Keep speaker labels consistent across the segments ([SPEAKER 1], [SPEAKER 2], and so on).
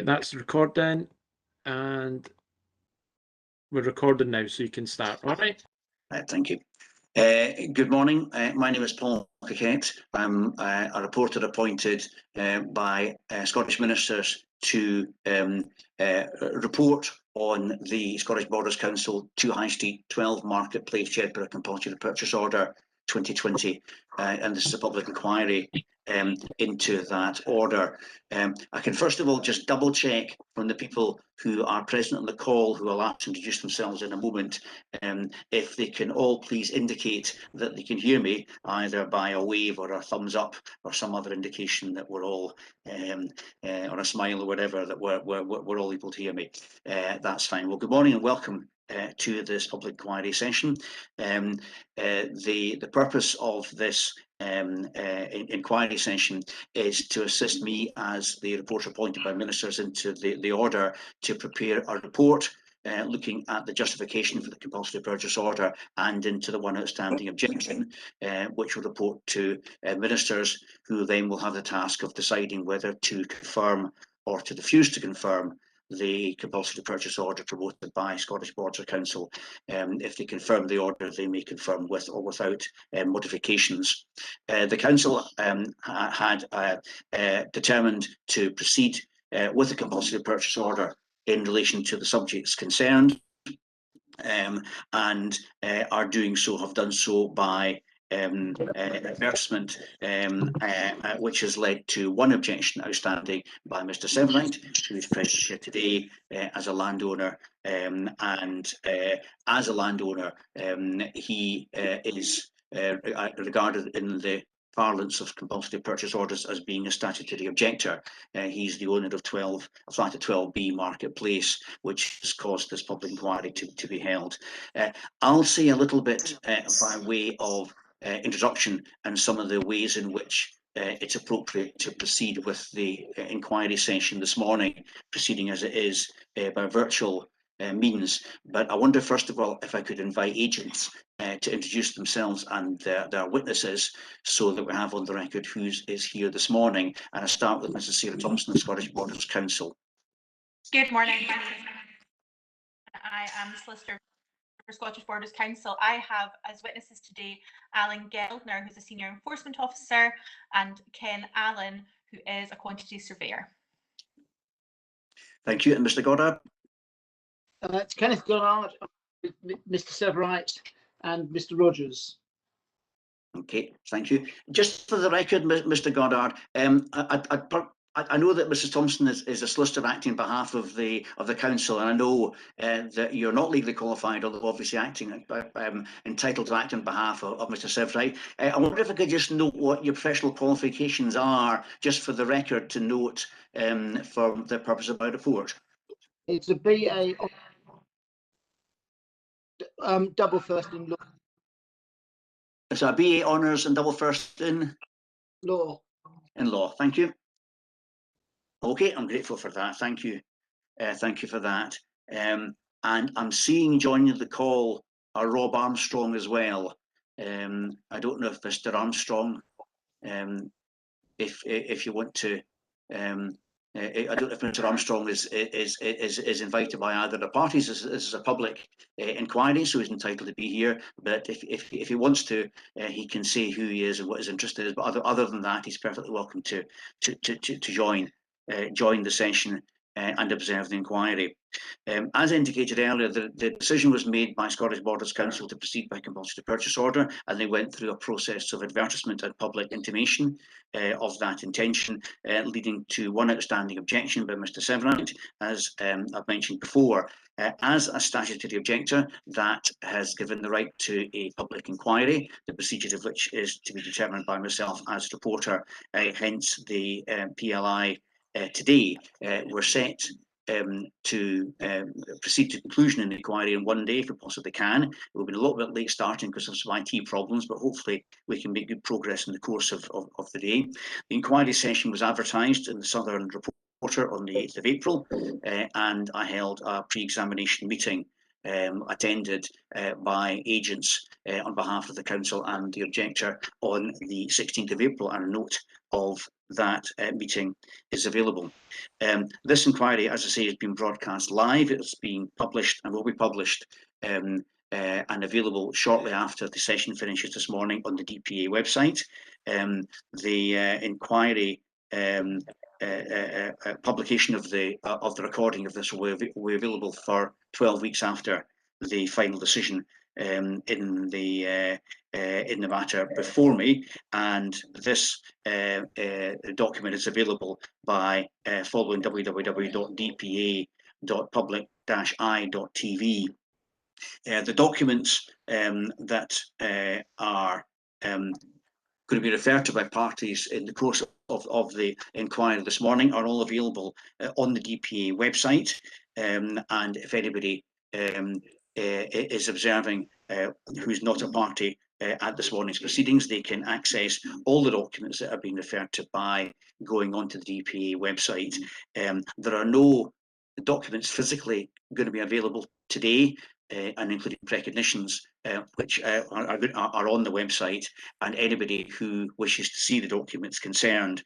[SPEAKER 1] That's recording, and we're recording now, so you can start. All right.
[SPEAKER 2] Thank you. Good morning. My name is Paul Coquette. I'm a reporter appointed by Scottish ministers to report on the Scottish Borders Council 2 High Street 12 Marketplace Jedburgh Compulsory Purchase Order 2020, and this is a public inquiry into that order. I can first of all just double check from the people who are present on the call, who will have to introduce themselves in a moment, if they can all please indicate that they can hear me, either by a wave or a thumbs up or some other indication that we're all, or a smile or whatever, that we're all able to hear me. That's fine. Well, good morning and welcome to this public inquiry session. The purpose of this inquiry session is to assist me as the reporter appointed by ministers into the order to prepare a report looking at the justification for the compulsory purchase order and into the one outstanding objection, which will report to ministers, who then will have the task of deciding whether to confirm or to refuse to confirm the compulsory purchase order promoted by Scottish Borders Council. If they confirm the order, they may confirm with or without modifications. The Council had determined to proceed with the compulsory purchase order in relation to the subjects concerned, and are doing so, have done so by advertisement, which has led to one objection outstanding by Mr. Severite, who is present here today as a landowner, and as a landowner, he is regarded in the parlance of compulsory purchase orders as being a statutory objector. He's the owner of flat at 12B Marketplace, which has caused this public inquiry to be held. I'll say a little bit by way of introduction and some of the ways in which it's appropriate to proceed with the inquiry session this morning, proceeding as it is by virtual means. But I wonder, first of all, if I could invite agents to introduce themselves and their witnesses, so that we have on the record who is here this morning. And I start with Mrs. Sarah Thompson, the Scottish Borders Council.
[SPEAKER 3] Good morning. I am the solicitor for Scottish Borders Council. I have as witnesses today Alan Geldner, who's a senior enforcement officer, and Ken Allen, who is a quantity surveyor.
[SPEAKER 2] Thank you. And Mr. Goddard?
[SPEAKER 4] It's Kenneth Goddard, Mr. Severite, and Mr. Rogers.
[SPEAKER 2] Okay, thank you. Just for the record, Mr. Goddard, I know that Mrs. Thompson is a solicitor acting on behalf of the council, and I know that you're not legally qualified, although obviously acting entitled to act on behalf of Mr. Severite. I wonder if I could just note what your professional qualifications are, just for the record to note for the purpose of my report.
[SPEAKER 4] It's a BA, double first in law.
[SPEAKER 2] So a BA honours and double first in
[SPEAKER 4] law.
[SPEAKER 2] In law. Thank you. Okay, I'm grateful for that. Thank you. Thank you for that. And I'm seeing joining the call Rob Armstrong as well. I don't know if Mr. Armstrong, if you want to, I don't know if Mr. Armstrong is invited by either the parties. This is a public inquiry, so he's entitled to be here. But if he wants to, he can say who he is and what his interest is. But other than that, he's perfectly welcome to join the session and observe the inquiry. As indicated earlier, the decision was made by Scottish Borders Council to proceed by compulsory purchase order, and they went through a process of advertisement and public intimation of that intention, leading to one outstanding objection by Mr. Severite, as I've mentioned before. As a statutory objector, that has given the right to a public inquiry, the procedure of which is to be determined by myself as reporter. Hence the PLI today. We're set to proceed to conclusion in the inquiry in one day if we possibly can. It will be a little bit late starting because of some IT problems, but hopefully we can make good progress in the course of the day. The inquiry session was advertised in the Southern Reporter on the 8th of April, and I held a pre-examination meeting attended by agents on behalf of the council and the objector on the 16th of April, and a note of that meeting is available. This inquiry, as I say, has been broadcast live. It's been published and will be published and available shortly after the session finishes this morning on the DPA website. The inquiry publication of the recording of this will be available for 12 weeks after the final decision in the matter before me, and this document is available by following www.dpa.public-i.tv. The documents that are going to be referred to by parties in the course of the inquiry this morning are all available on the DPA website, and if anybody is observing who's not a party at this morning's proceedings, they can access all the documents that have been referred to by going onto the DPA website. There are no documents physically going to be available today, and including precognitions, which are on the website, and anybody who wishes to see the documents concerned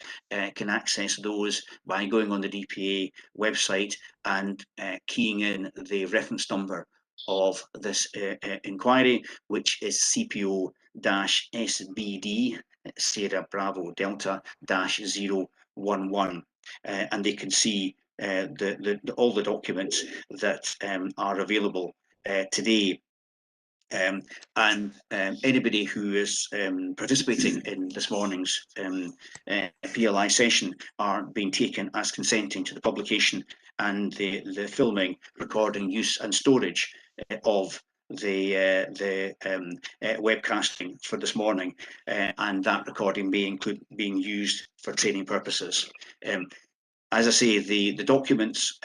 [SPEAKER 2] can access those by going on the DPA website and keying in the reference number of this inquiry, which is CPO-SBD Sierra Bravo Delta -011, and they can see all the documents that are available today. And anybody who is participating in this morning's PLI session are being taken as consenting to the publication and the filming, recording, use and storage of the webcasting for this morning, and that recording may include being used for training purposes. As I say, the documents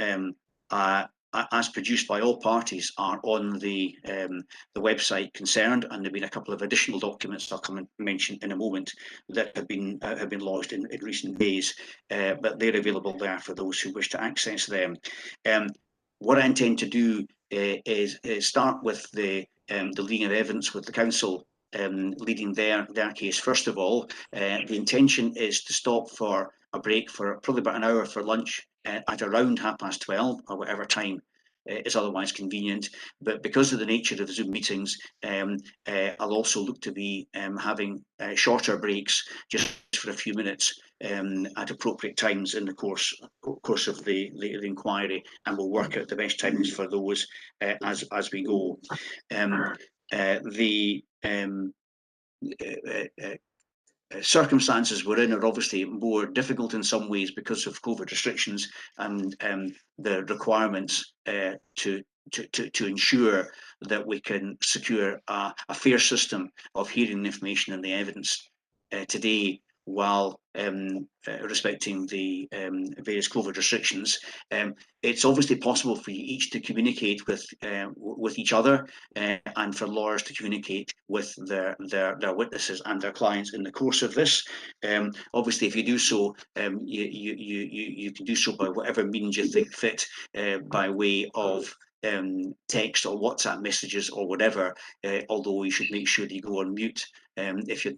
[SPEAKER 2] as produced by all parties are on the website concerned, and there've been a couple of additional documents I'll come and mention in a moment that have been lodged in recent days, but they're available there for those who wish to access them. What I intend to do is start with the leading of evidence with the council leading their case. First of all, the intention is to stop for a break for probably about an hour for lunch at around 12:30 or whatever time is otherwise convenient. But because of the nature of the Zoom meetings, I'll also look to be having shorter breaks just for a few minutes at appropriate times in the course of the inquiry, and we'll work out the best timings for those as we go. Circumstances we're in are obviously more difficult in some ways because of COVID restrictions and the requirements to ensure that we can secure a fair system of hearing the information and the evidence today, while respecting the various COVID restrictions. It's obviously possible for you each to communicate with each other, and for lawyers to communicate with their witnesses and their clients in the course of this. Obviously, if you do so, you can do so by whatever means you think fit, by way of text or WhatsApp messages or whatever, although you should make sure that you go on mute if you're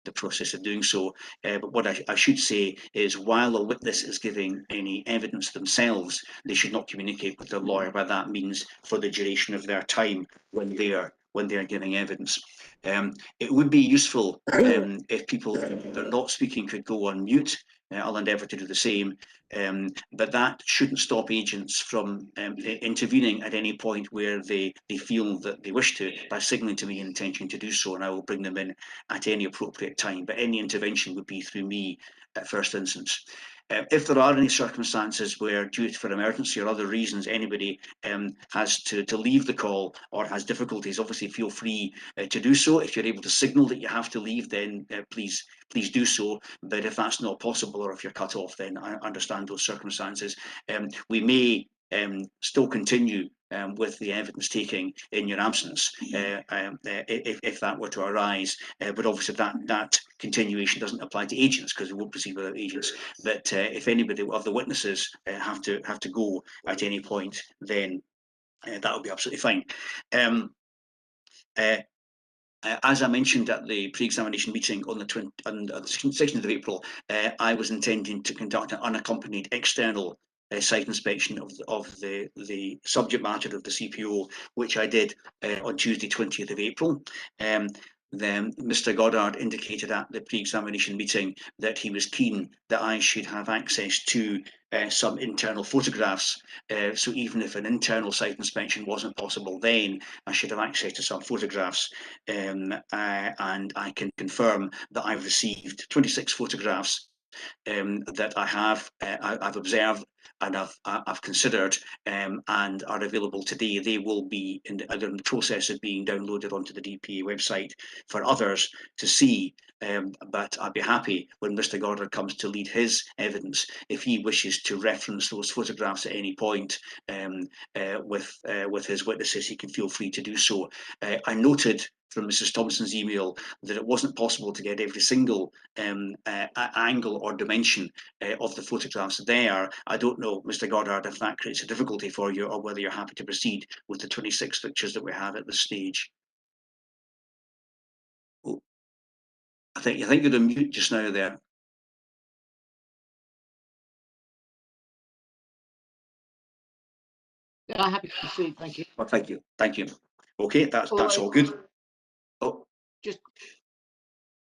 [SPEAKER 2] the process of doing so. But what I should say is, while a witness is giving any evidence themselves, they should not communicate with their lawyer by that means for the duration of their time when they are giving evidence. It would be useful if people that are not speaking could go on mute. I'll endeavour to do the same, but that shouldn't stop agents from intervening at any point where they feel that they wish to, by signalling to me an intention to do so, and I will bring them in at any appropriate time. But any intervention would be through me at first instance. If there are any circumstances where, due for emergency or other reasons, anybody has to leave the call or has difficulties, obviously feel free to do so. If you're able to signal that you have to leave, then please do so. But if that's not possible, or if you're cut off, then I understand those circumstances. We may still continue with the evidence taking in your absence, if that were to arise, but obviously that continuation doesn't apply to agents, because we won't proceed without agents. But if anybody of the witnesses have to go at any point, then that will be absolutely fine. As I mentioned at the pre-examination meeting on the 16th of April, I was intending to conduct an unaccompanied external site inspection of the subject matter of the CPO, which I did on Tuesday, 20th of April. Then Mr. Goddard indicated at the pre-examination meeting that he was keen that I should have access to some internal photographs. So even if an internal site inspection wasn't possible, then I should have access to some photographs. And I can confirm that I've received 26 photographs that I've observed and I've considered and are available today. They will be in the process of being downloaded onto the DPA website for others to see. But I'd be happy when Mr. Goddard comes to lead his evidence, if he wishes to reference those photographs at any point with his witnesses, he can feel free to do so. I noted from Mrs. Thompson's email that it wasn't possible to get every single angle or dimension of the photographs there. I don't know, Mr. Goddard, if that creates a difficulty for you or whether you're happy to proceed with the 26 pictures that we have at this stage. Oh, I think you're on mute just now there.
[SPEAKER 4] Yeah, I'm happy to proceed. Thank you.
[SPEAKER 2] Well, thank you. Thank you. Okay, that's all good. Oh,
[SPEAKER 4] just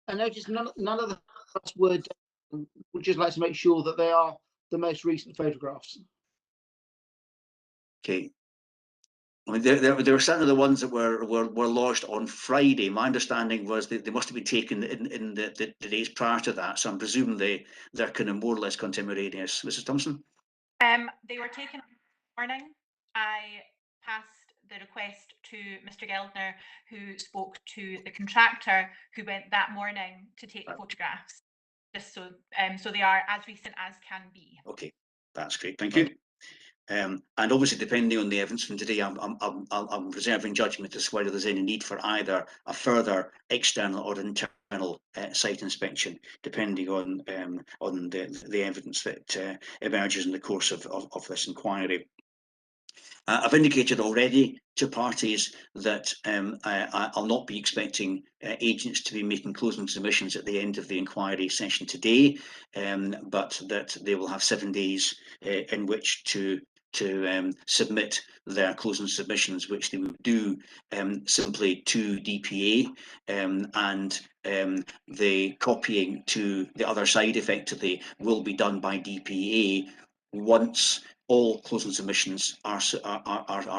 [SPEAKER 4] I noticed none of the were done. Would just like to make sure that they are the most recent photographs.
[SPEAKER 2] okay. I mean, there were certainly the ones that were lodged on Friday. My understanding was that they must have been taken in the days prior to that. So I'm presuming they're kind of more or less contemporaneous. Mrs. Thompson?
[SPEAKER 3] They were taken this morning. I passed the request to Mr. Geldner, who spoke to the contractor, who went that morning to take the photographs. Just so they are as recent as can be.
[SPEAKER 2] Okay, that's great. Thank you. And obviously, depending on the evidence from today, I'm reserving judgment as to whether there's any need for either a further external or internal site inspection, depending on the evidence that emerges in the course of this inquiry. I've indicated already to parties that I'll not be expecting agents to be making closing submissions at the end of the inquiry session today, but that they will have 7 days in which to submit their closing submissions, which they would do simply to DPA, and the copying to the other side effectively will be done by DPA once all closing submissions are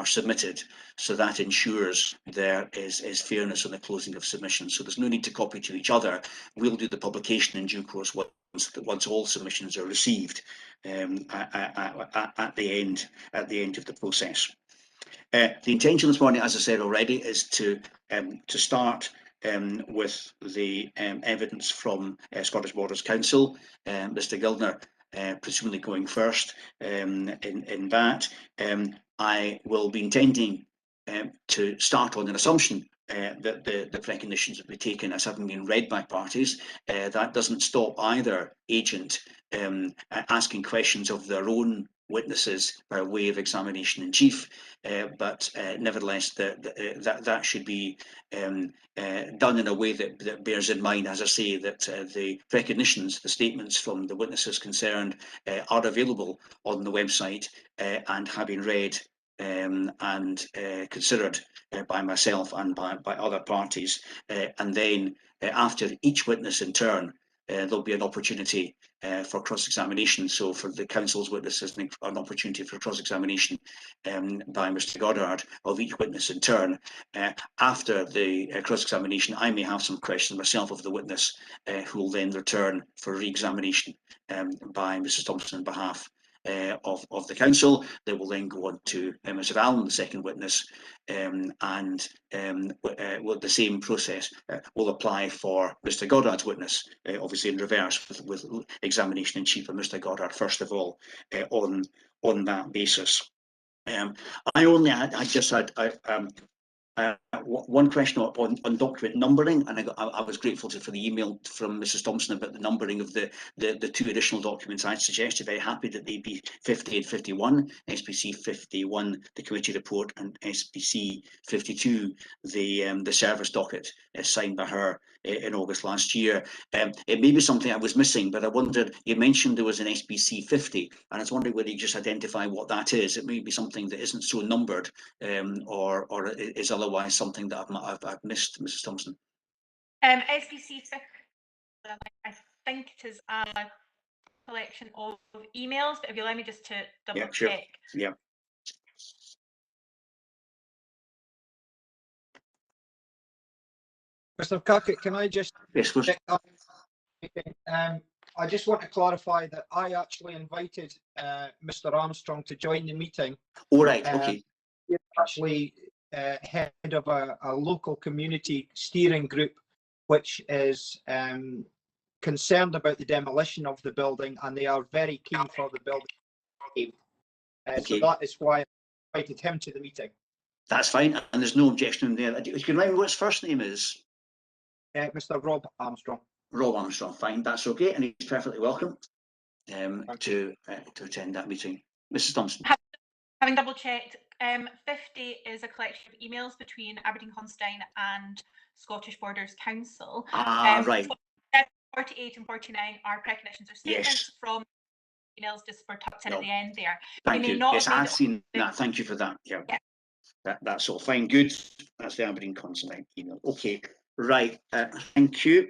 [SPEAKER 2] submitted. So that ensures there is fairness in the closing of submissions. So there's no need to copy to each other. We'll do the publication in due course once all submissions are received at the end of the process. The intention this morning, as I said already, is to start with the evidence from Scottish Borders Council. Mr. Gildner presumably going first in that. I will be intending to start on an assumption that the recognitions will be taken as having been read by parties. That doesn't stop either agent asking questions of their own witnesses by way of examination in chief, but nevertheless that should be done in a way that bears in mind, as I say, that the recognitions, the statements from the witnesses concerned are available on the website and have been read and considered by myself and by other parties, and then after each witness in turn there'll be an opportunity for cross-examination. So for the council's witnesses, an opportunity for cross-examination by Mr. Goddard of each witness in turn. After the cross-examination, I may have some questions myself of the witness, who will then return for re-examination by Mrs. Thompson on behalf of the council. They will then go on to Mr. Allen, the second witness, and the same process will apply for Mr. Goddard's witness, obviously in reverse, with examination in chief of Mr. Goddard first of all, on that basis. I just had One question on document numbering, and I was grateful for the email from Mrs. Thompson about the numbering of the two additional documents I suggested. Very happy that they be 50 and 51, SPC 51, the committee report, and SPC 52, the service docket signed by her in August last year. It may be something I was missing, but I wondered, you mentioned there was an SPC 50, and I was wondering whether you just identify what that is. It may be something that isn't so numbered, or is otherwise something that I've missed, Mrs. Thompson.
[SPEAKER 3] SBC 50, I think it is a collection of emails, but if you allow me just to double check.
[SPEAKER 2] Sure. Yeah.
[SPEAKER 5] Mr. Kirkett, can I just
[SPEAKER 2] Yes, please.
[SPEAKER 5] check up? I just want to clarify that I actually invited Mr. Armstrong to join the meeting.
[SPEAKER 2] All right. Okay.
[SPEAKER 5] He's actually head of a local community steering group, which is concerned about the demolition of the building, and they are very keen for the building. So that is why I invited him to the meeting.
[SPEAKER 2] That's fine, and there's no objection in there. You can remember what his first name is?
[SPEAKER 5] Mr. Rob Armstrong.
[SPEAKER 2] Rob Armstrong, fine, that's okay, and he's perfectly welcome to attend that meeting. Mrs. Thompson.
[SPEAKER 3] Having double checked, 50 is a collection of emails between Aberdeen Honstein and Scottish Borders Council.
[SPEAKER 2] Right.
[SPEAKER 3] 48 and 49 are precognitions or statements from emails, just for tucked in at the end there.
[SPEAKER 2] Thank you. Yes, I've seen that. Thank you for that. Yeah. That's all fine. Good. That's the Aberdeen Consonant email. Okay. Right. Thank you.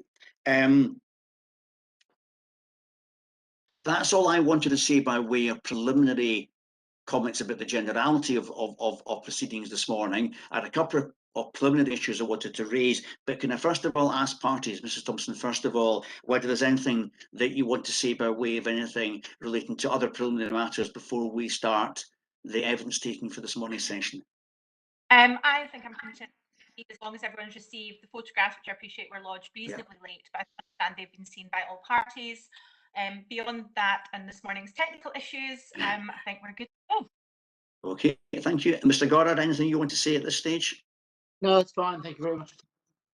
[SPEAKER 2] That's all I wanted to say by way of preliminary comments about the generality of proceedings this morning. I had a couple of preliminary issues I wanted to raise, but can I first of all ask parties, Mrs. Thompson, first of all, whether there's anything that you want to say by way of anything relating to other preliminary matters before we start the evidence taking for this morning's session?
[SPEAKER 3] I think I'm content as long as everyone's received the photographs, which I appreciate were lodged reasonably late, but I understand they've been seen by all parties. Beyond that and this morning's technical issues, I think we're good to go.
[SPEAKER 2] Okay, thank you. Mr. Goddard, anything you want to say at this stage?
[SPEAKER 4] No, it's fine. Thank you very much.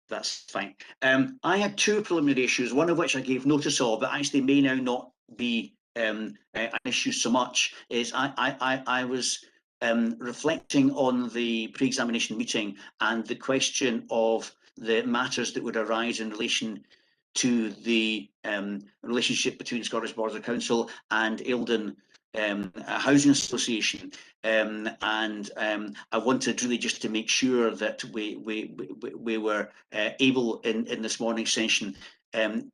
[SPEAKER 2] That's fine. I had two preliminary issues, one of which I gave notice of, but actually may now not be an issue so much, is I was reflecting on the pre-examination meeting and the question of the matters that would arise in relation to the relationship between Scottish Borders Council and Eildon Housing Association, and I wanted really just to make sure that we were able in this morning's session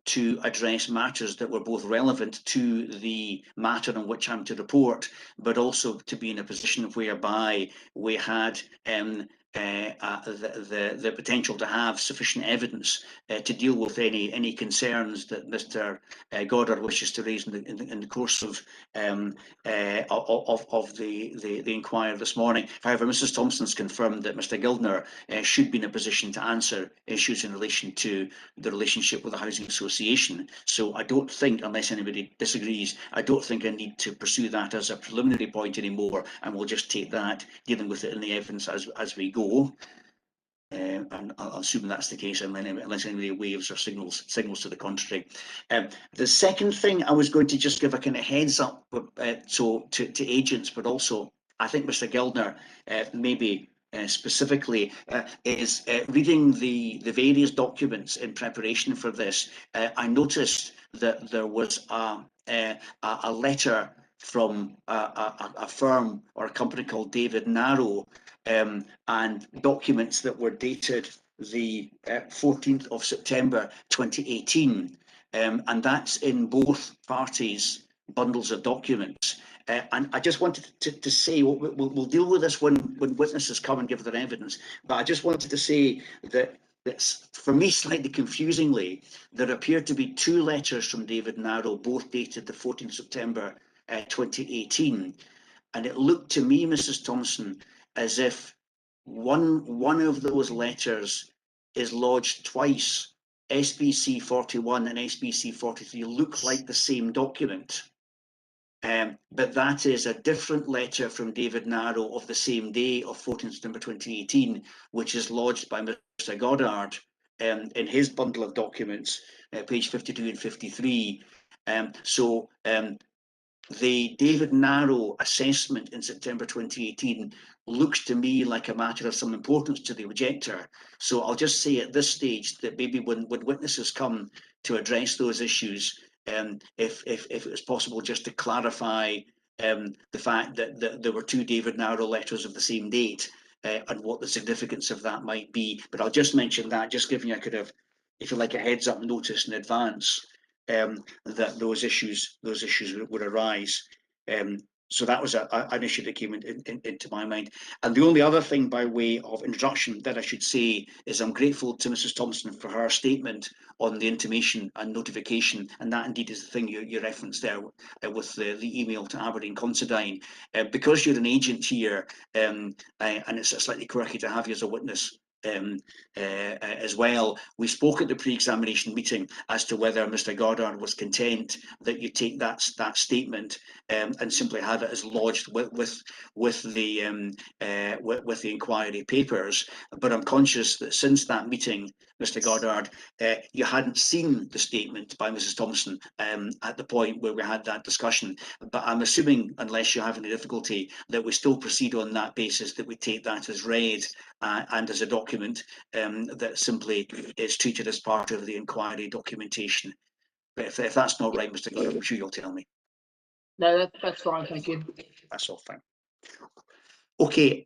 [SPEAKER 2] to address matters that were both relevant to the matter on which I'm to report, but also to be in a position whereby we had the potential to have sufficient evidence to deal with any concerns that Mr. Goddard wishes to raise in the course of the inquiry this morning. However, Mrs. Thompson's confirmed that Mr. Gildner should be in a position to answer issues in relation to the relationship with the Housing Association. So I don't think, unless anybody disagrees, I don't think I need to pursue that as a preliminary point anymore, and we'll just take that, dealing with it in the evidence as we go. And I'll assume that's the case unless anybody waves or signals to the contrary. The second thing I was going to just give a kind of heads up to agents, but also I think Mr. Gildner maybe specifically is reading the various documents in preparation for this. I noticed that there was a letter from a firm or a company called David Narrow, and documents that were dated the 14th of September 2018, and that's in both parties' bundles of documents. And I just wanted to say, we'll deal with this when witnesses come and give their evidence, but I just wanted to say that for me, slightly confusingly, there appeared to be two letters from David Narrow, both dated the 14th of September 2018, and it looked to me, Mrs. Thompson, as if one of those letters is lodged twice. SBC 41 and SBC 43 look like the same document. But that is a different letter from David Narrow of the same day of 14 September 2018, which is lodged by Mr. Goddard in his bundle of documents, page 52 and 53. The David Narrow assessment in September 2018 looks to me like a matter of some importance to the objector. So I'll just say at this stage that maybe when witnesses come to address those issues, if it was possible just to clarify the fact that there were two David Narrow letters of the same date and what the significance of that might be. But I'll just mention that, just giving you a kind of, if you like, a heads up notice in advance that those issues would arise. So that was an issue that came into my mind. And the only other thing by way of introduction that I should say is I'm grateful to Mrs. Thompson for her statement on the intimation and notification, and that indeed is the thing you referenced there with the email to Aberdeen Considine. Because you're an agent here, and it's slightly quirky to have you as a witness as well. We spoke at the pre-examination meeting as to whether Mr. Goddard was content that you take that statement and simply have it as lodged with the inquiry papers. But I'm conscious that since that meeting, Mr. Goddard, you hadn't seen the statement by Mrs. Thompson at the point where we had that discussion. But I'm assuming, unless you have any difficulty, that we still proceed on that basis, that we take that as read and as a document that simply is treated as part of the inquiry documentation. But if that's not right, Mr. Goddard, I'm sure you'll tell me.
[SPEAKER 4] No, that's fine, thank you.
[SPEAKER 2] That's all fine. Okay,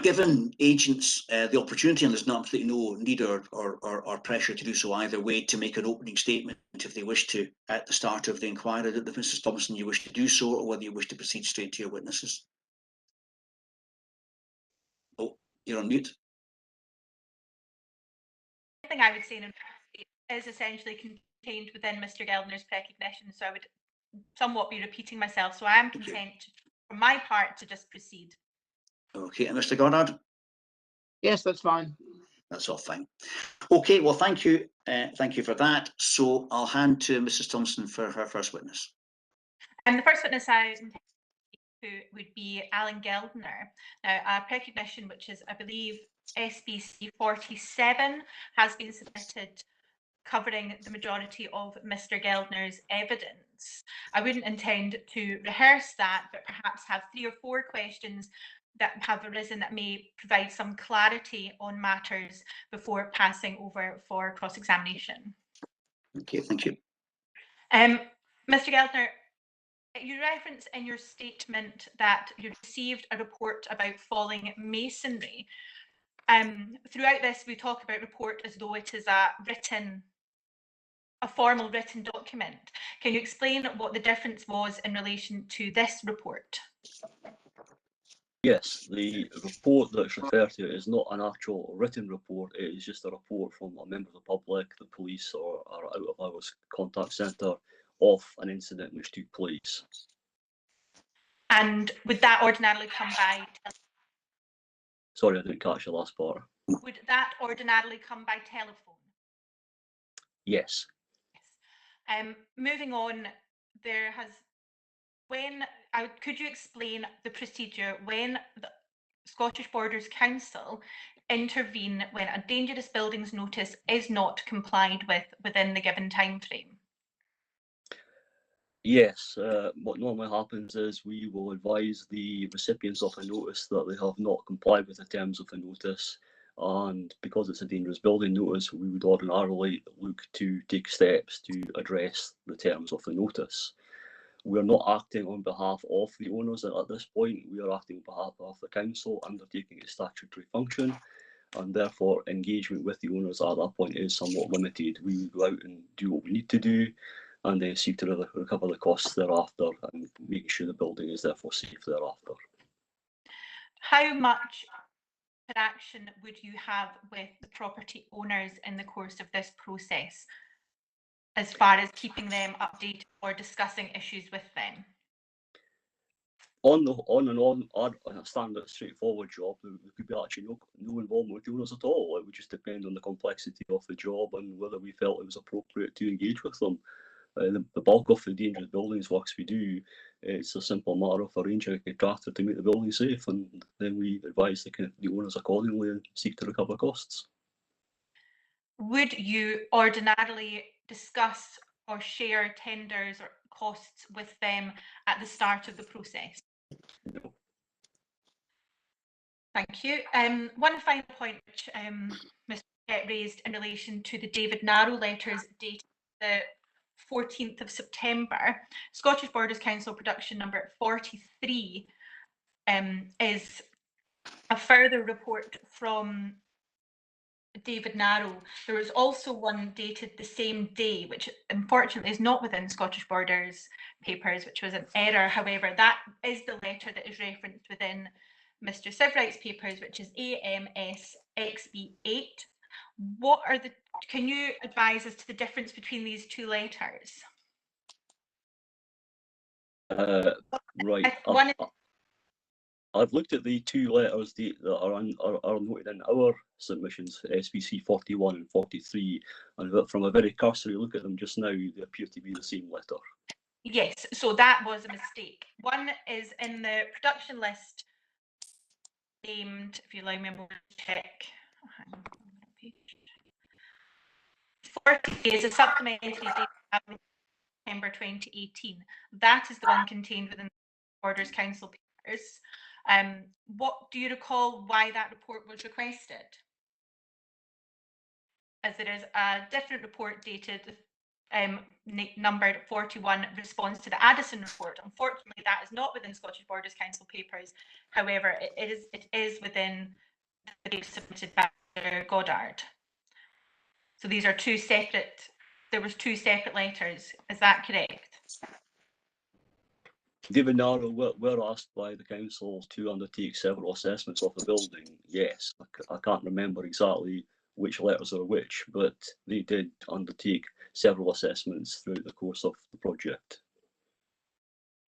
[SPEAKER 2] given agents the opportunity, and there's not absolutely no need or pressure to do so either way, to make an opening statement if they wish to at the start of the inquiry, that Mrs. Thompson, you wish to do so, or whether you wish to proceed straight to your witnesses. Oh, you're on mute.
[SPEAKER 3] The thing I would say in is essentially contained within Mr. Geldner's recognition, so I would somewhat be repeating myself. So I am content, for my part, to just proceed. Okay, and Mr. Goddard?
[SPEAKER 4] Yes, that's fine.
[SPEAKER 2] That's all fine. Okay, well, thank you. Thank you for that. So I'll hand to Mrs. Thompson for her first witness.
[SPEAKER 3] And the first witness I who would be Alan Geldner. Now, a recognition, which is, I believe, SBC 47, has been submitted covering the majority of Mr. Geldner's evidence. I wouldn't intend to rehearse that, but perhaps have 3 or 4 questions that have arisen that may provide some clarity on matters before passing over for cross-examination.
[SPEAKER 2] Okay, thank you.
[SPEAKER 3] Mr. Geldner, you reference in your statement that you received a report about falling masonry. Throughout this, we talk about report as though it is a formal written document. Can you explain what the difference was in relation to this report?
[SPEAKER 6] Yes, the report that's referred to is not an actual written report. It is just a report from a member of the public, the police, or our out-of-hours contact centre of an incident which took place.
[SPEAKER 3] And would that ordinarily come by telephone?
[SPEAKER 6] Sorry, I didn't catch the last part.
[SPEAKER 3] Would that ordinarily come by telephone?
[SPEAKER 6] Yes.
[SPEAKER 3] Yes. Moving on, could you explain the procedure when the Scottish Borders Council intervene when a dangerous buildings notice is not complied with within the given time frame?
[SPEAKER 6] Yes, what normally happens is we will advise the recipients of a notice that they have not complied with the terms of the notice, and because it's a dangerous building notice, we would ordinarily look to take steps to address the terms of the notice. We are not acting on behalf of the owners at this point. We are acting on behalf of the council, undertaking its statutory function, and therefore engagement with the owners at that point is somewhat limited. We go out and do what we need to do, and then seek to recover the costs thereafter, and making sure the building is therefore safe thereafter.
[SPEAKER 3] How much interaction would you have with the property owners in the course of this process, as far as keeping them updated or discussing issues with them?
[SPEAKER 6] On a standard straightforward job, there could be actually no involvement with the owners at all. It would just depend on the complexity of the job and whether we felt it was appropriate to engage with them. the bulk of the dangerous buildings works we do, it's a simple matter of arranging a contractor to make the building safe, and then we advise the owners accordingly and seek to recover costs.
[SPEAKER 3] Would you ordinarily discuss or share tenders or costs with them at the start of the process?
[SPEAKER 6] No.
[SPEAKER 3] Thank you. One final point which Mr. Kett raised in relation to the David Narrow letters dated the 14th of September. Scottish Borders Council production number 43 is a further report from David Narrow. There was also one dated the same day, which unfortunately is not within Scottish Borders papers, which was an error. However, that is the letter that is referenced within Mr. Sivright's papers, which is AMS-XB8. What are the? Can you advise us to the difference between these two letters?
[SPEAKER 6] Right. I've looked at the two letters that are noted in our submissions, SBC 41 and 43, and from a very cursory look at them just now, they appear to be the same letter.
[SPEAKER 3] Yes, so that was a mistake. One is in the production list named, if you allow me a moment to check, 40 is a supplementary date of September 2018. That is the one contained within the Borders Council papers. What do you recall why that report was requested? As there is a different report dated numbered 41 response to the Addison report. Unfortunately, that is not within Scottish Borders Council papers. However, it is within the brief submitted by Mr. Goddard. So these are two separate. There was two separate letters. Is that correct?
[SPEAKER 6] David Narrow were asked by the council to undertake several assessments of the building. Yes, I can't remember exactly which letters are which, but they did undertake several assessments throughout the course of the project.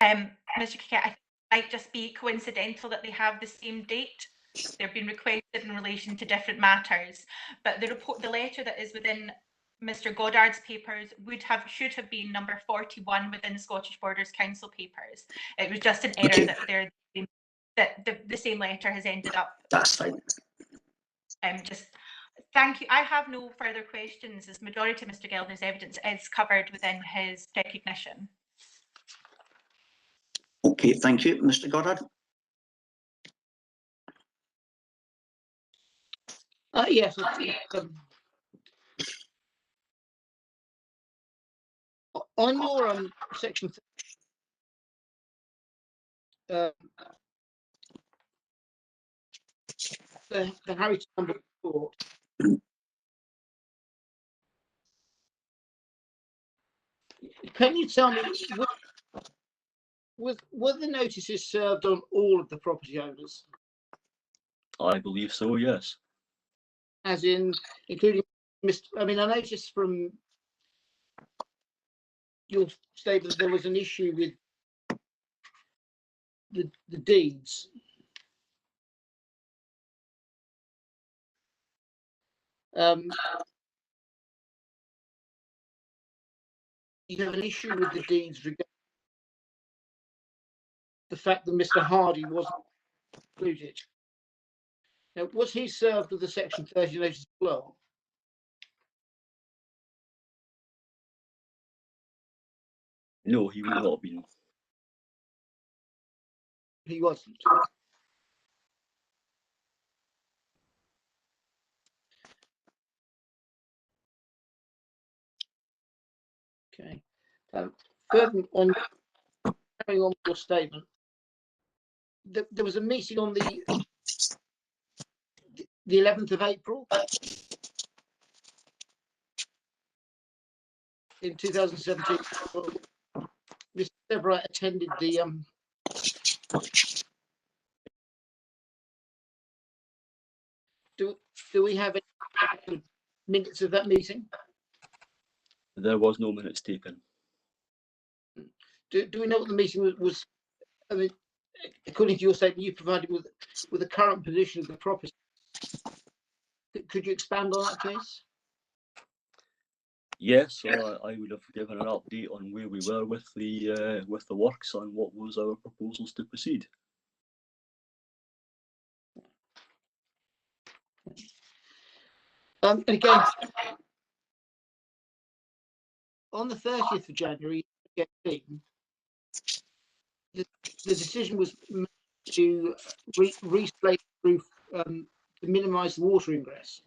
[SPEAKER 3] Mr. Kett, it might just be coincidental that they have the same date. They've been requested in relation to different matters, but the letter that is within Mr. Goddard's papers should have been number 41 within Scottish Borders Council papers. It was just an error that the same letter has ended up.
[SPEAKER 2] That's fine.
[SPEAKER 3] Just thank you. I have no further questions, as majority of Mr. Geldner's evidence is covered within his recognition.
[SPEAKER 2] Okay, thank you, Mr. Goddard.
[SPEAKER 4] Yes. On your section, the Harry Turnbull report. Can you tell me, were the notices served on all of the property owners?
[SPEAKER 6] I believe so, yes.
[SPEAKER 4] As in, including Mr. I mean, I noticed from your statement there was an issue with the deeds. You have an issue with the deeds regarding the fact that Mr. Hardy wasn't included. Now, was he served with the Section 30 notice as well?
[SPEAKER 6] No, he would not have been.
[SPEAKER 4] He wasn't. Okay. Further on, carrying on with your statement, there was a meeting on the 11th of April in 2017. Mr. Sevrite attended the do we have any minutes of that meeting?
[SPEAKER 6] There was no minutes taken.
[SPEAKER 4] Do we know what the meeting was? I mean, according to your statement, you provided with the current position of the property. Could you expand on that, please?
[SPEAKER 6] Yes, I would have given an update on where we were with the works and what was our proposals to proceed.
[SPEAKER 4] And again, on the 30th of January 2018, the decision was made to reslate the roof to minimise the water ingress.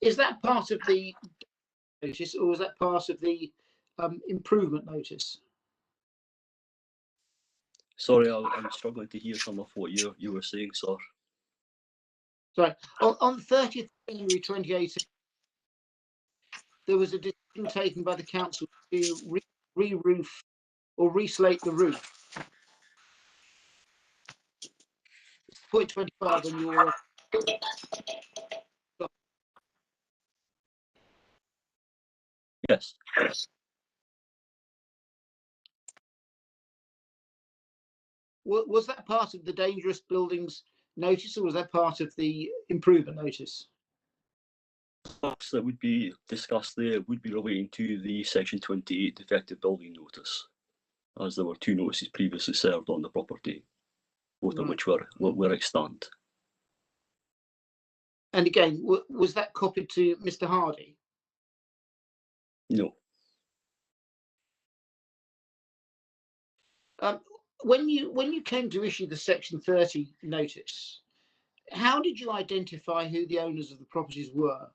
[SPEAKER 4] Is that part of the notice, or was that part of the improvement notice?
[SPEAKER 6] Sorry, I'm struggling to hear some of what you were saying, sir.
[SPEAKER 4] Sorry, on the 30th of January 2018, there was a decision taken by the council to re-roof or reslate the roof. Point 25 on your.
[SPEAKER 6] Yes.
[SPEAKER 4] Was that part of the dangerous buildings notice, or was that part of the improvement notice?
[SPEAKER 6] That would be discussed there would be relating to the Section 28 defective building notice, as there were two notices previously served on the property, both of which were extant.
[SPEAKER 4] And again, was that copied to Mr. Hardy?
[SPEAKER 6] No.
[SPEAKER 4] When you came to issue the Section 30 notice, how did you identify who the owners of the properties were?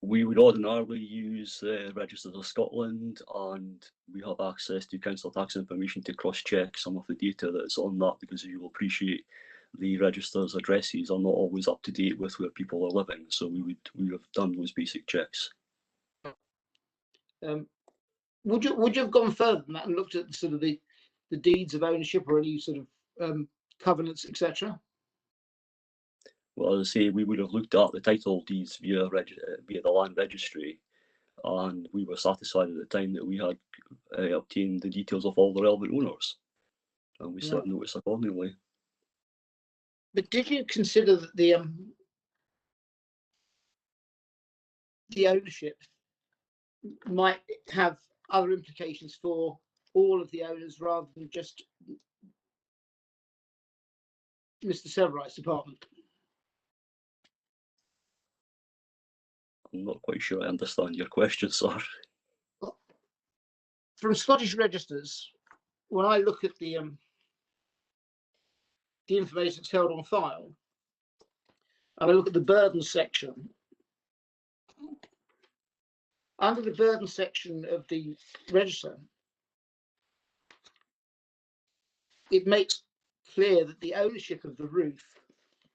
[SPEAKER 6] We would ordinarily use Registers of Scotland, and we have access to council tax information to cross-check some of the data that's on that, because as you will appreciate, the register's addresses are not always up to date with where people are living. So we have done those basic checks.
[SPEAKER 4] Would you have gone further than that and looked at sort of the deeds of ownership or any sort of covenants, etc.?
[SPEAKER 6] Well, as I say, we would have looked at the title deeds via the land registry, and we were satisfied at the time that we had obtained the details of all the relevant owners, and we served notice accordingly.
[SPEAKER 4] But did you consider that the ownership might have other implications for all of the owners rather than just Mr. Severwright's department?
[SPEAKER 6] I'm not quite sure I understand your question, sir.
[SPEAKER 4] From Scottish registers, when I look at the information that's held on file, and I look at the burden section, under the burden section of the register, it makes clear that the ownership of the roof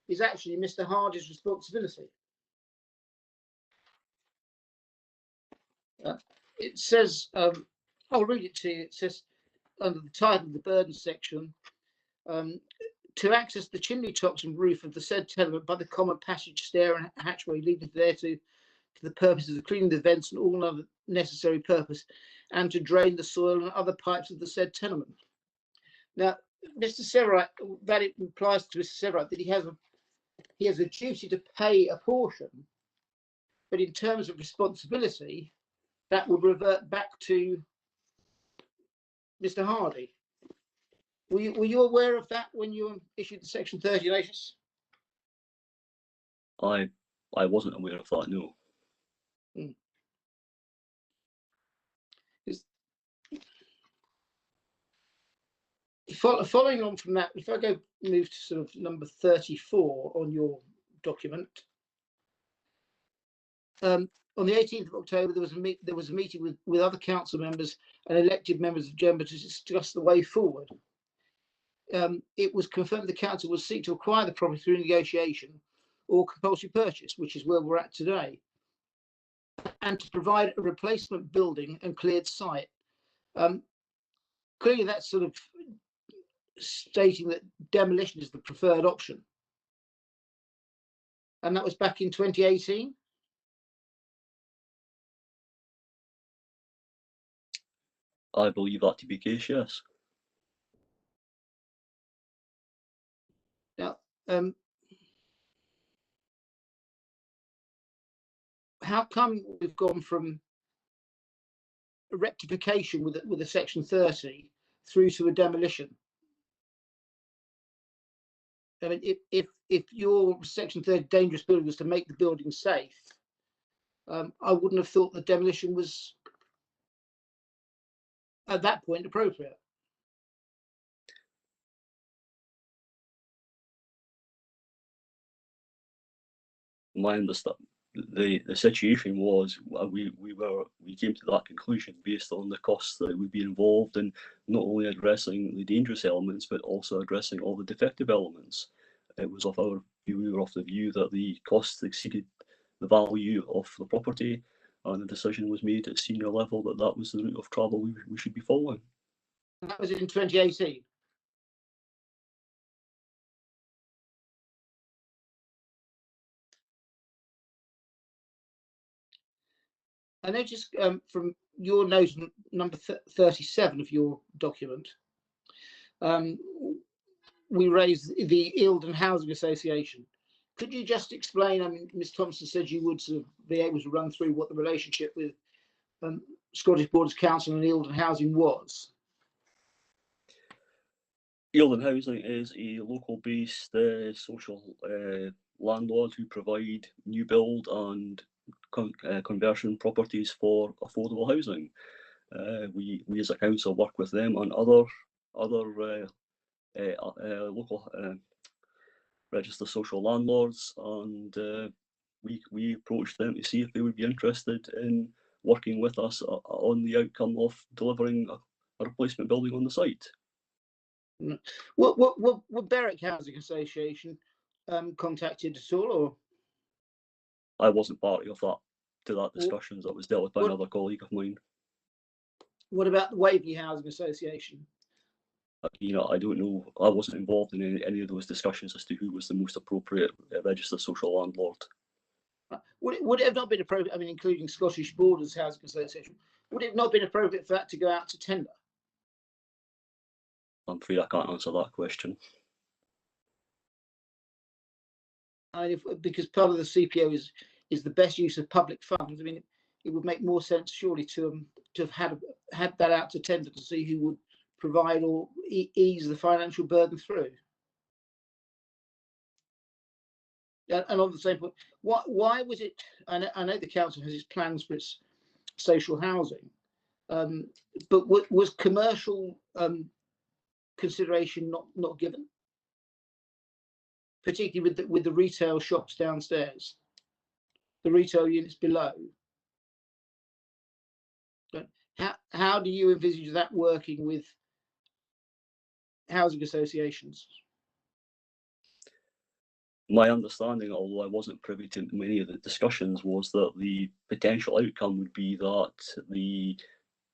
[SPEAKER 4] is actually Mr. Hardy's responsibility. It says, I'll read it to you. It says, under the title of the burden section, to access the chimney tops and roof of the said tenement by the common passage, stair and hatchway leading thereto, for the purposes of cleaning the vents and all other necessary purpose, and to drain the soil and other pipes of the said tenement. Now, Mr. Severwright, that it implies to Mr. Severwright that he has a duty to pay a portion, but in terms of responsibility, that would revert back to Mr. Hardy. Were you aware of that when you issued the Section 30 notice?
[SPEAKER 6] I wasn't aware of that, no.
[SPEAKER 4] Following on from that, if I move to sort of number 34 on your document, on the 18th of October, there was a meeting with other council members and elected members of Jedburgh to discuss the way forward. It was confirmed the council would seek to acquire the property through negotiation or compulsory purchase, which is where we're at today, and to provide a replacement building and cleared site. Clearly, that's sort of stating that demolition is the preferred option. And that was back in 2018?
[SPEAKER 6] I believe that to be the case, yes.
[SPEAKER 4] Now, how come we've gone from a rectification with a section 30 through to a demolition? I mean, if your section 30 dangerous building was to make the building safe, I wouldn't have thought the demolition was at that point appropriate.
[SPEAKER 6] My understanding, the situation was we came to that conclusion based on the costs that would be involved in not only addressing the dangerous elements but also addressing all the defective elements. It was of our view, we were of the view that the costs exceeded the value of the property, and the decision was made at senior level that that was the route of travel we should be following.
[SPEAKER 4] That was in 2018. I noticed from your note number 37 of your document, we raised the Eildon Housing Association. Could you just explain? I mean, Ms. Thompson said you would sort of be able to run through what the relationship with Scottish Borders Council and Eildon Housing was.
[SPEAKER 6] Eildon Housing is a local-based social landlord who provide new build and conversion properties for affordable housing. We as a council work with them on other local registered social landlords, and we approached them to see if they would be interested in working with us on the outcome of delivering a replacement building on the site.
[SPEAKER 4] Were Berwick Housing Association contacted at all, or?
[SPEAKER 6] I wasn't party of that discussions. That was dealt with by another colleague of mine.
[SPEAKER 4] What about the Waverley Housing Association?
[SPEAKER 6] You know, I don't know. I wasn't involved in any of those discussions as to who was the most appropriate registered social landlord.
[SPEAKER 4] Would it have not been appropriate, I mean, including Scottish Borders Housing Association, would it have not been appropriate for that to go out to tender?
[SPEAKER 6] I'm afraid I can't answer that question.
[SPEAKER 4] Because part of the CPO is the best use of public funds. I mean, it would make more sense surely to have had that out to tender to see who would provide or ease the financial burden through. And on the same point, why was it? I know the council has its plans for its social housing, but was commercial consideration not given, particularly with the retail shops downstairs, the retail units below? But how do you envisage that working with housing associations?
[SPEAKER 6] My understanding, although I wasn't privy to many of the discussions, was that the potential outcome would be that the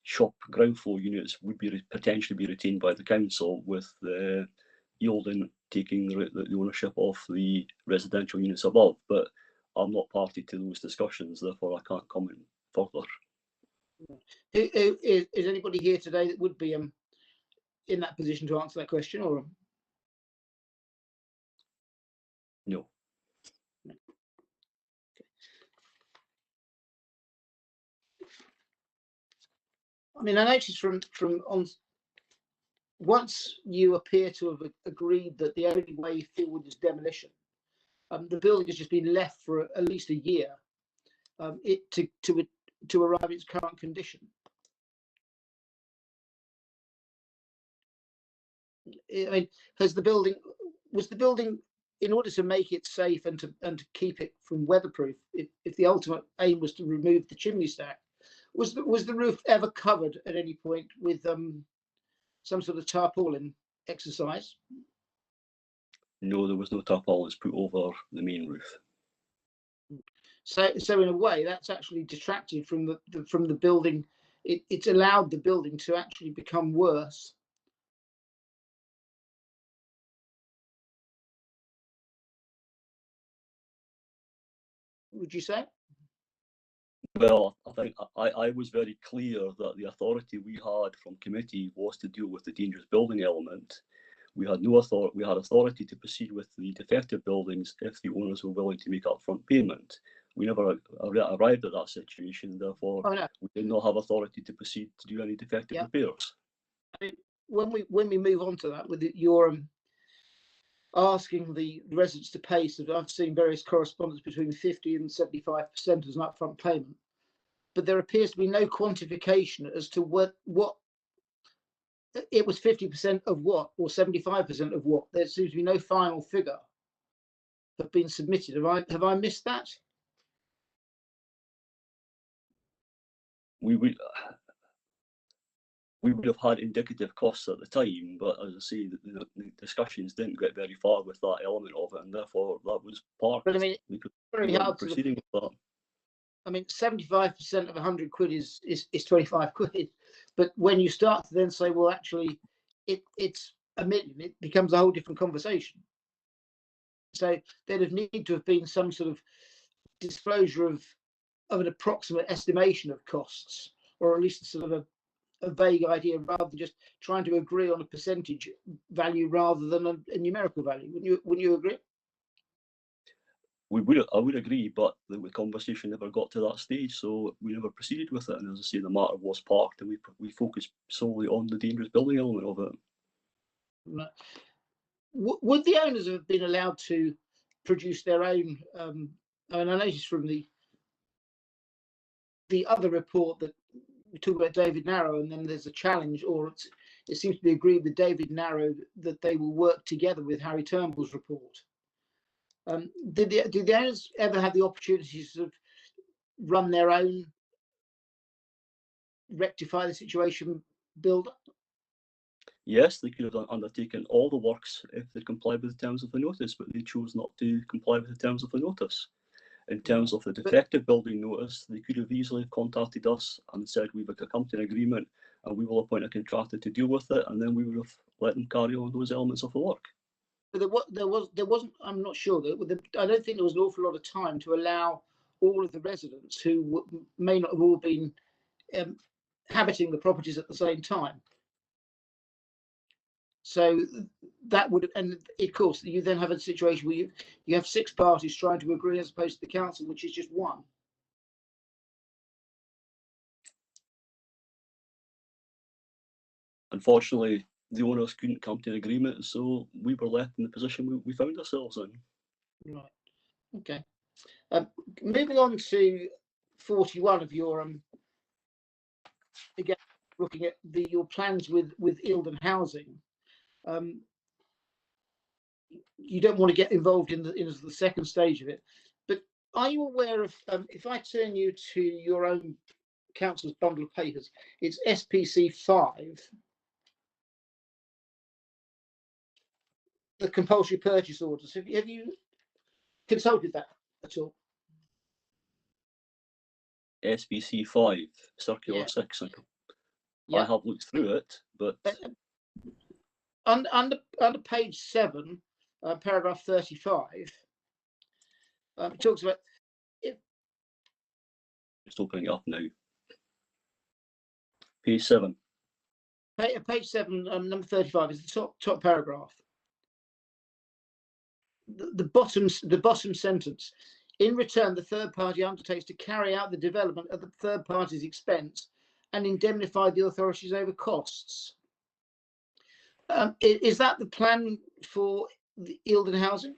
[SPEAKER 6] shop ground floor units would be potentially be retained by the council, with the Eildon taking the ownership of the residential units above. But I'm not party to those discussions, therefore I can't comment further.
[SPEAKER 4] Is anybody here today that would be in that position to answer that question, or?
[SPEAKER 6] No.
[SPEAKER 4] I mean, I noticed from on once you appear to have agreed that the only way forward is demolition, the building has just been left for at least a year, to arrive at its current condition. I mean, was the building, in order to make it safe and to keep it from weatherproof, if the ultimate aim was to remove the chimney stack, was the roof ever covered at any point with some sort of tarpaulin exercise?
[SPEAKER 6] No, there was no tarpaulins put over the main roof.
[SPEAKER 4] So in a way, that's actually detracted from the building. It's allowed the building to actually become worse. Would you say?
[SPEAKER 6] Well, I think I was very clear that the authority we had from committee was to deal with the dangerous building element. We had no authority. We had authority to proceed with the defective buildings if the owners were willing to make upfront payment. we never arrived at that situation. Therefore,
[SPEAKER 4] Oh, no.
[SPEAKER 6] we did not have authority to proceed to do any defective repairs.
[SPEAKER 4] I mean, when we move on to that, with your asking the residents to pay, so I've seen various correspondence between 50 and 75% as an upfront payment, but there appears to be no quantification as to what it was 50% of what or 75% of what. There seems to be no final figure have been submitted. Have I missed that?
[SPEAKER 6] We would have had indicative costs at the time, but as I say, the discussions didn't get very far with that element of it, and therefore that was parked.
[SPEAKER 4] But I mean,
[SPEAKER 6] because
[SPEAKER 4] very
[SPEAKER 6] we weren't
[SPEAKER 4] hard
[SPEAKER 6] proceeding with that.
[SPEAKER 4] I mean, 75% of 100 quid is 25 quid. But when you start to then say, well, actually, it's a million, it becomes a whole different conversation. So there'd have need to have been some sort of disclosure of an approximate estimation of costs, or at least sort of a vague idea, rather than just trying to agree on a percentage value rather than a numerical value. Wouldn't you agree?
[SPEAKER 6] I would agree, but the conversation never got to that stage, so we never proceeded with it. And as I say, the matter was parked, and we focused solely on the dangerous building element of it.
[SPEAKER 4] Would the owners have been allowed to produce their own? I mean, I noticed from the other report that we talk about David Narrow, and then there's a challenge, or it seems to be agreed with David Narrow that they will work together with Harry Turnbull's report. Did the owners ever have the opportunity to sort of run their own, rectify the situation, build?
[SPEAKER 6] Yes, they could have undertaken all the works if they complied with the terms of the notice, but they chose not to comply with the terms of the notice. In terms of the defective building notice, they could have easily contacted us and said we've come to an agreement and we will appoint a contractor to deal with it, and then we would have let them carry on those elements of the work.
[SPEAKER 4] But there wasn't. I'm not sure that. I don't think there was an awful lot of time to allow all of the residents who may not have all been habiting the properties at the same time. So that would, and of course, you then have a situation where you have 6 parties trying to agree as opposed to the council, which is just one.
[SPEAKER 6] Unfortunately, the owners couldn't come to an agreement, so we were left in the position we found ourselves in.
[SPEAKER 4] Right. Okay. Moving on to 41 of your again, looking at your plans with Eildon Housing. You don't want to get involved in the second stage of it, but are you aware of, if I turn you to your own council's bundle of papers, it's SPC 5, the compulsory purchase orders. Have you consulted that at all?
[SPEAKER 6] SBC 5, Circular
[SPEAKER 4] Yeah.
[SPEAKER 6] 6.
[SPEAKER 4] Yeah.
[SPEAKER 6] I have looked through it, but
[SPEAKER 4] under page 7, paragraph 35, it talks about it.
[SPEAKER 6] Just opening it up now. Page 7.
[SPEAKER 4] Page 7, number 35 is the top paragraph. The bottom sentence. In return, the third party undertakes to carry out the development at the third party's expense and indemnify the authorities over costs. Is that the plan for the Eildon Housing?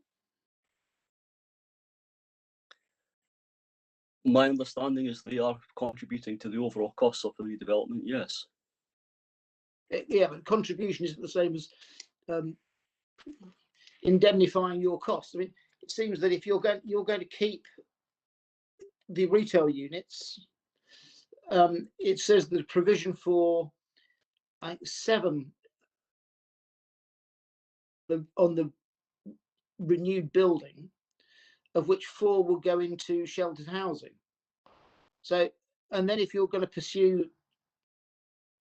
[SPEAKER 6] My understanding is they are contributing to the overall costs of the redevelopment, yes.
[SPEAKER 4] Yeah, but contribution isn't the same as indemnifying your costs. I mean, it seems that if you're going to keep the retail units, it says the provision for, I think, 7 on the renewed building, of which 4 will go into sheltered housing. So, and then if you're going to pursue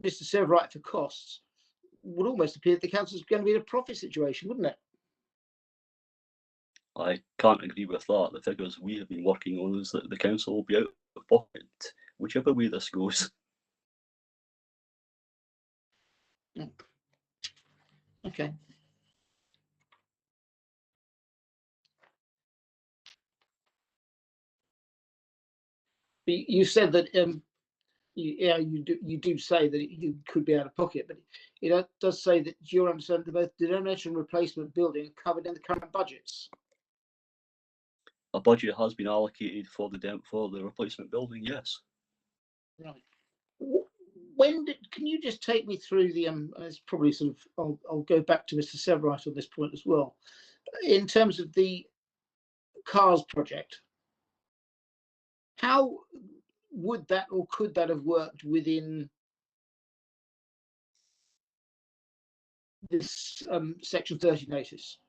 [SPEAKER 4] Mr. Severwright for costs, would almost appear that the council's going to be in a profit situation, wouldn't it?
[SPEAKER 6] I can't agree with that. The figures we have been working on is that the council will be out of pocket, whichever way this goes.
[SPEAKER 4] Okay. You said that you do say that you could be out of pocket, but it does say that your understanding that both the demolition and replacement building are covered in the current budgets.
[SPEAKER 6] A budget has been allocated for the replacement building. Yes.
[SPEAKER 4] Right. Can you just take me through the it's probably sort of I'll go back to Mr. Severite on this point as well. In terms of the CARS project, how would that or could that have worked within this Section 30 notice?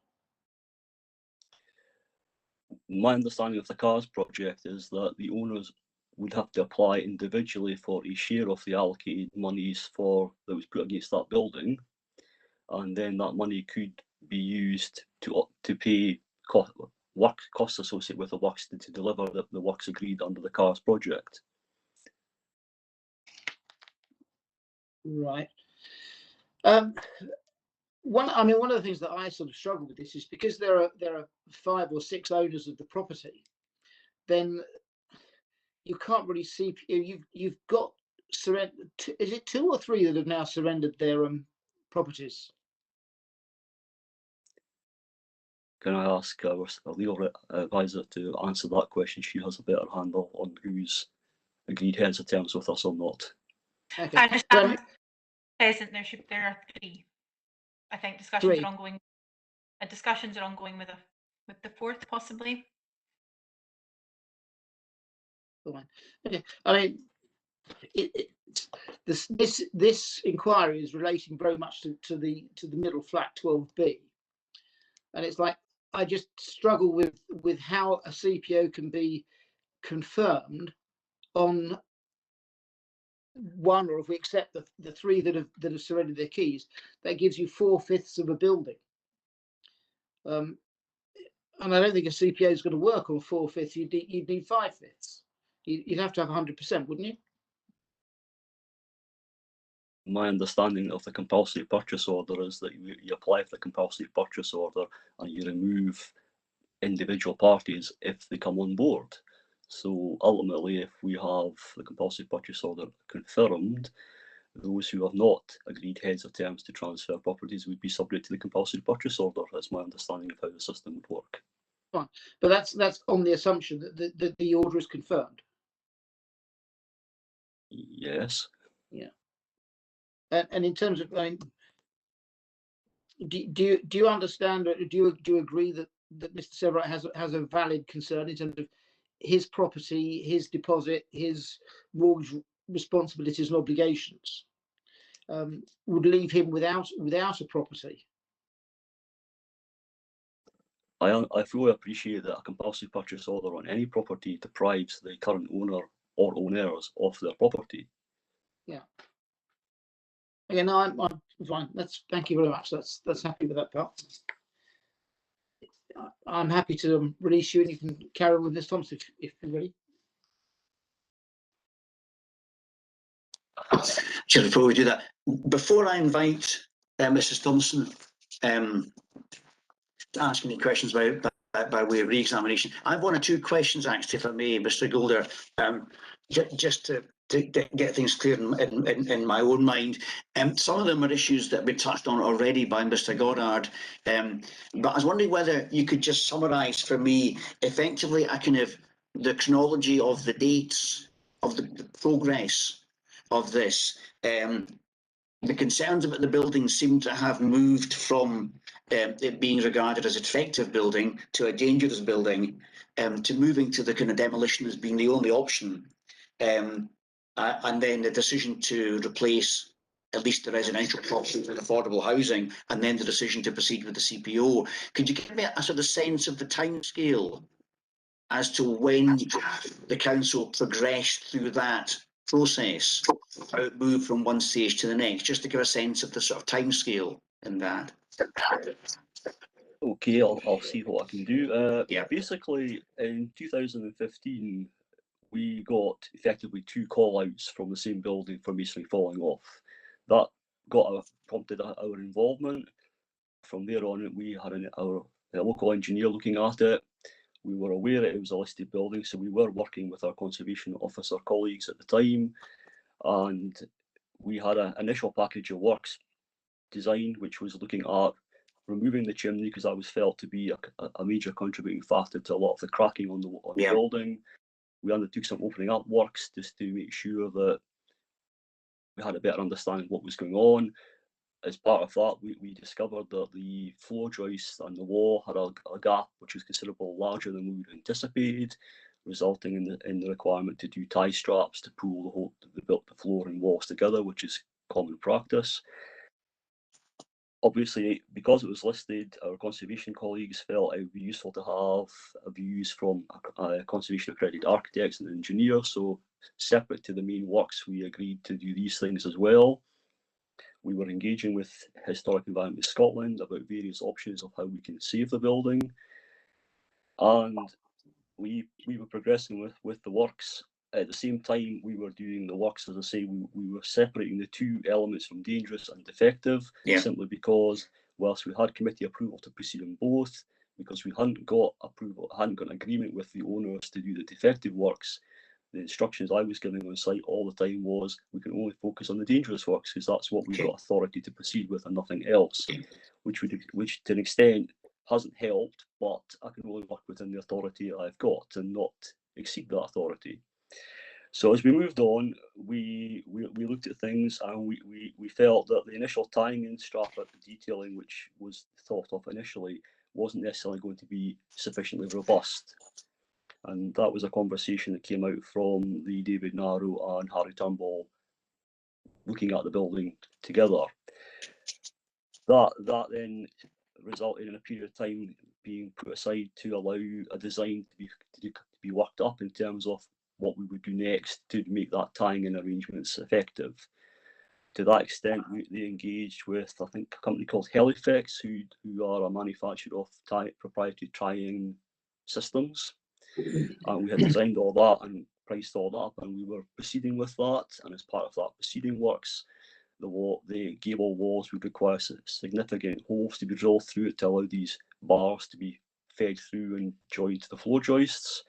[SPEAKER 6] My understanding of the CARS project is that the owners would have to apply individually for a share of the allocated monies that was put against that building, and then that money could be used to pay costs associated with the works to deliver the works agreed under the CARS project.
[SPEAKER 4] Right. One of the things that I sort of struggle with this is because there are 5 or 6 owners of the property, then you can't really see. You've got surrendered. Is it 2 or 3 that have now surrendered their properties?
[SPEAKER 6] Can I ask our legal advisor to answer that question? She has a better handle on who's agreed heads of terms with us or not.
[SPEAKER 4] Okay.
[SPEAKER 3] I understand present there are 3. I think discussions
[SPEAKER 4] 3.
[SPEAKER 3] are ongoing. Discussions are ongoing with the 4th possibly.
[SPEAKER 4] Okay. I mean, this inquiry is relating very much to the middle flat 12B, and it's like I just struggle with how a CPO can be confirmed on one, or if we accept the 3 that have surrendered their keys, that gives you 4/5 of a building. And I don't think a CPO is going to work on 4/5. You'd need 5/5. You'd have to have 100%, wouldn't you?
[SPEAKER 6] My understanding of the compulsory purchase order is that you apply for the compulsory purchase order and you remove individual parties if they come on board. So ultimately, if we have the compulsory purchase order confirmed, those who have not agreed heads of terms to transfer properties would be subject to the compulsory purchase order. That's my understanding of how the system would work.
[SPEAKER 4] Fine, but that's on the assumption that the order is confirmed.
[SPEAKER 6] Yes.
[SPEAKER 4] Yeah. And in terms of, I mean, do you understand, or do you agree that Mr. Severite has a valid concern in terms of his property, his deposit, his mortgage responsibilities and obligations would leave him without a property?
[SPEAKER 6] I fully appreciate that a compulsory purchase order on any property deprives the current owner or owners of their property.
[SPEAKER 4] Yeah. Again, I'm fine. Thank you very much. That's happy with that part. I'm happy to release you, and you can carry on with Ms. Thompson if you're ready.
[SPEAKER 2] Chair, before we do that, before I invite Mrs. Thompson to ask any questions by way of re-examination, I have 1 or 2 questions actually, if I may, Mr. Goulder, just to get things clear in my own mind. Some of them are issues that have been touched on already by Mr. Goddard, but I was wondering whether you could just summarise for me effectively a kind of the chronology of the dates of the progress of this. The concerns about the building seem to have moved from it being regarded as an effective building to a dangerous building, to moving to the kind of demolition as being the only option. And then the decision to replace at least the residential properties with affordable housing, and then the decision to proceed with the CPO. Could you give me a sort of sense of the timescale as to when the council progressed through that process, how it moved from one stage to the next, just to give a sense of the sort of timescale in that?
[SPEAKER 6] Okay, I'll see what I can do.
[SPEAKER 2] Yeah.
[SPEAKER 6] Basically, in 2015, we got effectively 2 call-outs from the same building for masonry falling off. That prompted our involvement. From there on, we had our local engineer looking at it. We were aware that it was a listed building, so we were working with our conservation officer colleagues at the time, and we had an initial package of works designed, which was looking at removing the chimney, because that was felt to be a major contributing factor to a lot of the cracking on the building. We undertook some opening up works just to make sure that we had a better understanding of what was going on. As part of that, we discovered that the floor joist and the wall had a gap which was considerably larger than we would anticipated, resulting in the requirement to do tie straps to pull the floor and walls together, which is common practice. Obviously, because it was listed, our conservation colleagues felt it would be useful to have views from conservation accredited architects and engineers. So separate to the main works, we agreed to do these things as well. We were engaging with Historic Environment Scotland about various options of how we can save the building. And we were progressing with the works. At the same time we were doing the works, as I say, we were separating the two elements from dangerous and defective, simply because whilst we had committee approval to proceed on both, because we hadn't got an agreement with the owners to do the defective works, the instructions I was giving on site all the time was we can only focus on the dangerous works because that's what we've got authority to proceed with and nothing else, which to an extent hasn't helped, but I can only work within the authority I've got and not exceed that authority. So as we moved on, we looked at things, and we felt that the initial tying in strap at the detailing, which was thought of initially, wasn't necessarily going to be sufficiently robust. And that was a conversation that came out from the David Narrow and Harry Turnbull looking at the building together. That then resulted in a period of time being put aside to allow a design to be worked up in terms of what we would do next to make that tying in arrangements effective. To that extent, they engaged with, I think, a company called Helifex, who are a manufacturer of proprietary tying systems. And we had designed all that and priced all that up, and we were proceeding with that. And as part of that proceeding works, the gable walls would require significant holes to be drilled through it to allow these bars to be fed through and joined to the floor joists.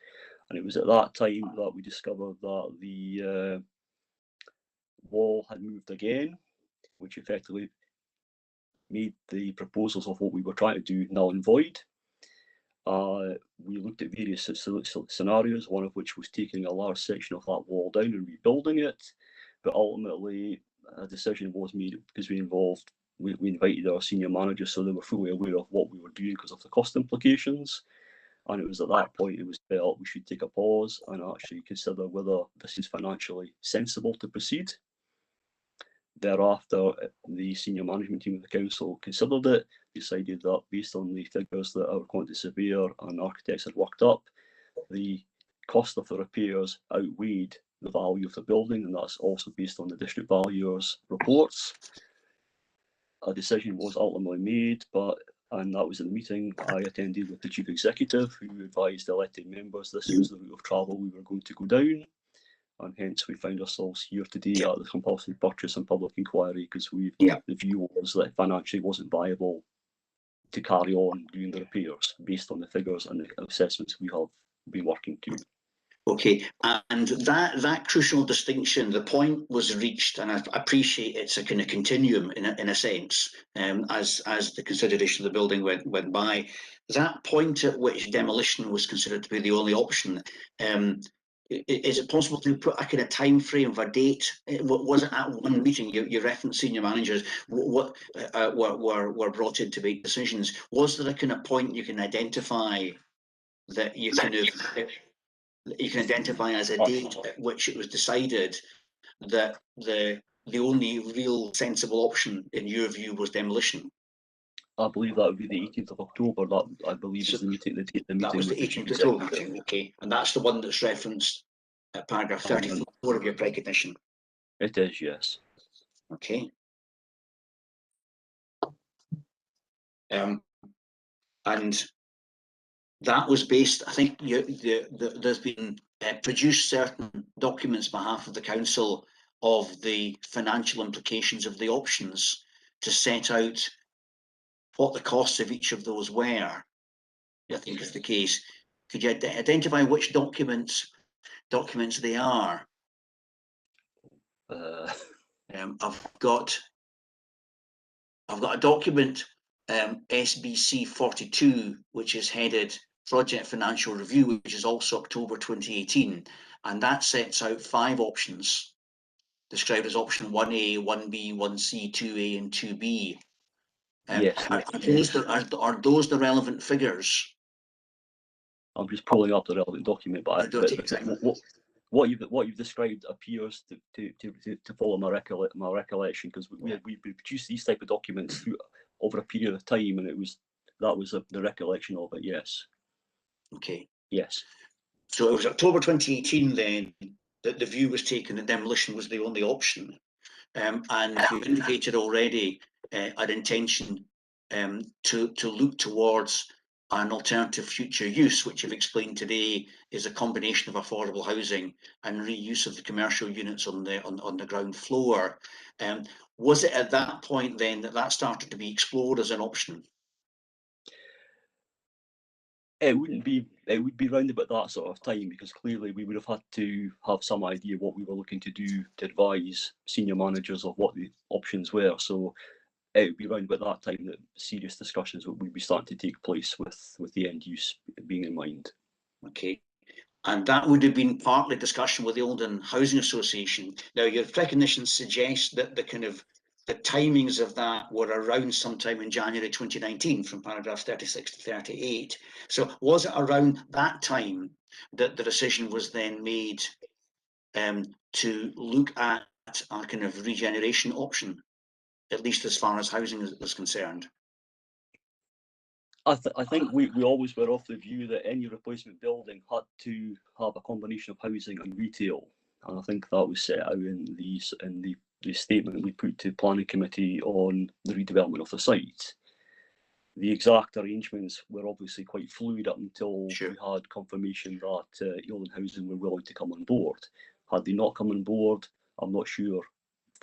[SPEAKER 6] And it was at that time that we discovered that the wall had moved again, which effectively made the proposals of what we were trying to do null and void. We looked at various scenarios, one of which was taking a large section of that wall down and rebuilding it. But ultimately, a decision was made because we invited our senior managers, so they were fully aware of what we were doing because of the cost implications. And it was at that point it was felt we should take a pause and actually consider whether this is financially sensible to proceed. Thereafter, the senior management team of the council considered it, decided that based on the figures that our quantity surveyor and architects had worked up, the cost of the repairs outweighed the value of the building, and that's also based on the district valuer's reports. A decision was ultimately made, and that was in the meeting I attended with the chief executive, who advised elected members this was the route of travel we were going to go down. And hence we found ourselves here today at the compulsory purchase and public inquiry, because the view was that financially wasn't viable to carry on doing the repairs based on the figures and the assessments we have been working to.
[SPEAKER 2] Okay, and that crucial distinction, the point was reached, and I appreciate it's a kind of continuum in a sense, as the consideration of the building went by. That point at which demolition was considered to be the only option, is it possible to put a kind of time frame of a date? Was it at one meeting you referenced senior managers what were brought in to make decisions? Was there a kind of point you can identify that you can identify as a date at which it was decided that the only real sensible option in your view was demolition?
[SPEAKER 6] I believe that would be the 18th of October. That I believe is the meeting.
[SPEAKER 2] That was the 18th of October meeting. Okay, and that's the one that's referenced at paragraph 34 of your recognition.
[SPEAKER 6] It is, yes.
[SPEAKER 2] Okay. And that was based, I think there's been produced certain documents on behalf of the council of the financial implications of the options to set out what the costs of each of those were, I think is the case. Could you identify which documents they are? I've got a document, SBC 42, which is headed Project Financial Review, which is also October 2018, and that sets out 5 options described as option 1A, 1B, 1C, 2A, and 2B.
[SPEAKER 6] Yes.
[SPEAKER 2] Are those the relevant figures?
[SPEAKER 6] I'm just pulling up the relevant document, but what you've described appears to follow my recollection, because we produced these type of documents over a period of time, and that was the recollection of it. Yes.
[SPEAKER 2] Okay.
[SPEAKER 6] Yes.
[SPEAKER 2] So it was October 2018 then that the view was taken that demolition was the only option, and you indicated already an intention to look towards an alternative future use, which you've explained today is a combination of affordable housing and reuse of the commercial units on the ground floor. Was it at that point then that started to be explored as an option?
[SPEAKER 6] It would be round about that sort of time, because clearly we would have had to have some idea what we were looking to do to advise senior managers of what the options were. So it would be round about that time that serious discussions would be starting to take place with the end use being in mind.
[SPEAKER 2] Okay. And that would have been partly discussion with the Oldham Housing Association. Now, your recognitions suggest that the timings of that were around sometime in January 2019, from paragraphs 36 to 38. So was it around that time that the decision was then made to look at a kind of regeneration option, at least as far as housing is concerned?
[SPEAKER 6] I think we always were of the view that any replacement building had to have a combination of housing and retail, and I think that was set out in the statement we put to planning committee on the redevelopment of the site. The exact arrangements were obviously quite fluid up until we had confirmation that Oldham Housing were willing to come on board. Had they not come on board, I'm not sure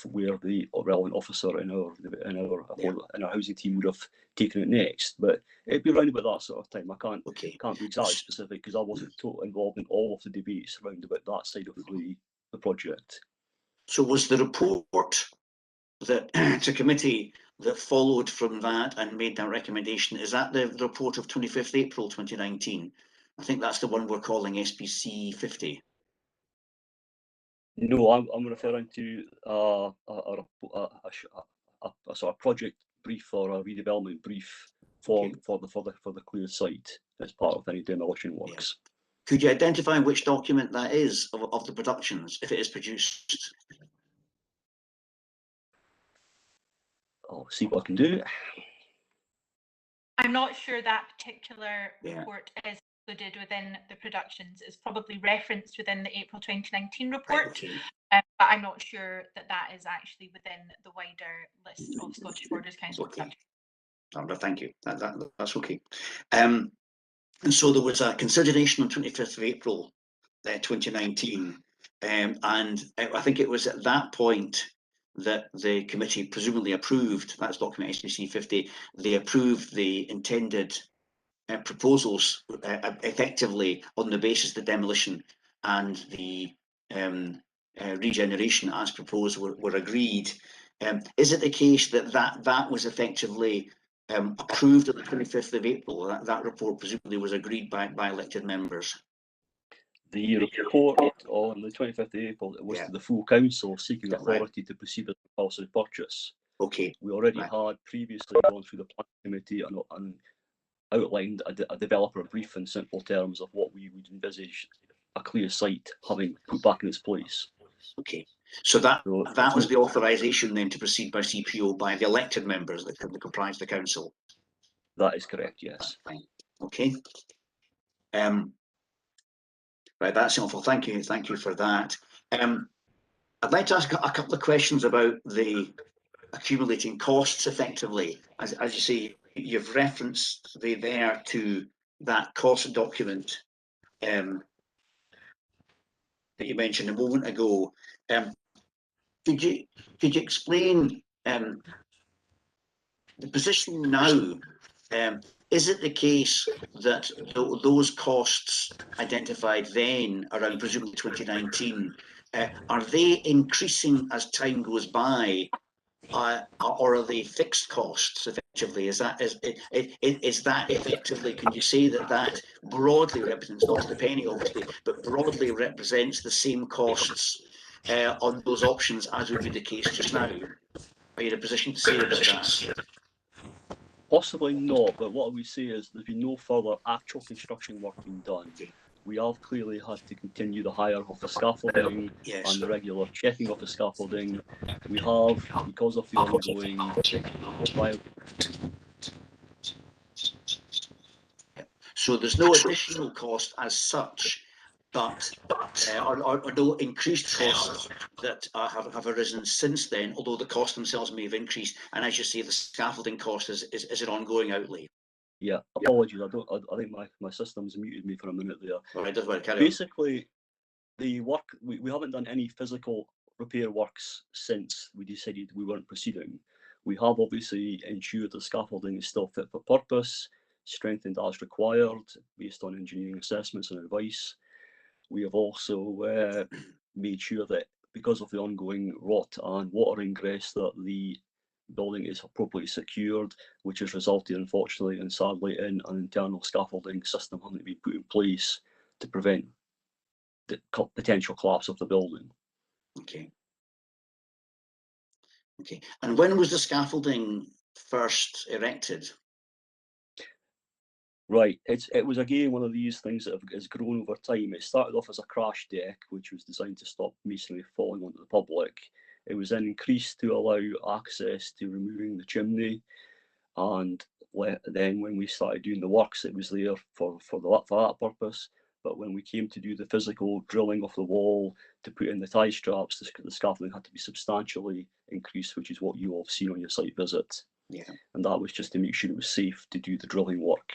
[SPEAKER 6] where the relevant officer in our housing team would have taken it next, but it'd be around about that sort of time. I can't be exactly specific because I wasn't totally involved in all of the debates around about that side of the project.
[SPEAKER 2] So was the report that to committee that followed from that and made that recommendation, is that the report of 25th April 2019? I think that's the one we're calling SBC 50.
[SPEAKER 6] No, I'm referring to a sort of project brief or a redevelopment brief for the clear site as part of any demolition works.
[SPEAKER 2] Yeah. Could you identify which document that is of the productions, if it is produced?
[SPEAKER 6] I'll see what I can do.
[SPEAKER 3] I'm not sure that particular report is included within the productions. It's probably referenced within the April 2019 report,
[SPEAKER 2] Okay.
[SPEAKER 3] but I'm not sure that is actually within the wider list of Scottish Borders Council productions.
[SPEAKER 2] Thank you. That's okay. And so there was a consideration on 25th of April 2019, and I think it was at that point that the committee presumably approved, that's document SBC 50, they approved the intended proposals effectively on the basis the demolition and the regeneration as proposed were agreed. Is it the case that was effectively approved on the 25th of April? That report presumably was agreed by elected members.
[SPEAKER 6] The report on the 25th of April was to the full council seeking authority to proceed with the compulsory purchase.
[SPEAKER 2] Okay.
[SPEAKER 6] We already had previously gone through the planning committee and outlined a developer brief in simple terms of what we would envisage a clear site having put back in its place.
[SPEAKER 2] Okay. So that was the authorisation then to proceed by CPO by the elected members that comprise the council.
[SPEAKER 6] That is correct, yes.
[SPEAKER 2] Okay. Right, that's helpful. Thank you for that. I'd like to ask a couple of questions about the accumulating costs effectively. As you say, you've referenced there to that cost document that you mentioned a moment ago. Could you explain the position now is it the case that those costs identified then around presumably 2019, are they increasing as time goes by, or are they fixed costs effectively? Is that effectively, can you say that broadly represents, not to the penny obviously, but broadly represents the same costs on those options as would be the case just now? Are you in a position to say about that?
[SPEAKER 6] Possibly not, but what we say is there's been no further actual construction work being done. We have clearly had to continue the hire of the scaffolding and the regular checking of the scaffolding. We have, because of the ongoing
[SPEAKER 2] So there's no additional cost as such, but or no increased costs that have arisen since then, although the costs themselves may have increased. And as you say, the scaffolding cost is an ongoing outlay.
[SPEAKER 6] Yeah, apologies. I think my system's muted me for a minute there.
[SPEAKER 2] All right, that's what I carry
[SPEAKER 6] Basically, the work we haven't done any physical repair works since we decided we weren't proceeding. We have obviously ensured the scaffolding is still fit for purpose, strengthened as required based on engineering assessments and advice. We have also made sure that because of the ongoing rot and water ingress that the building is appropriately secured, which has resulted unfortunately and sadly in an internal scaffolding system having to be put in place to prevent the potential collapse of the building.
[SPEAKER 2] Okay. Okay. And when was the scaffolding first erected?
[SPEAKER 6] Right, it was again one of these things that has grown over time. It started off as a crash deck, which was designed to stop masonry falling onto the public. It was then increased to allow access to removing the chimney, and then when we started doing the works, it was there for that purpose. But when we came to do the physical drilling of the wall to put in the tie straps, the scaffolding had to be substantially increased, which is what you all have seen on your site visit.
[SPEAKER 2] Yeah.
[SPEAKER 6] And that was just to make sure it was safe to do the drilling work.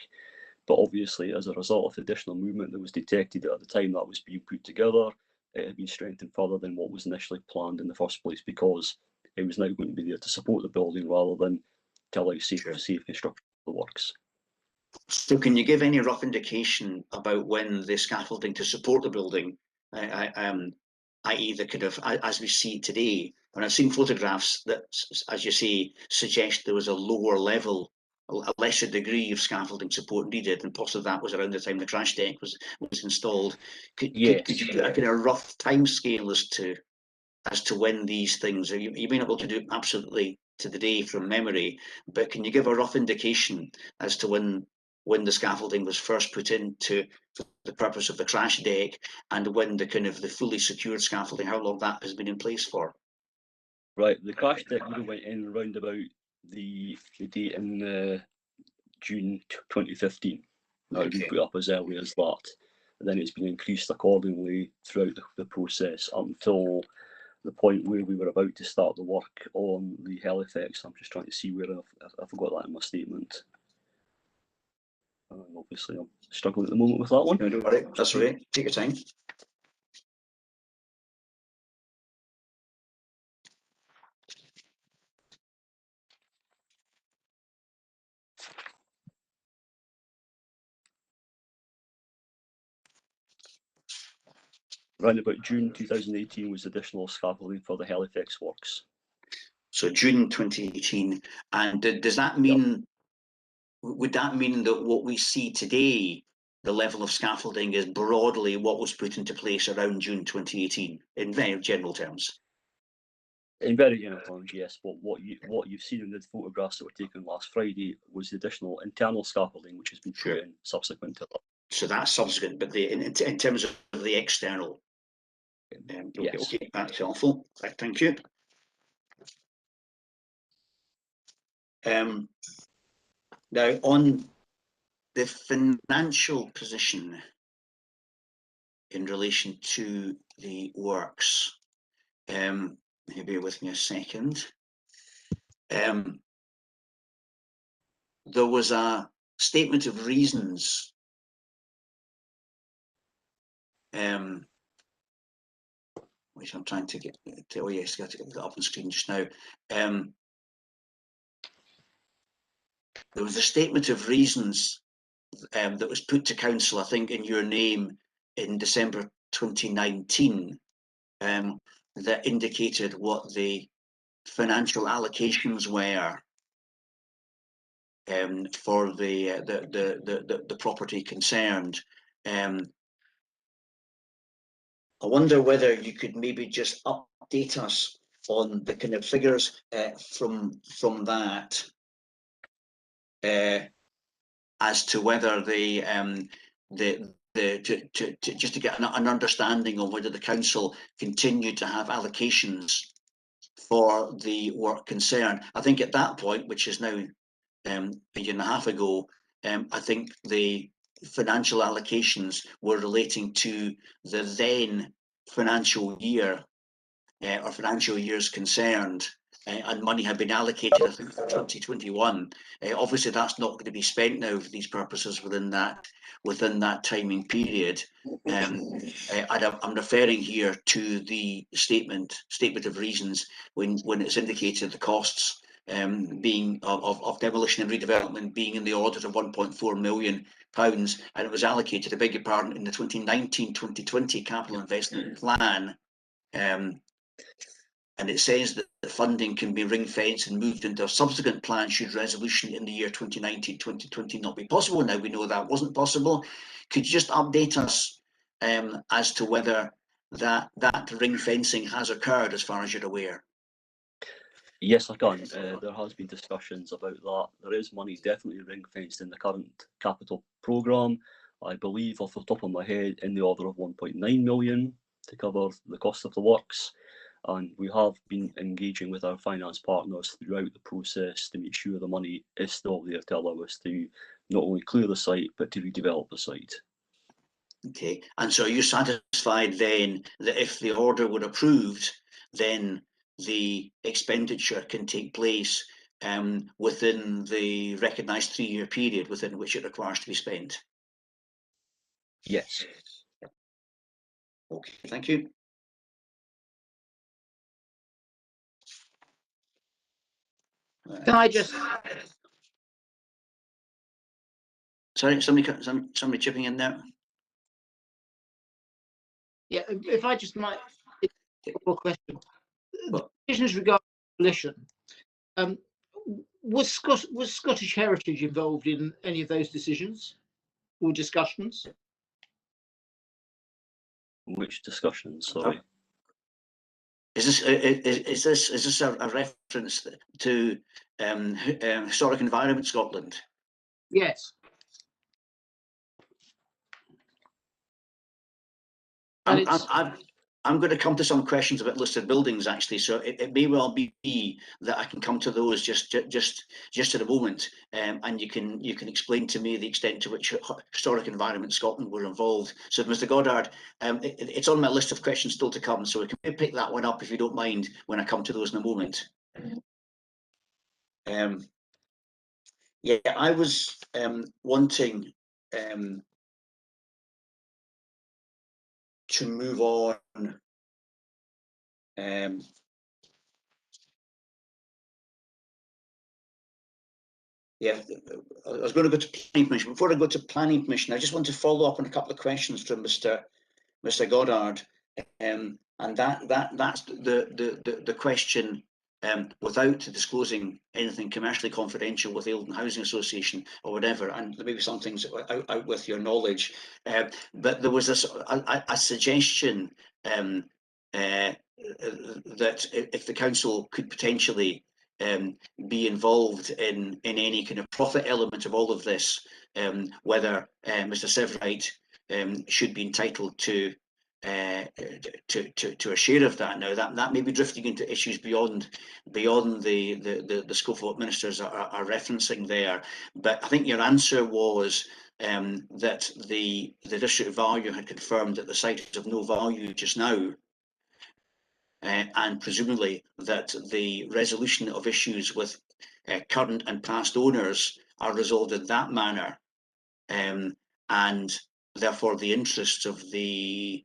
[SPEAKER 6] But obviously, as a result of the additional movement that was detected at the time that was being put together, it had been strengthened further than what was initially planned in the first place, because it was now going to be there to support the building rather than to allow safe construction of the works.
[SPEAKER 2] So can you give any rough indication about when the scaffolding to support the building, i.e. the kind of, as we see today, when I've seen photographs that, as you say, suggest there was a lower level, a lesser degree of scaffolding support needed, and possibly that was around the time the crash deck was installed. Could you put a kind of rough time scale as to when these things are? You may not be able to do it absolutely to the day from memory, but can you give a rough indication as to when the scaffolding was first put into for the purpose of the crash deck, and when the kind of the fully secured scaffolding, how long that has been in place for?
[SPEAKER 6] Right, the crash deck would have went in around about the date in June 2015. That would be put up as early as that. And then it's been increased accordingly throughout the process up until the point where we were about to start the work on the helifex. I'm just trying to see where I forgot that in my statement. Obviously, I'm struggling at the moment with that one.
[SPEAKER 2] No, don't worry, that's all right. Take your time.
[SPEAKER 6] Around about June 2018 was additional scaffolding for the helifex works.
[SPEAKER 2] So June 2018, and does that mean? Would that mean that what we see today, the level of scaffolding, is broadly what was put into place around June 2018 in very general terms?
[SPEAKER 6] In very general terms, yes. But what you've seen in the photographs that were taken last Friday was the additional internal scaffolding, which has been put in subsequent to that.
[SPEAKER 2] So that's subsequent, but in terms of the external.
[SPEAKER 6] Yes.
[SPEAKER 2] Okay, that's helpful. Right, thank you. Now, on the financial position in relation to the works, bear with me a second. There was a statement of reasons which I'm trying to get to. Oh yes, got to get that up on screen just now. there was a statement of reasons that was put to council, I think, in your name in December 2019, that indicated what the financial allocations were for the property concerned. I wonder whether you could maybe just update us on the kind of figures from that, as to whether just to get an understanding on whether the council continued to have allocations for the work concerned. I think at that point, which is now a year and a half ago, I think the financial allocations were relating to the then financial year or financial years concerned, and money had been allocated, I think, for 2021. Obviously, that's not going to be spent now for these purposes within that timing period. I'm referring here to the statement of reasons when it's indicated the costs being of demolition and redevelopment being in the order of £1.4 million, and it was allocated, I beg your pardon, in the 2019-2020 capital investment plan. And it says that the funding can be ring-fenced and moved into a subsequent plan should resolution in the year 2019-2020 not be possible. Now we know that wasn't possible. Could you just update us as to whether that ring-fencing has occurred as far as you're aware?
[SPEAKER 6] Yes, I can. There has been discussions about that. There is money definitely ring-fenced in the current capital programme. I believe off the top of my head in the order of 1.9 million to cover the cost of the works. And we have been engaging with our finance partners throughout the process to make sure the money is still there to allow us to not only clear the site, but to redevelop the site.
[SPEAKER 2] Okay, and so are you satisfied then that if the order were approved, then the expenditure can take place within the recognised 3-year period within which it requires to be spent?
[SPEAKER 6] Yes.
[SPEAKER 2] Okay, thank you.
[SPEAKER 4] Can I just?
[SPEAKER 2] Sorry, somebody chipping in there.
[SPEAKER 4] Yeah, if I just might. One question.
[SPEAKER 2] Well,
[SPEAKER 4] Decisions regarding demolition. Was Scottish Heritage involved in any of those decisions or discussions?
[SPEAKER 6] Which discussions? Sorry.
[SPEAKER 2] Is this a reference to Historic Environment Scotland?
[SPEAKER 4] Yes.
[SPEAKER 2] I'm going to come to some questions about listed buildings actually, so it may well be that I can come to those just in a moment, and you can explain to me the extent to which Historic Environment Scotland were involved. So, Mr. Goddard, it's on my list of questions still to come, so we can pick that one up if you don't mind when I come to those in a moment. Yeah, I was wanting to move on. Yeah, I was going to go to Planning Commission. Before I go to Planning Commission, I just want to follow up on a couple of questions from Mr. Goddard, and that's the question. Without disclosing anything commercially confidential with Eildon Housing Association or whatever, and there may be some things out with your knowledge, but there was a suggestion that if the council could potentially be involved in any kind of profit element of all of this, whether Mr. Severide should be entitled to a share of that. Now that may be drifting into issues beyond the scope of what ministers are referencing there, but I think your answer was that the district value had confirmed that the site is of no value just now, and presumably that the resolution of issues with current and past owners are resolved in that manner, and therefore the interests of the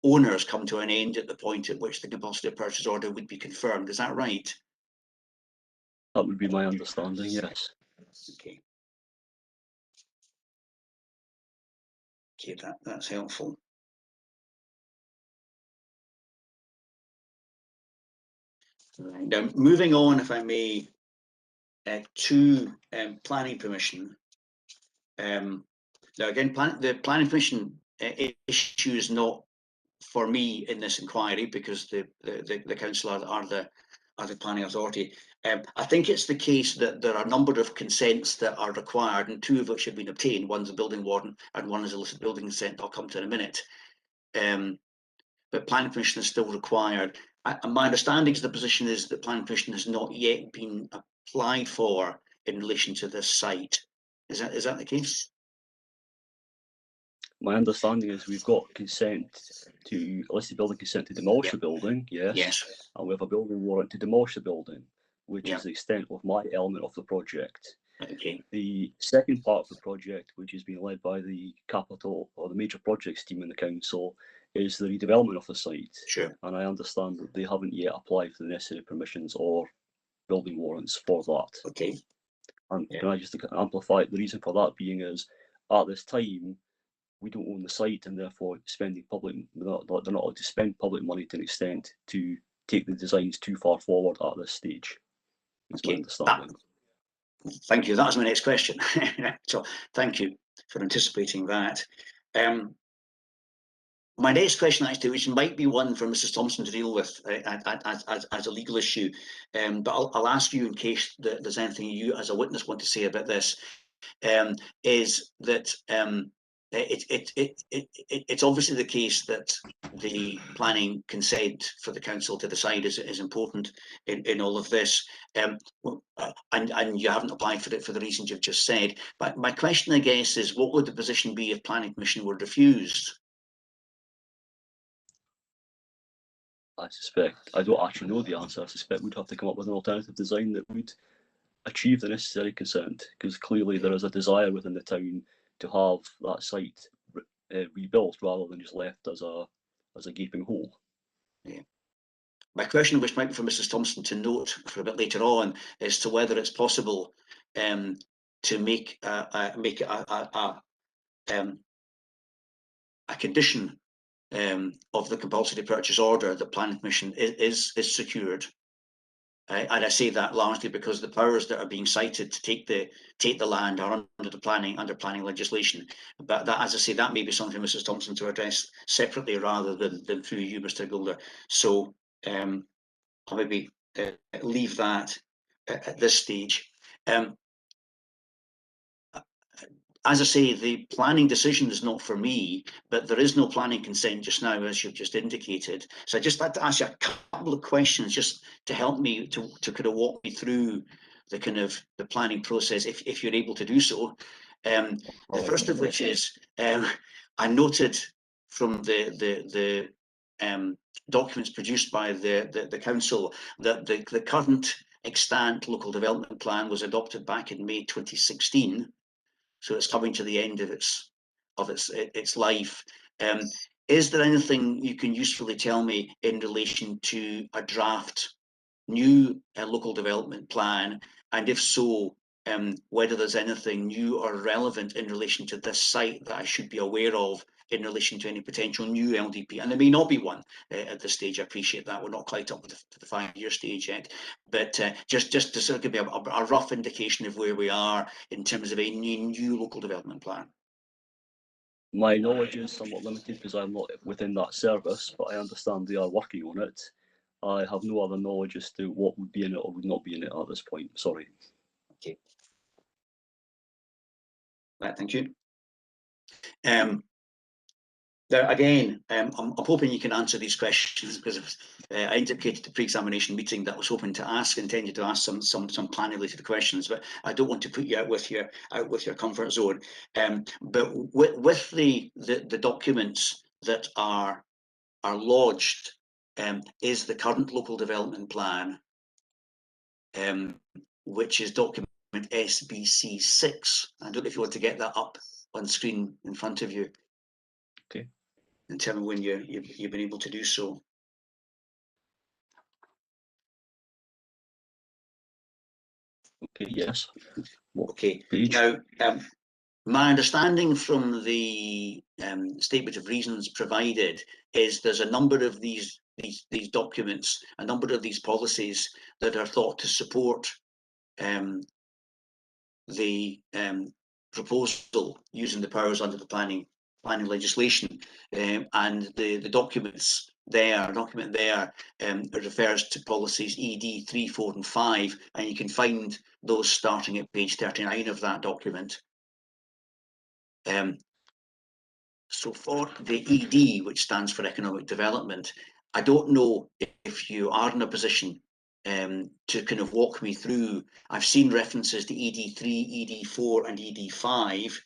[SPEAKER 2] owners come to an end at the point at which the compulsory purchase order would be confirmed. Is that right?
[SPEAKER 6] That would be my understanding, yes.
[SPEAKER 2] Okay. Okay, that's helpful. Right. Now, moving on, if I may, to planning permission. Now, again, the planning permission issue is not for me in this inquiry, because the council are the planning authority. I think it's the case that there are a number of consents that are required, and two of which have been obtained. One's a building warrant and one is a listed building consent. I'll come to in a minute. But planning permission is still required. My understanding is the position is that planning permission has not yet been applied for in relation to this site. Is that the case?
[SPEAKER 6] My understanding is we've got consent to listed building consent to demolish the building, yes.
[SPEAKER 2] Yes.
[SPEAKER 6] And we have a building warrant to demolish the building, which is the extent of my element of the project.
[SPEAKER 2] Okay.
[SPEAKER 6] The second part of the project, which is being led by the capital or the major projects team in the council, is the redevelopment of the site.
[SPEAKER 2] Sure.
[SPEAKER 6] And I understand that they haven't yet applied for the necessary permissions or building warrants for that.
[SPEAKER 2] Okay.
[SPEAKER 6] And can I just amplify the reason for that being is at this time we don't own the site, and therefore they're not allowed to spend public money to an extent to take the designs too far forward at this stage. Is my understanding.
[SPEAKER 2] Thank you. That was my next question. So thank you for anticipating that. My next question, actually, which might be one for Mrs. Thompson to deal with as a legal issue, but I'll ask you in case there's anything you as a witness want to say about this, is that it's obviously the case that the planning consent for the council to decide is important in all of this, and you haven't applied for it for the reasons you've just said. But my question, I guess, is what would the position be if planning permission were refused?
[SPEAKER 6] I suspect, I don't actually know the answer. I suspect we'd have to come up with an alternative design that would achieve the necessary consent, because clearly there is a desire within the town to have that site rebuilt rather than just left as a gaping hole.
[SPEAKER 2] Yeah. My question, which might be for Mrs. Thompson to note for a bit later on, is to whether it's possible to make a condition of the compulsory purchase order that planning permission is secured. And I say that largely because the powers that are being cited to take the land are under planning legislation. But that, as I say, that may be something Mrs. Thompson to address separately rather than through you, Mr. Goulder. So I'll maybe leave that at this stage. As I say, the planning decision is not for me, but there is no planning consent just now, as you've just indicated. So I'd just like to ask you a couple of questions just to help me to kind of walk me through the kind of the planning process, if you're able to do so. The first of which is, I noted from the documents produced by the council that the current extant local development plan was adopted back in May 2016. So it's coming to the end of its life. Is there anything you can usefully tell me in relation to a draft new local development plan, and if so, whether there's anything new or relevant in relation to this site that I should be aware of in relation to any potential new LDP? And there may not be one at this stage. I appreciate that we're not quite up to the 5-year stage yet, but just to sort of give me a rough indication of where we are in terms of a new local development plan.
[SPEAKER 6] My knowledge is somewhat limited because I'm not within that service, but I understand they are working on it. I have no other knowledge as to what would be in it or would not be in it at this point. Sorry.
[SPEAKER 2] Okay. Right, thank you. Now, again, I'm hoping you can answer these questions, because I indicated the pre-examination meeting that I was hoping to ask, intended to ask some plan-related questions, but I don't want to put you out with your comfort zone. But with the documents that are lodged, is the current local development plan, which is document SBC6. I don't know if you want to get that up on screen in front of you.
[SPEAKER 6] Okay.
[SPEAKER 2] And tell me when you've been able to do so.
[SPEAKER 6] Okay, yes. What
[SPEAKER 2] Okay.
[SPEAKER 6] page?
[SPEAKER 2] Now, my understanding from the statement of reasons provided is there's a number of these documents, a number of these policies that are thought to support the proposal using the powers under the planning legislation, and the document there refers to policies ED 3, 4 and 5, and you can find those starting at page 39 of that document. So for the ED, which stands for economic development, I don't know if you are in a position to kind of walk me through. I've seen references to ED3, ED4 and ED5.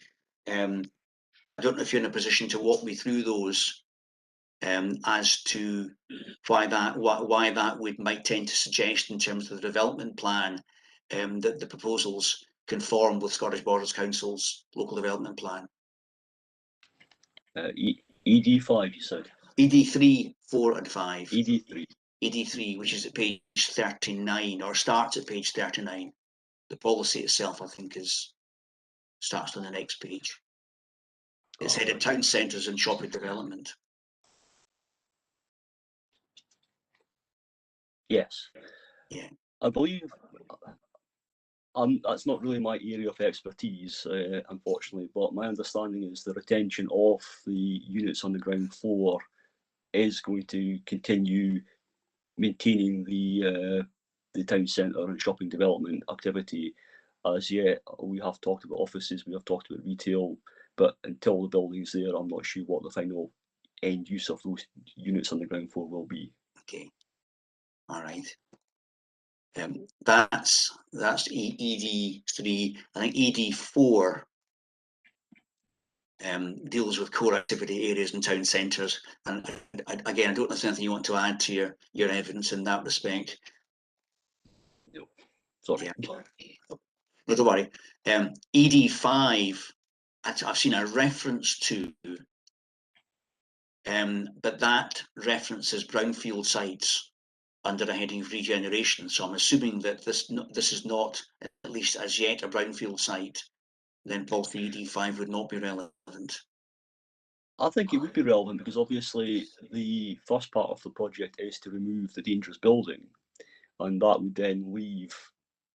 [SPEAKER 2] I don't know if you're in a position to walk me through those as to why that might tend to suggest in terms of the development plan that the proposals conform with Scottish Borders Council's local development plan.
[SPEAKER 6] ED5, you said?
[SPEAKER 2] ED3, 4 and 5.
[SPEAKER 6] ED3.
[SPEAKER 2] ED3, which is at page 39, or starts at page 39. The policy itself, I think, starts on the next page. It's headed town centres and shopping development.
[SPEAKER 6] Yes.
[SPEAKER 2] Yeah.
[SPEAKER 6] I believe that's not really my area of expertise, unfortunately, but my understanding is the retention of the units on the ground floor is going to continue maintaining the town centre and shopping development activity. As yet, we have talked about offices, we have talked about retail, but until the building's there, I'm not sure what the final end use of those units on the ground floor will be.
[SPEAKER 2] Okay. All right. That's ED3. I think ED4 deals with core activity areas and town centres. And again, I don't know if there's anything you want to add to your evidence in that respect.
[SPEAKER 6] No, sorry.
[SPEAKER 2] Yeah. No, don't worry. ED5, I've seen a reference to, but that references brownfield sites under a heading of regeneration. So I'm assuming that this is not, at least as yet, a brownfield site. Then policy ED5 would not be relevant.
[SPEAKER 6] I think it would be relevant because obviously the first part of the project is to remove the dangerous building, and that would then leave,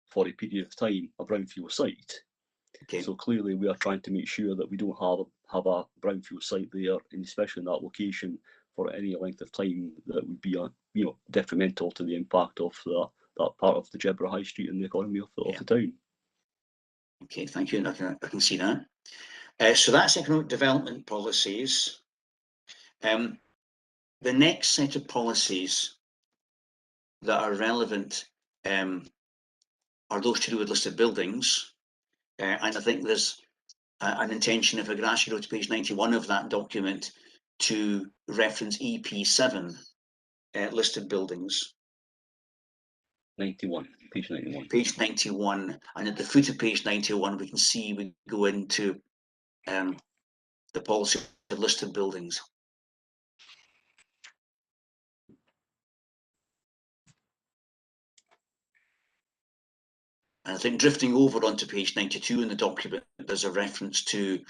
[SPEAKER 6] for a period of time, a brownfield site.
[SPEAKER 2] Okay.
[SPEAKER 6] So clearly we are trying to make sure that we don't have a brownfield site there, and especially in that location, for any length of time that would be detrimental to the impact of that part of the Jedburgh High Street and the economy of the town.
[SPEAKER 2] Okay, thank you. I can see that. So that's economic development policies. The next set of policies that are relevant are those to do with listed buildings. And I think there's an intention, if I could ask you to go to page 91 of that document, to reference EP7, listed buildings.
[SPEAKER 6] 91, page 91.
[SPEAKER 2] Page 91, and at the foot of page 91, we can see we go into the policy of listed buildings. And I think drifting over onto page 92 in the document, there's a reference to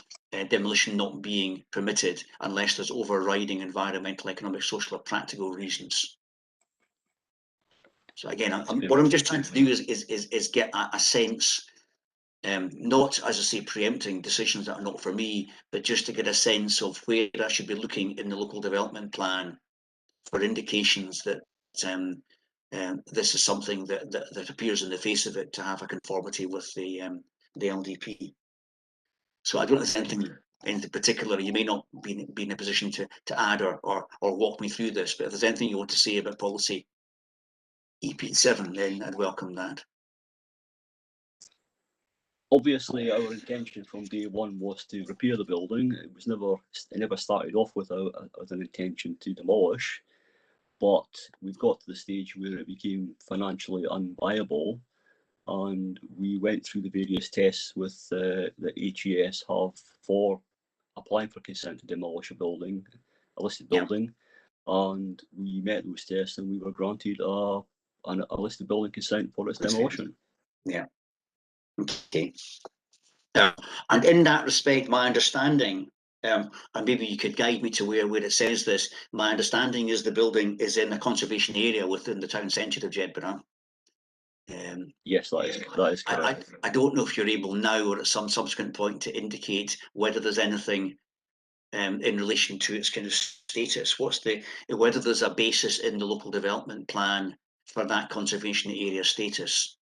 [SPEAKER 2] demolition not being permitted unless there's overriding environmental, economic, social, or practical reasons. So again, what I'm just trying to do is get a sense, not, as I say, preempting decisions that are not for me, but just to get a sense of where I should be looking in the local development plan for indications that this is something that appears in the face of it to have a conformity with the LDP. So I don't know if there's anything particular. You may not be in a position to add or walk me through this, but if there's anything you want to say about policy EP7, then I'd welcome that.
[SPEAKER 6] Obviously, our intention from day one was to repair the building. It never started off with an intention to demolish. But we've got to the stage where it became financially unviable, and we went through the various tests with the HES have for applying for consent to demolish a listed building, and we met those tests and we were granted a listed building consent for its demolition.
[SPEAKER 2] Yeah. Okay. And in that respect, my understanding, and maybe you could guide me to where it says this, my understanding is the building is in a conservation area within the town centre of Jedburgh.
[SPEAKER 6] Yes, that is correct.
[SPEAKER 2] I don't know if you're able now or at some subsequent point to indicate whether there's anything in relation to its kind of status. Whether there's a basis in the local development plan for that conservation area status.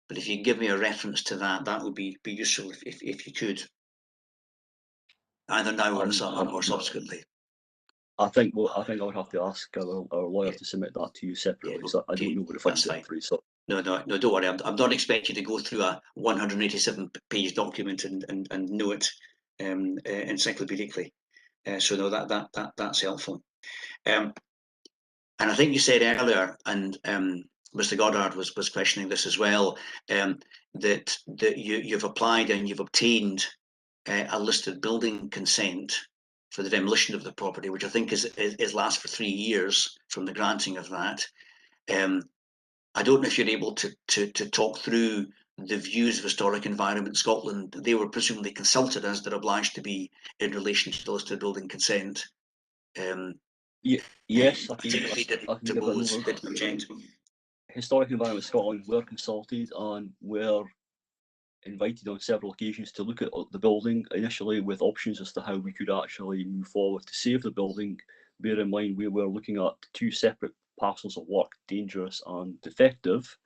[SPEAKER 2] But if you could give me a reference to that, that would be useful if you could, either now or subsequently.
[SPEAKER 6] I think I would have to ask our lawyer to submit that to you separately. So I don't know where to find it. So.
[SPEAKER 2] No, don't worry. I'm not expecting you to go through a 187-page document and know it encyclopedically. So no, that's helpful. And I think you said earlier, and Mr. Goddard was questioning this as well, that you've applied and you've obtained a listed building consent for the demolition of the property, which I think is lasts for 3 years from the granting of that. I don't know if you're able to talk through the views of Historic Environment Scotland. They were presumably consulted, as they're obliged to be, in relation to the listed building consent.
[SPEAKER 6] Yes, I can give an
[SPEAKER 2] object.
[SPEAKER 6] Historic Environment Scotland were consulted and were invited on several occasions to look at the building, initially with options as to how we could actually move forward to save the building. Bear in mind, we were looking at 2 separate parcels of work, dangerous and defective.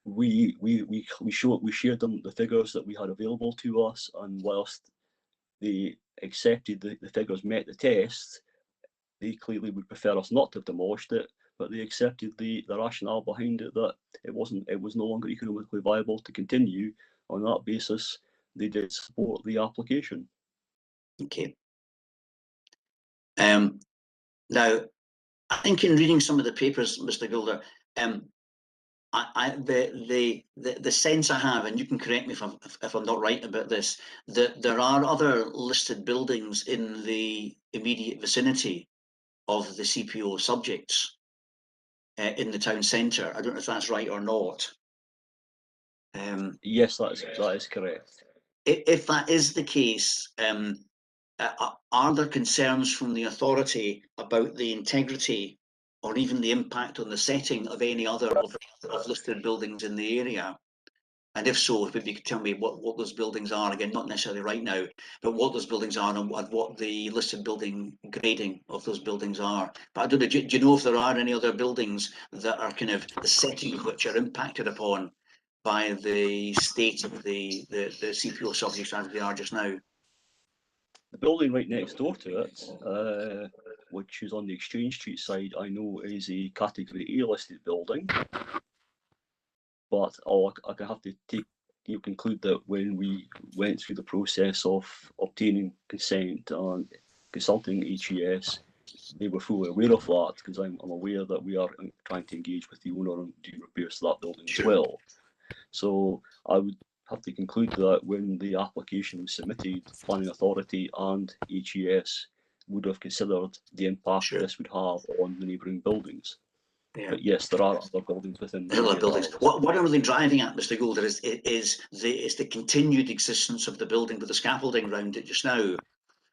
[SPEAKER 6] We shared them the figures that we had available to us, and whilst they accepted the figures met the test, they clearly would prefer us not to have demolished it, but they accepted the rationale behind it, that it was no longer economically viable to continue. On that basis, they did support the application.
[SPEAKER 2] Okay. Now, I think in reading some of the papers, Mr. Gilder, the sense I have, and you can correct me if I'm not right about this, that there are other listed buildings in the immediate vicinity of the CPO subjects in the town centre. I don't know if that's right or not.
[SPEAKER 6] Yes, that is correct.
[SPEAKER 2] If that is the case, are there concerns from the authority about the integrity or even the impact on the setting of any other of listed buildings in the area? And if so, maybe you could tell me what those buildings are, again, not necessarily right now, but what those buildings are and what the listed building grading of those buildings are. But I don't know, do you know if there are any other buildings that are kind of the setting of which are impacted upon by the state of the CPO subjects as they are just now?
[SPEAKER 6] The building right next door to it, which is on the Exchange Street side, I know is a Category A listed building. But I can have to conclude that when we went through the process of obtaining consent and consulting HES, they were fully aware of that, because I'm aware that we are trying to engage with the owner and do repairs to that building as well. So I would have to conclude that when the application was submitted, Planning Authority and HES would have considered the impact this would have on the neighbouring buildings. Yeah. But yes, there are other buildings within the
[SPEAKER 2] other buildings. What I'm really driving at, Mr. Goulder, is the continued existence of the building with the scaffolding around it just now,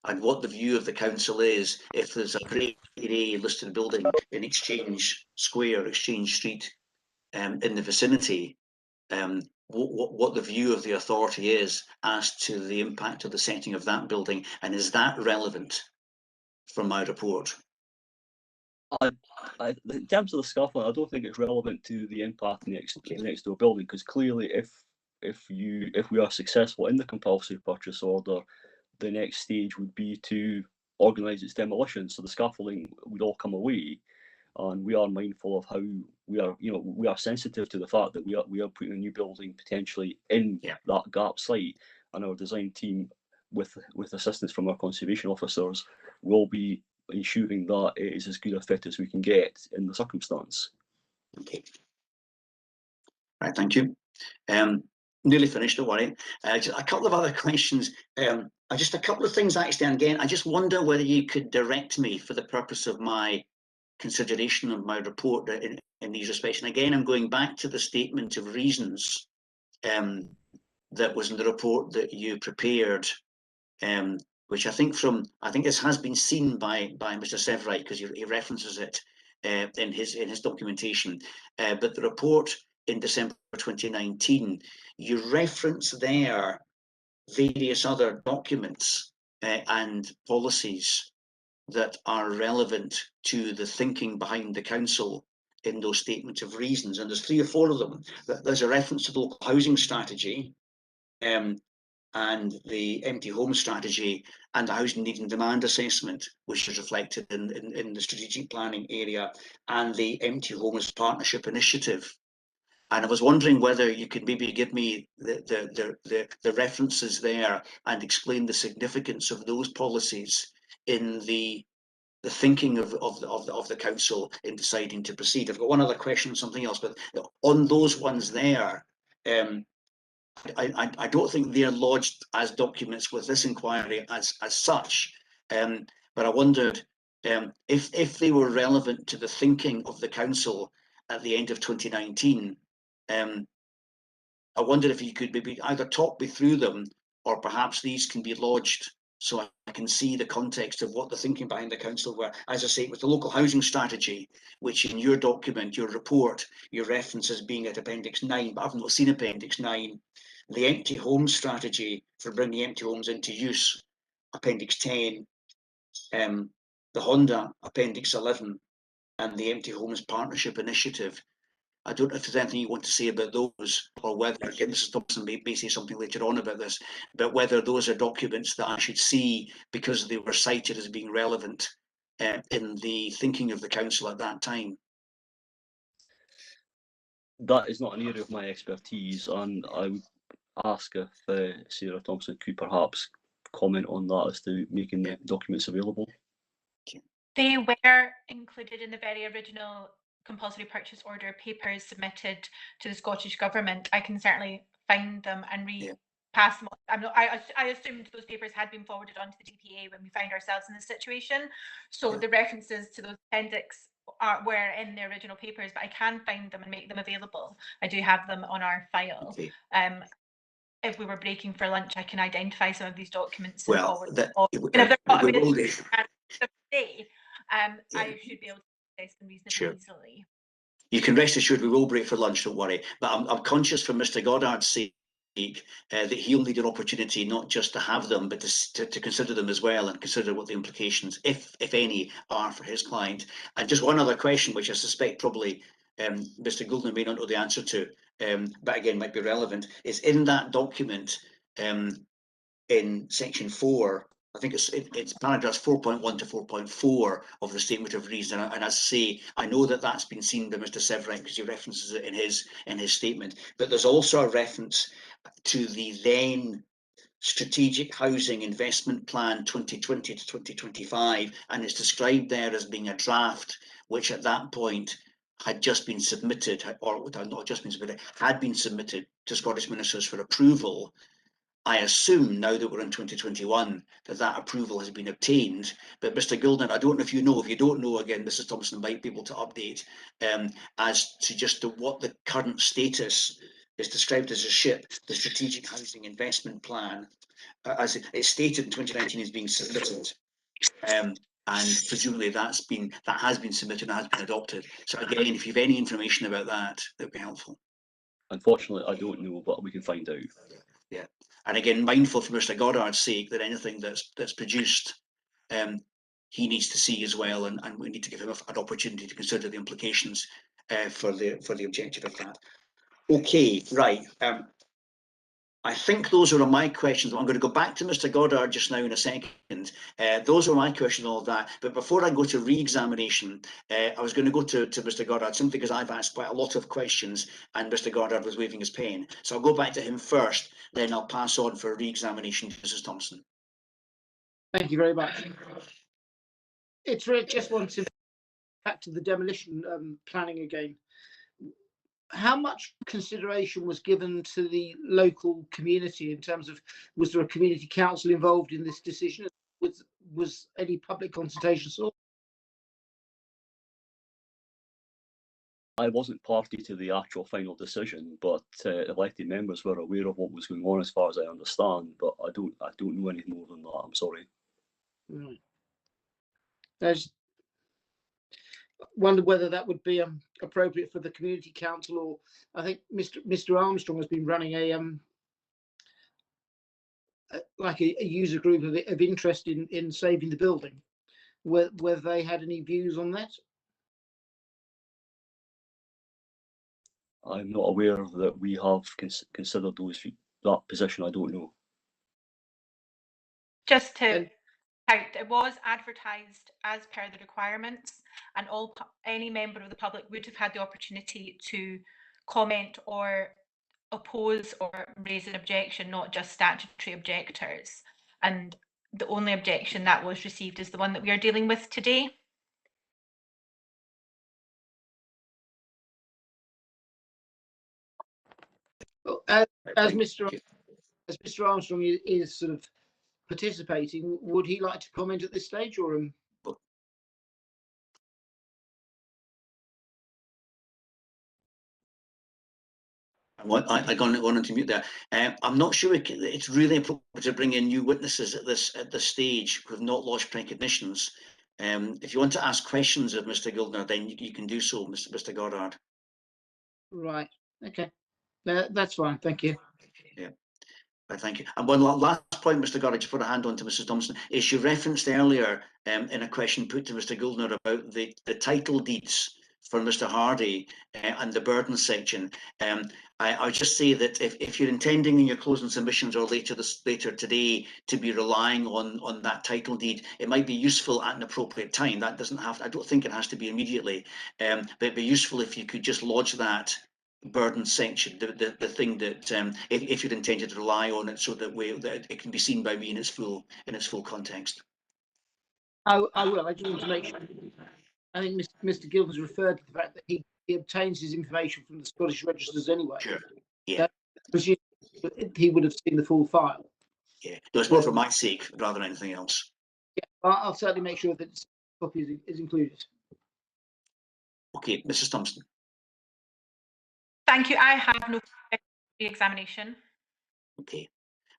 [SPEAKER 2] and what the view of the council is if there's a Grade A listed building in Exchange Square, Exchange Street, in the vicinity. What the view of the authority is as to the impact of the setting of that building, and is that relevant from my report?
[SPEAKER 6] In terms of the scaffolding, I don't think it's relevant to the impact in the next door building, because clearly, if we are successful in the compulsory purchase order, the next stage would be to organise its demolition. So the scaffolding would all come away, and we are mindful of how we are sensitive to the fact that we are putting a new building potentially in that gap site, and our design team, with assistance from our conservation officers, will be ensuring that it is as good a fit as we can get in the circumstance.
[SPEAKER 2] Okay. Right, thank you. Nearly finished, don't worry. Just a couple of other questions. Just a couple of things actually, and again, I just wonder whether you could direct me for the purpose of my consideration of my report in these respects. And again, I'm going back to the statement of reasons that was in the report that you prepared, which I think this has been seen by Mr. Severide, because he references it in his documentation. But the report in December 2019, you reference there various other documents and policies that are relevant to the thinking behind the council in those statements of reasons, and there's 3 or 4 of them. There's a reference to the local housing strategy, and the empty home strategy, and the housing need and demand assessment, which is reflected in the strategic planning area, and the empty homes partnership initiative. And I was wondering whether you could maybe give me the references there and explain the significance of those policies in the thinking of the council in deciding to proceed. I've got one other question on something else, but on those ones there, I don't think they're lodged as documents with this inquiry as such, but I wondered if they were relevant to the thinking of the council at the end of 2019. I wondered if you could maybe either talk me through them, or perhaps these can be lodged so I can see the context of what the thinking behind the council were. As I say, it was the local housing strategy, which in your document, your report, your reference as being at Appendix 9, but I've not seen Appendix 9. The empty home strategy for bringing empty homes into use, Appendix 10, the Honda, Appendix 11, and the Empty Homes Partnership Initiative. I don't know if there's anything you want to say about those, or whether, again, Mrs. Thompson may say something later on about this, but whether those are documents that I should see because they were cited as being relevant in the thinking of the council at that time.
[SPEAKER 6] That is not an area of my expertise, and I would ask if Sarah Thompson could perhaps comment on that as to making the documents available.
[SPEAKER 3] They were included in the very original compulsory purchase order papers submitted to the Scottish Government. I can certainly find them and pass them on. I assumed those papers had been forwarded on to the DPA when we found ourselves in this situation. So the references to those appendix were in the original papers, but I can find them and make them available. I do have them on our file. Okay. If we were breaking for lunch, I can identify some of these documents and forward them. I should be able to access them reasonably easily.
[SPEAKER 2] You can rest assured we will break for lunch, don't worry. But I'm conscious for Mr. Goddard's sake that he'll need an opportunity not just to have them, but to consider them as well, and consider what the implications, if any, are for his client. And just one other question, which I suspect probably Mr. Goulden may not know the answer to, but again might be relevant, is in that document in section 4, I think it's paragraphs 4.1 to 4.4 of the statement of reason, and as I say, I know that that's been seen by Mr. Severide because he references it in his statement. But there's also a reference to the then Strategic Housing Investment Plan 2020 to 2025, and it's described there as being a draft, which at that point had just been submitted, or not just been submitted, had been submitted to Scottish ministers for approval. I assume now that we're in 2021 that approval has been obtained. But Mr. Goulden, I don't know if you know. If you don't know, again, Mrs. Thompson might be able to update as to just what the current status is. Described as a SHIP, the Strategic Housing Investment Plan, as it's stated in 2019, is being submitted. And presumably that has been submitted and has been adopted. So again, if you have any information about that, that would be helpful.
[SPEAKER 6] Unfortunately, I don't know, but we can find out.
[SPEAKER 2] Yeah, and again, mindful for Mr. Goddard's sake that anything that's produced, he needs to see as well, and we need to give him an opportunity to consider the implications for the objective of that. Okay, right. I think those are my questions. I'm going to go back to Mr. Goddard just now in a second. Those are my questions, all of that. But before I go to re-examination, I was going to go to Mr. Goddard simply because I've asked quite a lot of questions and Mr. Goddard was waving his pen. So I'll go back to him first, then I'll pass on for re-examination to Mrs. Thompson.
[SPEAKER 4] Thank you very much. It's really just one to back to the demolition planning again. How much consideration was given to the local community in terms of, was there a community council involved in this decision? Was any public consultation sought?
[SPEAKER 6] I wasn't party to the actual final decision, but elected members were aware of what was going on, as far as I understand. But I don't know any more than that. I'm sorry.
[SPEAKER 4] Right. I just wondered whether that would be appropriate for the community council, or I think Mr. Armstrong has been running like a user group of interest in saving the building. Whether they had any views on that?
[SPEAKER 6] I'm not aware that we have considered that position. I don't know.
[SPEAKER 3] Just to point, it was advertised as per the requirements, and any member of the public would have had the opportunity to comment or oppose or raise an objection, not just statutory objectors. And the only objection that was received is the one that we are dealing with today.
[SPEAKER 4] Well, as
[SPEAKER 2] Thank
[SPEAKER 4] Mr.
[SPEAKER 2] you.
[SPEAKER 4] As Mr. Armstrong is sort of participating, would he like to comment at this stage, or
[SPEAKER 2] I wanted to mute there. I'm not sure it's really appropriate to bring in new witnesses at this stage who have not lodged recognitions. If you want to ask questions of Mr. Gildner, then you can do so, Mr. Goddard.
[SPEAKER 4] right? Okay, that's fine. Thank you.
[SPEAKER 2] Yeah. Thank you. And one last point, Mr. Goddard, just put a hand on to Mrs. Thompson, is you referenced earlier in a question put to Mr. Gildner about the title deeds for Mr. Hardy and the burden section. I would just say that if you're intending in your closing submissions or later today to be relying on that title deed, it might be useful at an appropriate time. That doesn't have to, I don't think it has to be immediately, but it'd be useful if you could just lodge that burden section, the thing that if you're intended to rely on it, so that it can be seen by me in its full context.
[SPEAKER 4] I will. I just want to make sure. I think Mr. Gilden's referred to the fact that he obtains his information from the Scottish registers anyway.
[SPEAKER 2] Sure. Yeah.
[SPEAKER 4] He would have seen the full file.
[SPEAKER 2] Yeah. No, it's more for my sake rather than anything else.
[SPEAKER 4] Yeah, I'll certainly make sure that a copy is included.
[SPEAKER 2] Okay, Mrs. Thompson.
[SPEAKER 3] Thank you. I have no examination.
[SPEAKER 2] Okay.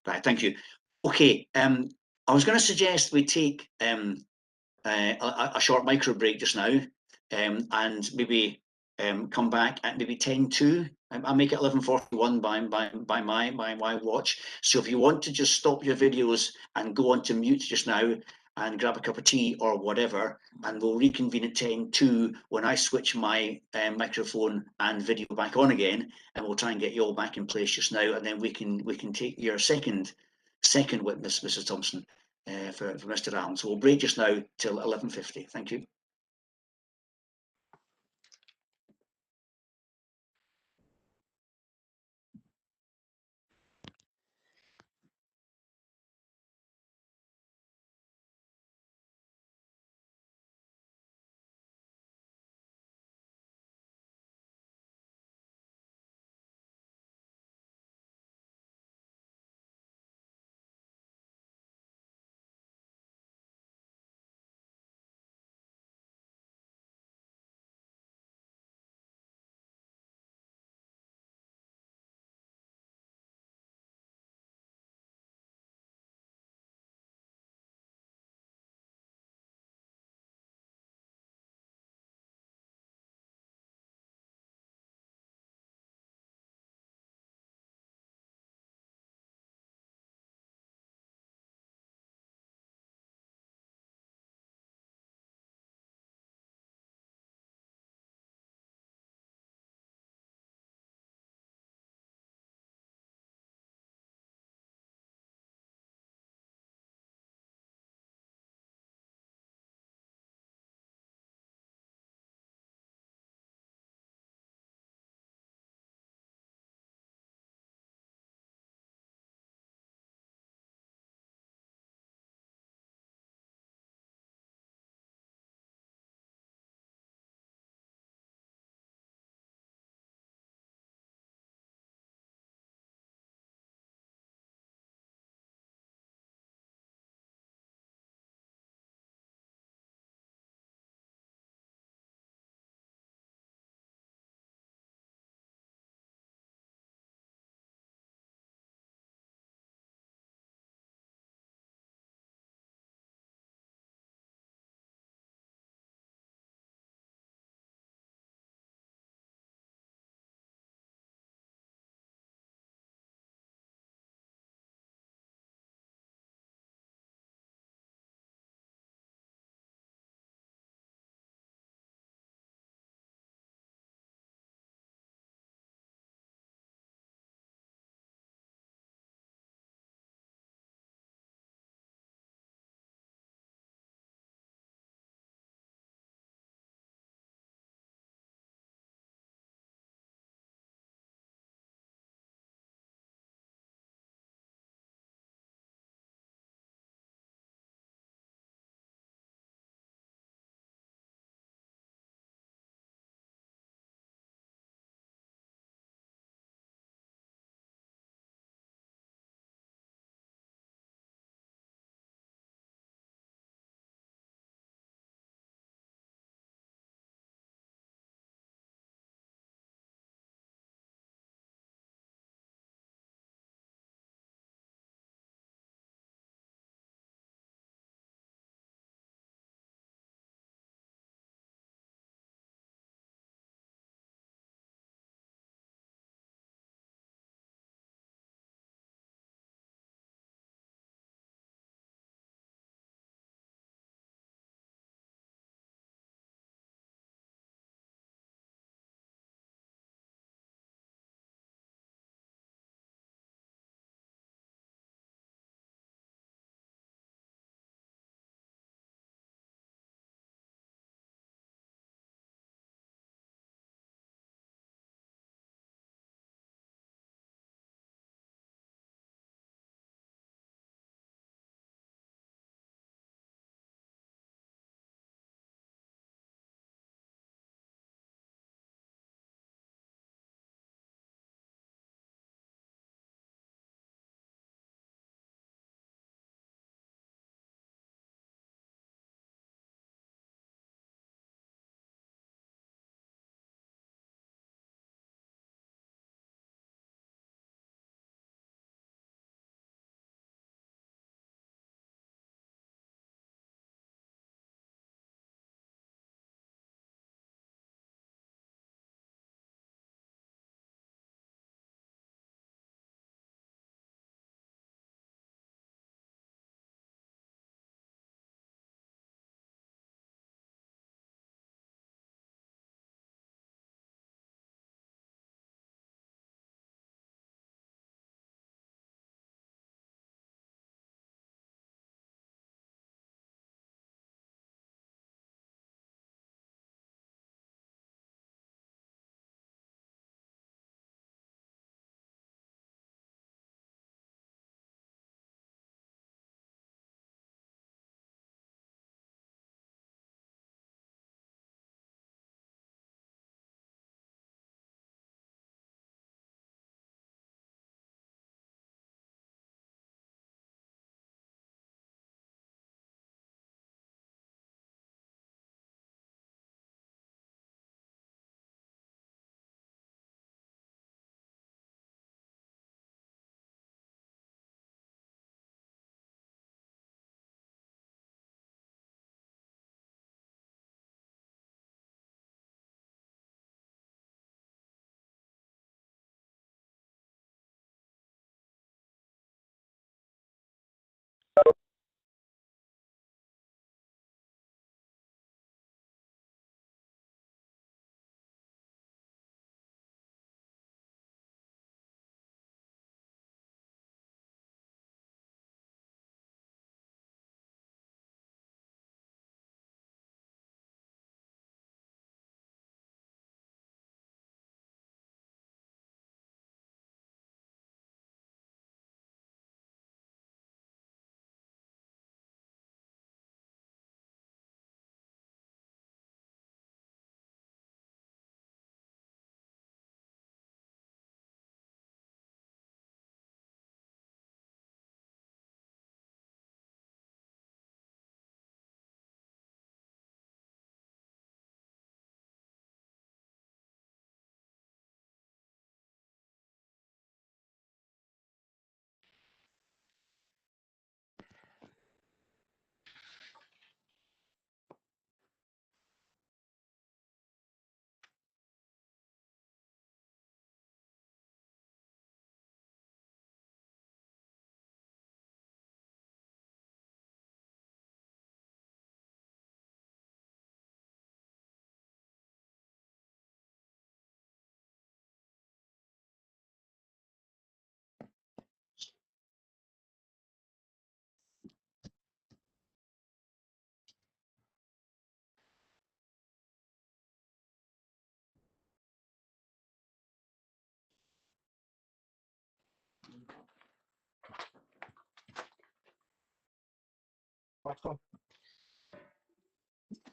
[SPEAKER 2] Right. Thank you. Okay. I was going to suggest we take a short micro break just now, and maybe come back at maybe 10:02. I'll make it 11:41 by my watch. So if you want to just stop your videos and go on to mute just now and grab a cup of tea or whatever, and we'll reconvene at 10:02 when I switch my microphone and video back on again, and we'll try and get you all back in place just now, and then we can take your second witness, Mrs. Thompson, for Mr. Allen. So we'll break just now till 11:50. Thank you.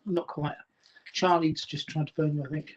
[SPEAKER 4] Not quite. Charlie's just trying to phone you, I think.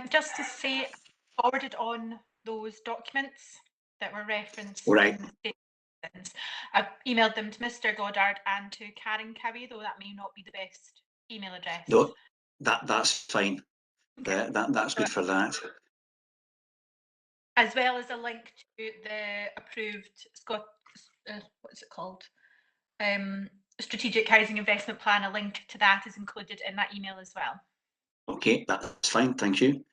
[SPEAKER 3] Just to say, forwarded on those documents that were referenced.
[SPEAKER 2] Right.
[SPEAKER 3] In the statements. I've emailed them to Mr. Goddard and to Karen Cowie, though that may not be the best email address.
[SPEAKER 2] No, that's fine.
[SPEAKER 3] Okay.
[SPEAKER 2] That's good for that.
[SPEAKER 3] As well as a link to the approved what's it called? Strategic Housing Investment Plan. A link to that is included in that email as well.
[SPEAKER 2] Okay, that's fine. Thank you.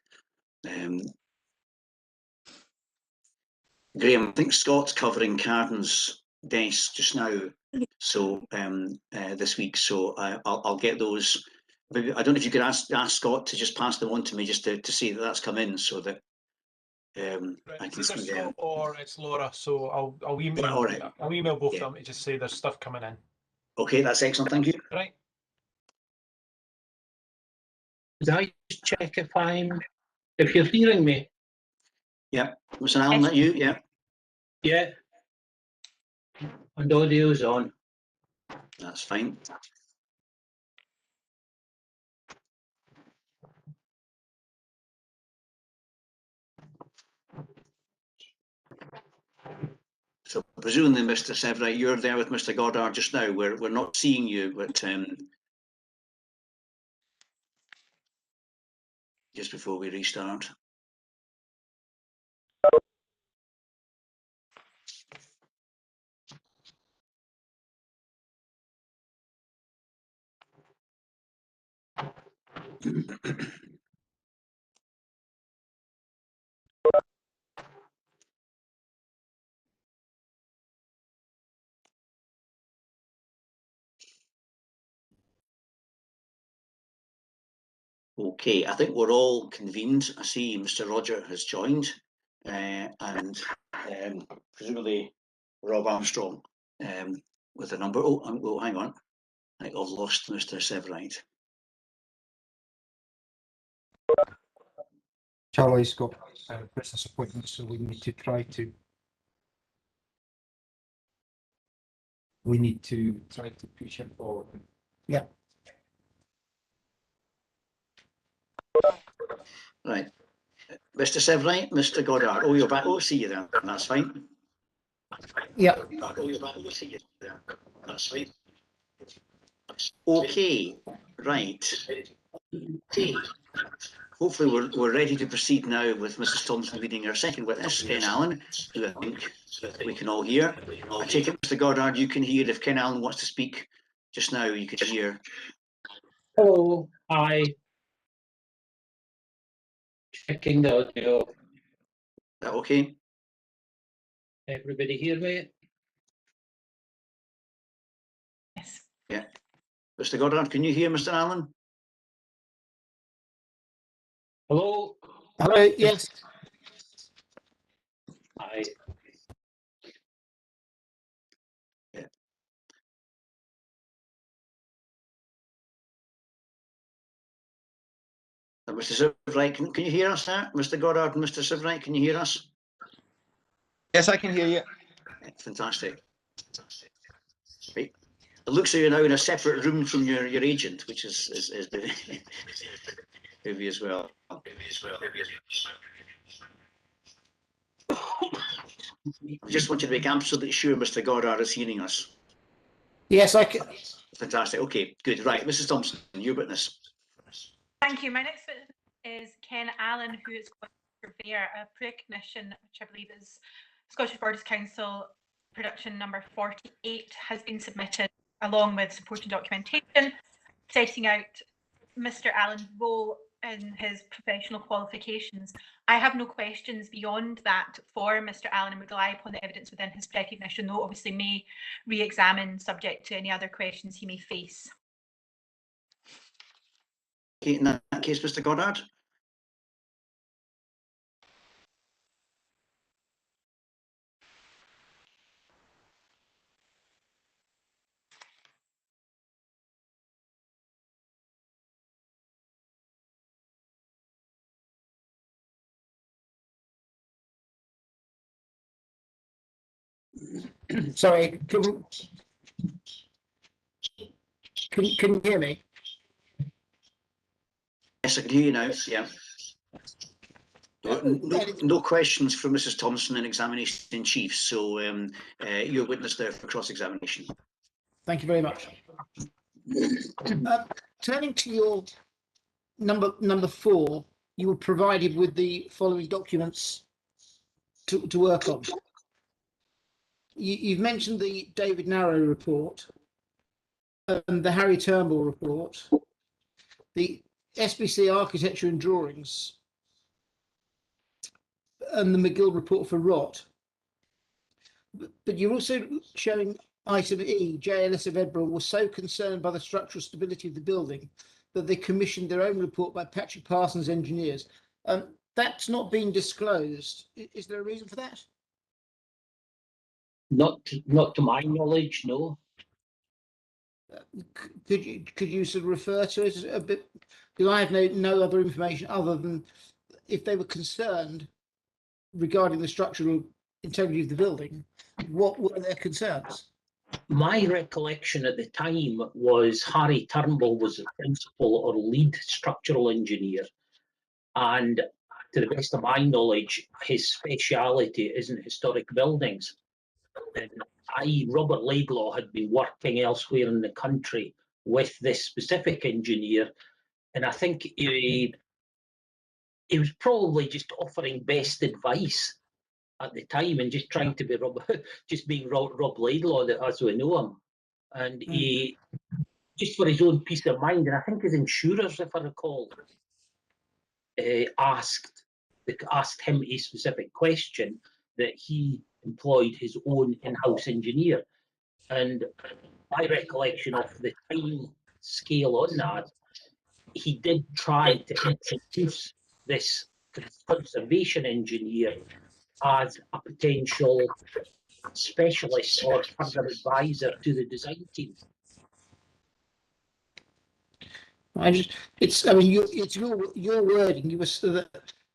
[SPEAKER 2] Graham, I think Scott's covering Carden's desk just now, so this week. So I'll get those. Maybe, I don't know if you could ask Scott to just pass them on to me, just to see that that's come in, so that I can see them.
[SPEAKER 7] Scott or it's Laura, so I'll email.
[SPEAKER 2] All right.
[SPEAKER 7] I'll email both of them to just say there's stuff coming in.
[SPEAKER 2] Okay, that's excellent. Thank you.
[SPEAKER 7] Right.
[SPEAKER 8] Could I just check if you're hearing me?
[SPEAKER 2] Yeah, Mr. Allen, that you? Yeah.
[SPEAKER 8] Yeah. And audio's on.
[SPEAKER 2] That's fine. So presumably, Mr. Severide, you're there with Mr. Goddard just now. We're not seeing you, but just before we restart. Okay, I think we're all convened. I see Mr. Roger has joined, and presumably Rob Armstrong with a number. Oh, hang on. I think I've lost Mr. Severite.
[SPEAKER 9] Charlie's got business appointments, so we need to try to push him forward. Yeah.
[SPEAKER 2] Right. Mr. Severite, Mr. Goddard. Oh, you're back. Oh, see you there. That's fine.
[SPEAKER 4] Yeah.
[SPEAKER 2] Oh, you're back. Oh, see you there. That's fine. Okay. Right. Okay. Hopefully we're ready to proceed now with Mrs. Thompson leading our second witness, Ken Allen, who I think we can all hear. I take it, Mr. Goddard, you can hear if Ken Allen wants to speak just now, you could hear.
[SPEAKER 8] Hello, hi. Checking the audio.
[SPEAKER 2] Is that okay?
[SPEAKER 8] Everybody hear me?
[SPEAKER 3] Yes.
[SPEAKER 2] Yeah. Mr. Goddard, can you hear Mr. Allen?
[SPEAKER 8] Hello?
[SPEAKER 4] Hello, yes.
[SPEAKER 8] Hi.
[SPEAKER 2] Yeah. Mr. Severite, can you hear us there? Mr. Goddard and Mr. Severite, can you hear us?
[SPEAKER 5] Yes, I can hear you.
[SPEAKER 2] Fantastic. Right. It looks like you're now in a separate room from your agent, which is heavy as well. I just want you to make absolutely sure Mr. Goddard is hearing us.
[SPEAKER 4] Yes, I can.
[SPEAKER 2] Fantastic. Okay, good. Right, Mrs. Thompson, your witness.
[SPEAKER 3] Thank you. My next witness is Ken Allen, who is going to prepare a pre-ignition, which I believe is Scottish Borders Council production number 48, has been submitted along with supporting documentation, setting out Mr. Allen's role in his professional qualifications. I have no questions beyond that for Mr. Allen and would rely upon the evidence within his recognition, though obviously may re-examine subject to any other questions he may face.
[SPEAKER 2] Okay, in that case, Mr. Goddard.
[SPEAKER 4] Sorry, can you hear me?
[SPEAKER 2] Yes, I can hear you now. Yeah. No questions from Mrs. Thompson in examination in chief, so your witness there for cross-examination.
[SPEAKER 4] Thank you very much. Turning to your number 4, you were provided with the following documents to work on. You've mentioned the David Narrow report, the Harry Turnbull report, the SBC architecture and drawings, and the McGill report for ROT. But you're also showing item E, JLS of Edinburgh was so concerned by the structural stability of the building that they commissioned their own report by Patrick Parsons engineers. That's not being disclosed. Is there a reason for that?
[SPEAKER 8] Not to my knowledge, no.
[SPEAKER 4] Could you sort of refer to it a bit? Because I have no other information other than if they were concerned regarding the structural integrity of the building, what were their concerns?
[SPEAKER 8] My recollection at the time was Harry Turnbull was the principal or lead structural engineer, and to the best of my knowledge, his speciality isn't historic buildings. And Robert Laidlaw, had been working elsewhere in the country with this specific engineer, and I think he was probably just offering best advice at the time and just trying to be being Rob Laidlaw as we know him. And he, just for his own peace of mind, and I think his insurers, if I recall, asked him a specific question, that he employed his own in-house engineer. And my recollection of the time scale on that he did try to introduce this conservation engineer as a potential specialist or further advisor to the design team.
[SPEAKER 4] I mean, it's your wording. You were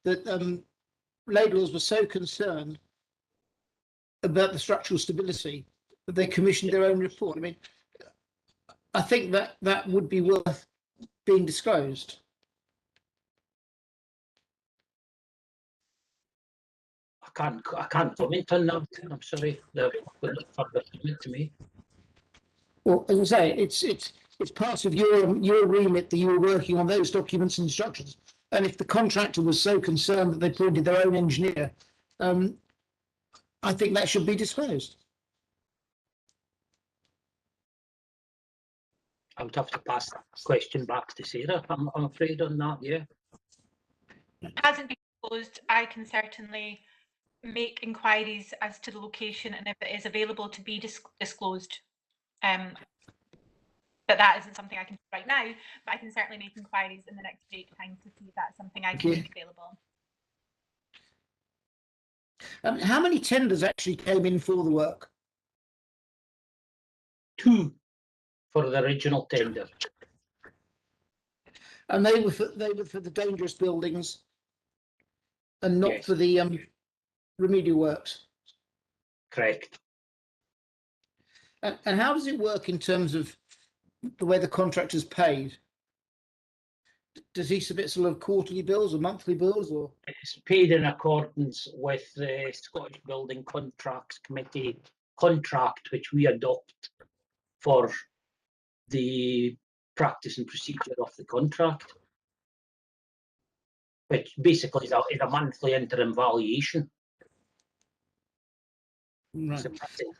[SPEAKER 4] that Labourers were so concerned about the structural stability that they commissioned their own report. I mean, I think that would be worth being disclosed.
[SPEAKER 8] I can't comment on that. I'm sorry. They've got no further comment to me.
[SPEAKER 4] Well, as I say, it's part of your remit that you were working on those documents and instructions. And if the contractor was so concerned that they appointed their own engineer, I think that should be disclosed.
[SPEAKER 8] I would have to pass that question back to Sarah, I'm afraid, on that, yeah.
[SPEAKER 3] It hasn't been disclosed. I can certainly make inquiries as to the location and if it is available to be disclosed. But that isn't something I can do right now, but I can certainly make inquiries in the next break time to see if that's something I can make available.
[SPEAKER 4] How many tenders actually came in for the work?
[SPEAKER 8] 2 for the original tender.
[SPEAKER 4] And they were for the dangerous buildings and not
[SPEAKER 8] Yes.
[SPEAKER 4] for the remedial works.
[SPEAKER 8] Correct.
[SPEAKER 4] And how does it work in terms of the way the contractor's paid? Does he submit sort of quarterly bills or monthly bills, or?
[SPEAKER 8] It's paid in accordance with the Scottish Building Contracts Committee contract, which we adopt for the practice and procedure of the contract, which basically is a monthly interim valuation.
[SPEAKER 4] Right.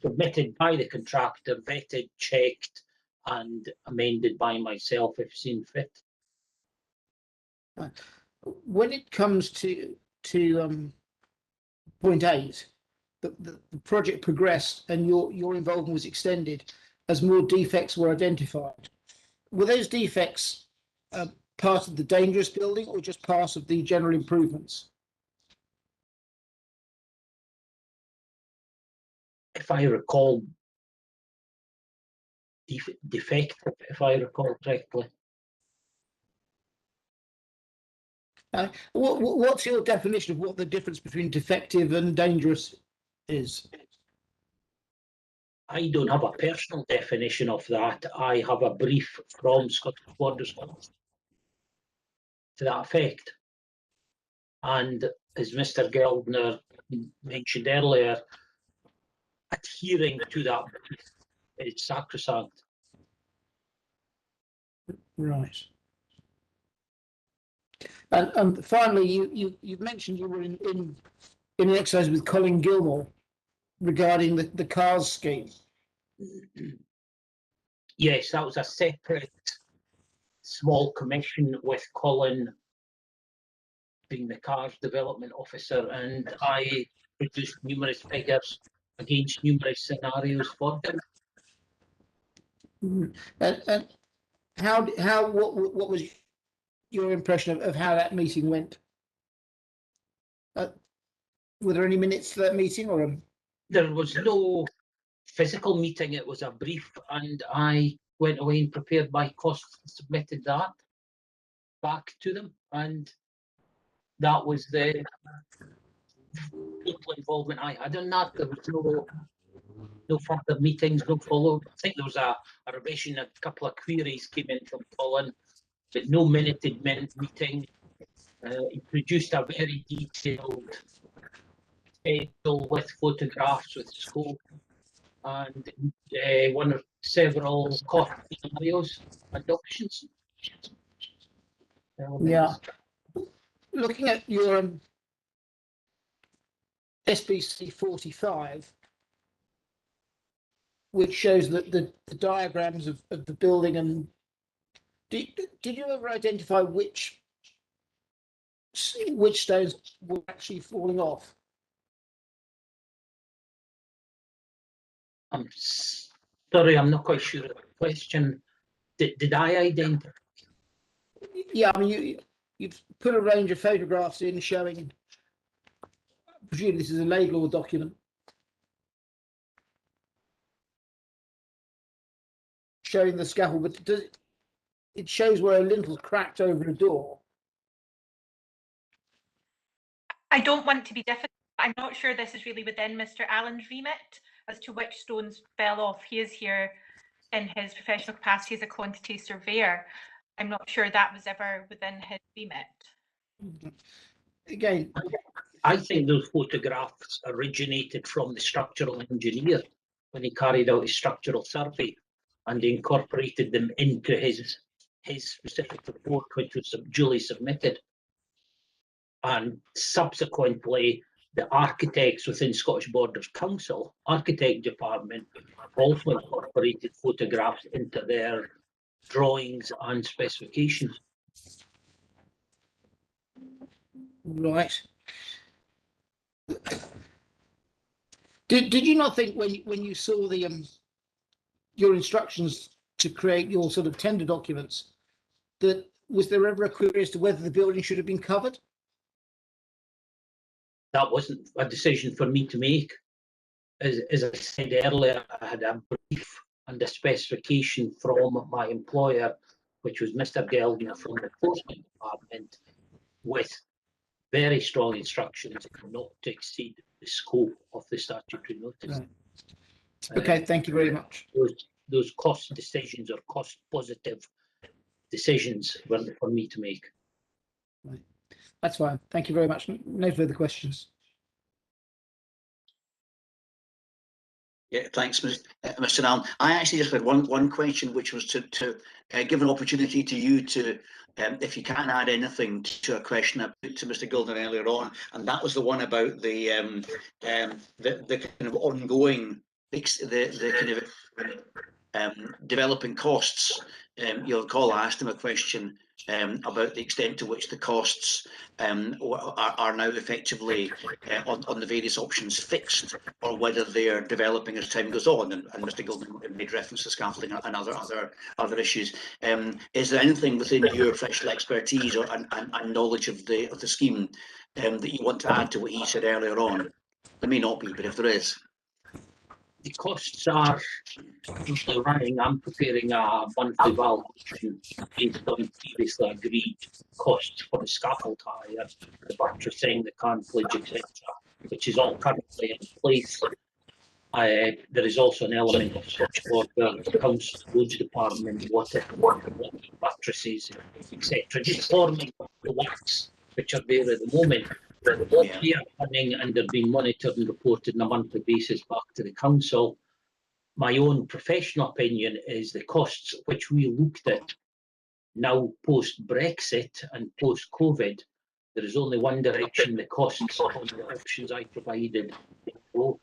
[SPEAKER 8] Submitted by the contractor, vetted, checked, and amended by myself if seen fit.
[SPEAKER 4] When it comes to point 8, the project progressed and your involvement was extended as more defects were identified. Were those defects part of the dangerous building or just part of the general improvements?
[SPEAKER 8] If I recall, defective, if I recall correctly.
[SPEAKER 4] What's your definition of what the difference between defective and dangerous is?
[SPEAKER 8] I don't have a personal definition of that. I have a brief from Scottish Borders to that effect. And as Mr. Geldner mentioned earlier, adhering to that is sacrosanct.
[SPEAKER 4] Right. And finally, you've mentioned you were in an exercise with Colin Gilmore regarding the CARS scheme.
[SPEAKER 8] Yes, that was a separate small commission with Colin being the CARS development officer, and I produced numerous figures against numerous scenarios for them.
[SPEAKER 4] And what was your impression of how that meeting went? Were there any minutes to that meeting, or?
[SPEAKER 8] There was no physical meeting. It was a brief, and I went away and prepared my costs and submitted that back to them, and that was the total involvement I had in that. There was no further meetings, no follow. I think there was a revision, a couple of queries came in from Colin, but no minuted meeting. He produced a very detailed schedule with photographs, with scope, and one of several cost scenarios and options.
[SPEAKER 4] Yeah. Looking at your SBC 45, which shows that the diagrams of the building, and did you ever identify which stones were actually falling off?
[SPEAKER 8] I'm sorry, I'm not quite sure of the question. Did I identify?
[SPEAKER 4] Yeah, I mean, you've put a range of photographs in showing, presumably this is a lay law document, showing the scaffold, but it shows where a lintel's cracked over a door.
[SPEAKER 3] I don't want to be difficult. I'm not sure this is really within Mr. Allen's remit as to which stones fell off. He is here in his professional capacity as a quantity surveyor. I'm not sure that was ever within his remit.
[SPEAKER 4] Again,
[SPEAKER 8] I think those photographs originated from the structural engineer when he carried out his structural survey and incorporated them into his specific report, which was duly submitted. And subsequently, the architects within Scottish Borders Council, architect department, also incorporated photographs into their drawings and specifications.
[SPEAKER 4] right. Did you not think when you saw the your instructions to create your sort of tender documents, that was there ever a query as to whether the building should have been covered?
[SPEAKER 8] That wasn't a decision for me to make. As I said earlier, I had a brief and a specification from my employer, which was Mr. Geldner from the Enforcement Department, with very strong instructions not to exceed the scope of the statutory notice.
[SPEAKER 4] Right. Okay, thank you very much.
[SPEAKER 8] Those cost decisions or cost positive decisions were for me to make.
[SPEAKER 4] Right. That's fine. Thank you very much. No further questions.
[SPEAKER 2] Yeah, thanks, Mr. Allen. I actually just had one question, which was to give an opportunity to you to, if you can add anything to a question I put to Mr. Gilden earlier on, and that was the one about the kind of ongoing, the kind of developing costs. You'll recall I asked him a question about the extent to which the costs are now effectively on the various options fixed, or whether they're developing as time goes on. And Mr. Gilden made reference to scaffolding and other issues. Is there anything within your professional expertise and knowledge of the scheme that you want to add to what he said earlier on? There may not be, but if there is.
[SPEAKER 8] The costs are currently running. I'm preparing a monthly valuation based on previously agreed costs for the scaffold hire, the buttressing, the cartilage, etc., which is all currently in place. There is also an element of Scottish Borders Council, Roads Department, water buttresses, etc., just forming the works which are there at the moment. What they are running, and they're being monitored and reported on a monthly basis back to the council. My own professional opinion is the costs which we looked at now post-Brexit and post-COVID, there is only one direction the costs on the options I provided go.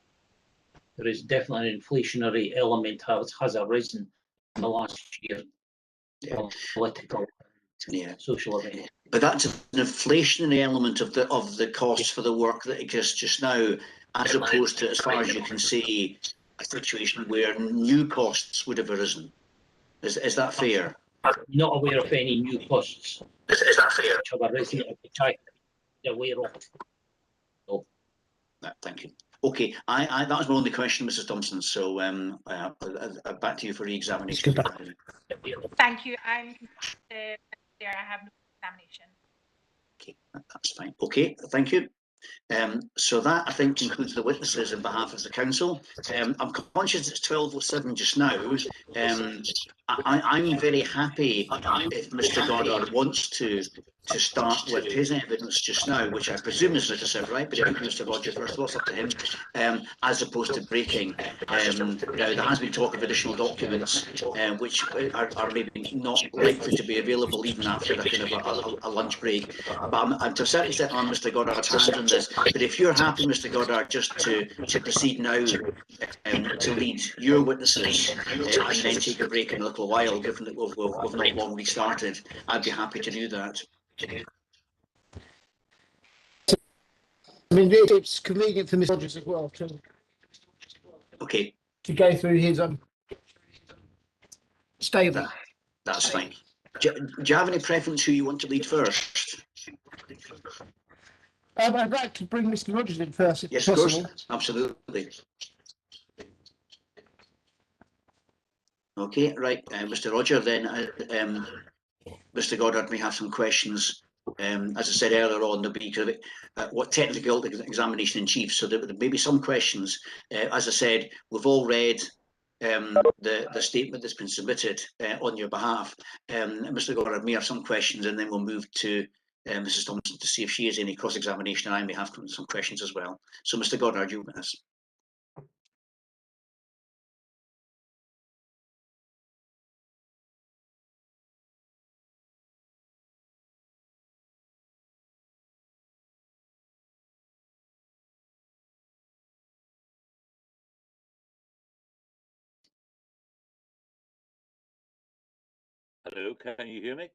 [SPEAKER 8] There is definitely an inflationary element has arisen in the last year, political, social event.
[SPEAKER 2] But that's an inflationary element of the costs for the work that exists just now, as opposed to, as far as you can see, a situation where new costs would have arisen. Is that fair?
[SPEAKER 8] I'm not aware of any new costs.
[SPEAKER 2] Is that fair?
[SPEAKER 8] Which have arisen, which I'm aware of. No.
[SPEAKER 2] Thank you. Okay, that was my only question, Mrs. Thompson. So back to you for re-examination.
[SPEAKER 3] Thank you. I'm there. I have no examination.
[SPEAKER 2] Okay, that's fine. Okay, thank you. So that, I think, concludes the witnesses on behalf of the council. I'm conscious it's 12:07 just now. I'm very happy if Mr. Goddard wants to start with his evidence just now, which I presume is recessive, right? But if Mr. Roger first, what's up to him, as opposed to breaking. Now, there has been talk of additional documents, which are maybe not likely to be available even after a kind of a lunch break. But I'm to a certain extent on Mr. Goddard's hand on this. But if you're happy, Mr. Goddard, just to proceed now to lead your witnesses and then take a break in a little while, given that we've not long restarted, I'd be happy to do that.
[SPEAKER 4] I mean, it's convenient for Mr. Rogers as well to
[SPEAKER 2] Okay.
[SPEAKER 4] go through his statement.
[SPEAKER 2] That's fine. Do you have any preference who you want to lead first?
[SPEAKER 4] I'd like to bring Mr. Rogers in first, if
[SPEAKER 2] Yes, of
[SPEAKER 4] possible.
[SPEAKER 2] course, absolutely. Okay, right, Mr. Roger, then Mr. Goddard may have some questions. As I said earlier on, there'll be what technical examination in chief, so there may be some questions. As I said, we've all read the statement that's been submitted on your behalf. Mr. Goddard may have some questions, and then we'll move to Mrs. Thompson to see if she has any cross-examination, and I may have some questions as well. So, Mr. Goddard, you witness.
[SPEAKER 10] Hello, can you hear me?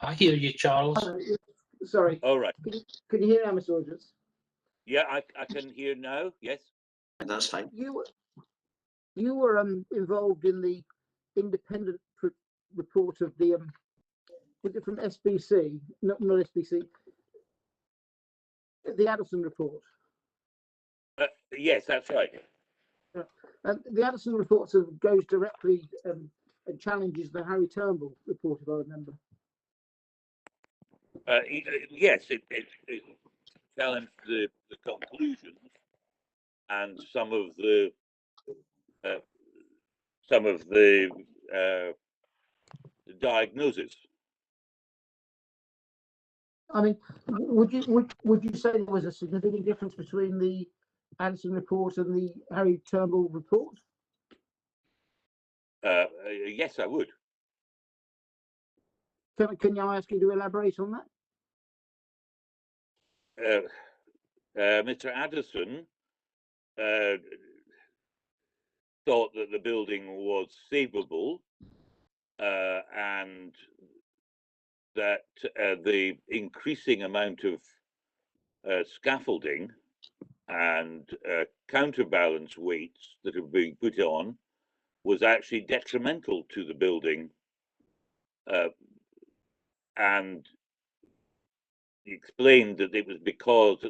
[SPEAKER 8] I hear you, Charles.
[SPEAKER 4] Sorry.
[SPEAKER 10] All right.
[SPEAKER 4] Can you hear now, Mr. Rogers?
[SPEAKER 10] Yeah, I can hear now. Yes.
[SPEAKER 2] That's fine.
[SPEAKER 4] You were involved in the independent report of the was it from SBC? Not SBC. The Addison report.
[SPEAKER 10] Yes, that's right.
[SPEAKER 4] The Addison report sort of goes directly and challenges the Harry Turnbull report, if I remember.
[SPEAKER 10] Yes, it challenged the conclusions and some of the diagnosis.
[SPEAKER 4] I mean, would you say there was a significant difference between the Addison report and the Harry Turnbull report?
[SPEAKER 10] Yes, I would.
[SPEAKER 4] Can I ask you to elaborate on that?
[SPEAKER 10] Mr. Addison thought that the building was savable and that the increasing amount of scaffolding and counterbalance weights that are being put on was actually detrimental to the building, and he explained that it was because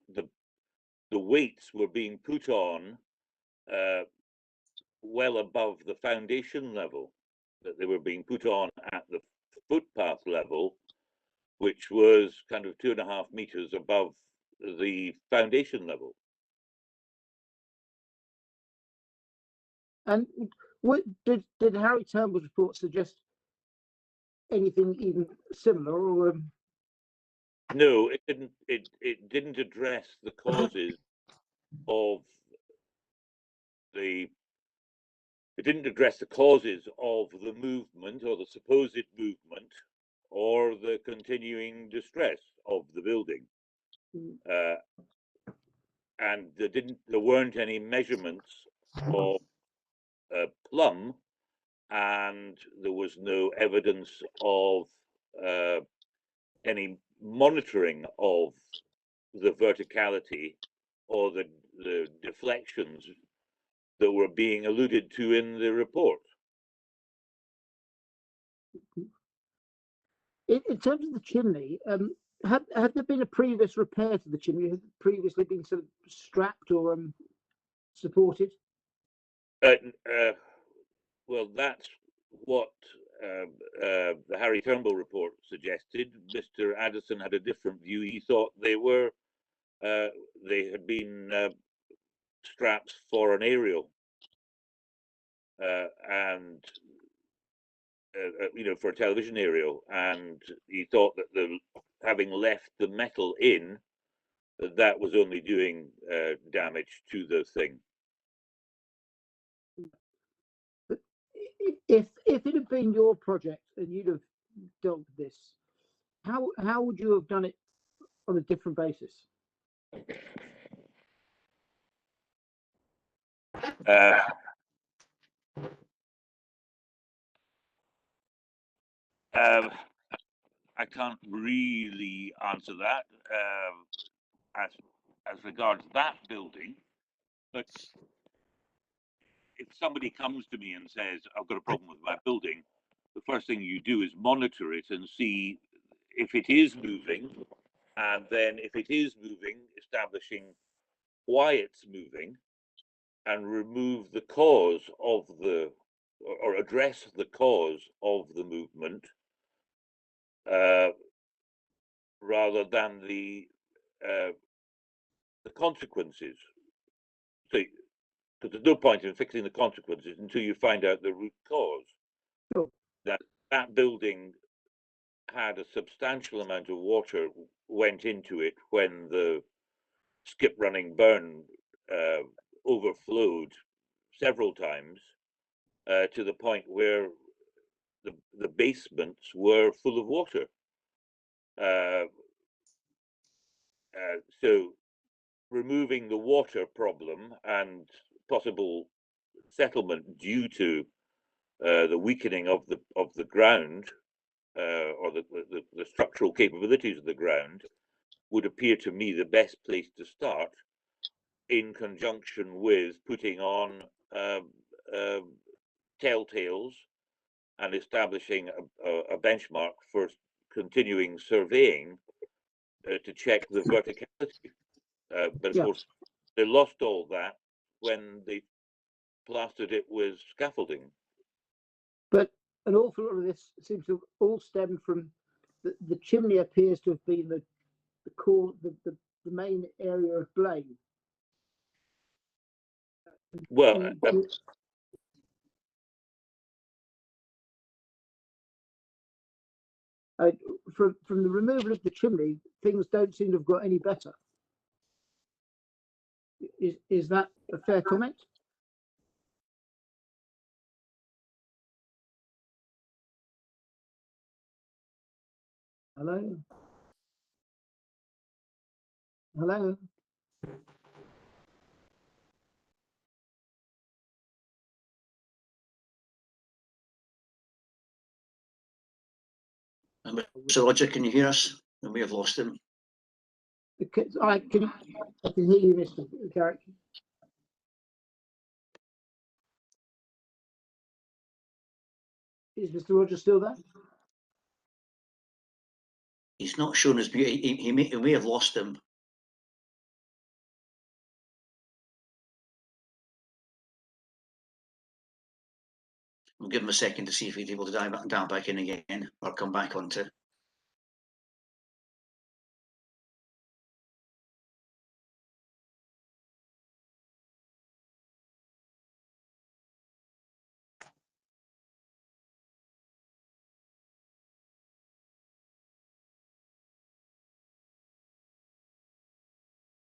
[SPEAKER 10] the weights were being put on well above the foundation level, that they were being put on at the footpath level, which was kind of 2.5 meters above the foundation level.
[SPEAKER 4] And what did Harry Turnbull's report suggest anything even similar, or
[SPEAKER 10] No, it didn't. It didn't address the causes of the. It didn't address the causes of the movement or the supposed movement or the continuing distress of the building. And there weren't any measurements of plumb, and there was no evidence of any monitoring of the verticality or the deflections that were being alluded to in the report.
[SPEAKER 4] in terms of the chimney, had there been a previous repair to the chimney? Had it previously been sort of strapped or supported?
[SPEAKER 10] Well, that's what the Harry Turnbull report suggested. Mr. Addison had a different view. He thought they had been straps for an aerial, and for a television aerial, and he thought that having left the metal in, that was only doing damage to the thing.
[SPEAKER 4] But if it had been your project and you'd have dealt with this, how would you have done it on a different basis?
[SPEAKER 10] I can't really answer that as regards that building, but if somebody comes to me and says, I've got a problem with my building, the first thing you do is monitor it and see if it is moving. And then if it is moving, establishing why it's moving and remove the cause of the, or address the cause of the movement, rather than the consequences. So, because there's no point in fixing the consequences until you find out the root cause.
[SPEAKER 4] Sure.
[SPEAKER 10] That building had a substantial amount of water went into it when the skip running burn overflowed several times, to the point where the basements were full of water. So removing the water problem and possible settlement due to the weakening of the ground, or the structural capabilities of the ground, would appear to me the best place to start, in conjunction with putting on telltales and establishing a benchmark for continuing surveying to check the verticality. But of course, they lost all that when they plastered it with scaffolding.
[SPEAKER 4] But an awful lot of this seems to have all stemmed from the chimney appears to have been the core, the main area of blame.
[SPEAKER 10] Well,
[SPEAKER 4] from the removal of the chimney, things don't seem to have got any better. Is that a fair comment? Hello? Hello?
[SPEAKER 2] So Roger, can you hear us? We may have lost him.
[SPEAKER 4] I can hear you, Mr. Garrick. Is Mr. Rogers still there?
[SPEAKER 2] He's not shown his mute. We may have lost him. We'll give him a second to see if he's able to dial back in again or come back onto.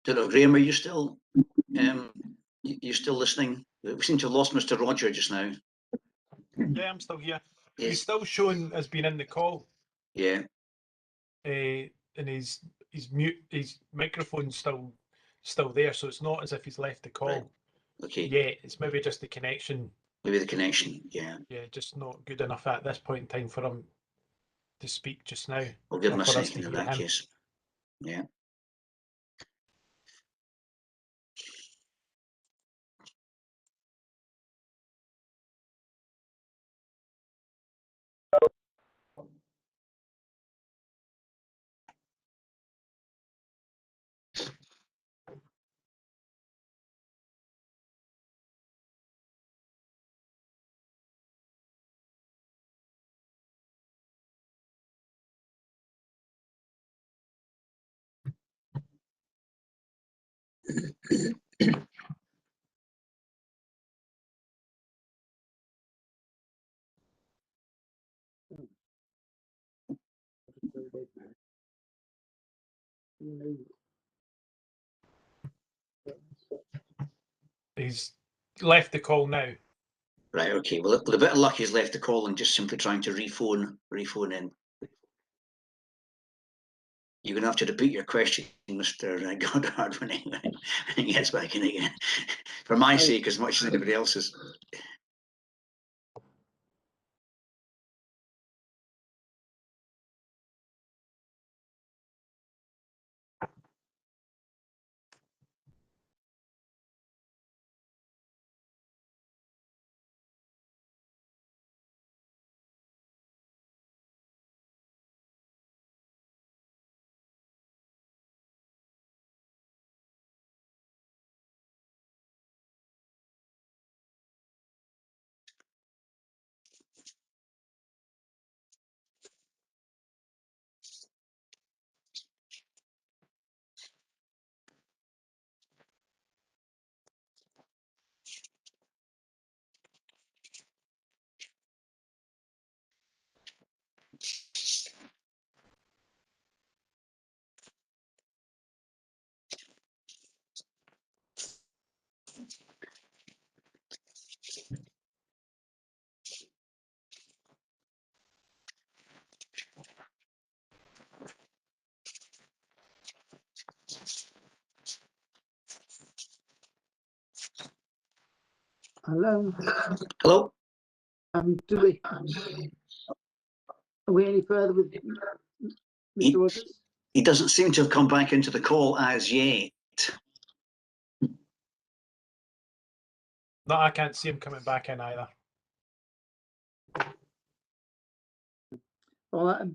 [SPEAKER 2] Don't know, Graham, are you still you still listening? We seem to have lost Mr. Roger just now.
[SPEAKER 7] Yeah, I'm still here.
[SPEAKER 2] Yes.
[SPEAKER 7] He's still shown as being in the call.
[SPEAKER 2] Yeah.
[SPEAKER 7] And his microphone's still there, so it's not as if he's left the call.
[SPEAKER 2] Right. Okay.
[SPEAKER 7] Yeah, it's maybe just the connection.
[SPEAKER 2] Maybe the connection. Yeah.
[SPEAKER 7] Yeah, just not good enough at this point in time for him to speak just now.
[SPEAKER 2] We'll give him a
[SPEAKER 7] for us
[SPEAKER 2] second
[SPEAKER 7] to
[SPEAKER 2] in
[SPEAKER 7] hear
[SPEAKER 2] that
[SPEAKER 7] him.
[SPEAKER 2] case. Yeah.
[SPEAKER 7] He's left the call now.
[SPEAKER 2] Right. Okay. Well, with a bit of luck, he's left the call and just simply trying to refone in. You're going to have to repeat your question, Mr. Goddard, when he gets back in again, for my sake as much as anybody else's.
[SPEAKER 4] Hello.
[SPEAKER 2] Hello.
[SPEAKER 4] Are we any further with Mr. Rogers?
[SPEAKER 2] He doesn't seem to have come back into the call as yet.
[SPEAKER 7] No, I can't see him coming back in either.
[SPEAKER 4] Well,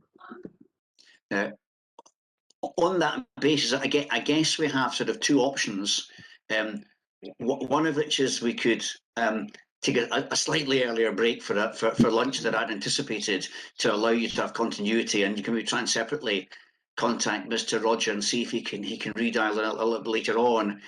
[SPEAKER 2] On that basis, I guess we have sort of two options. One of which is we could take a slightly earlier break for lunch that I'd anticipated to allow you to have continuity, and you can try and separately contact Mr. Roger and see if he can redial a little bit later on,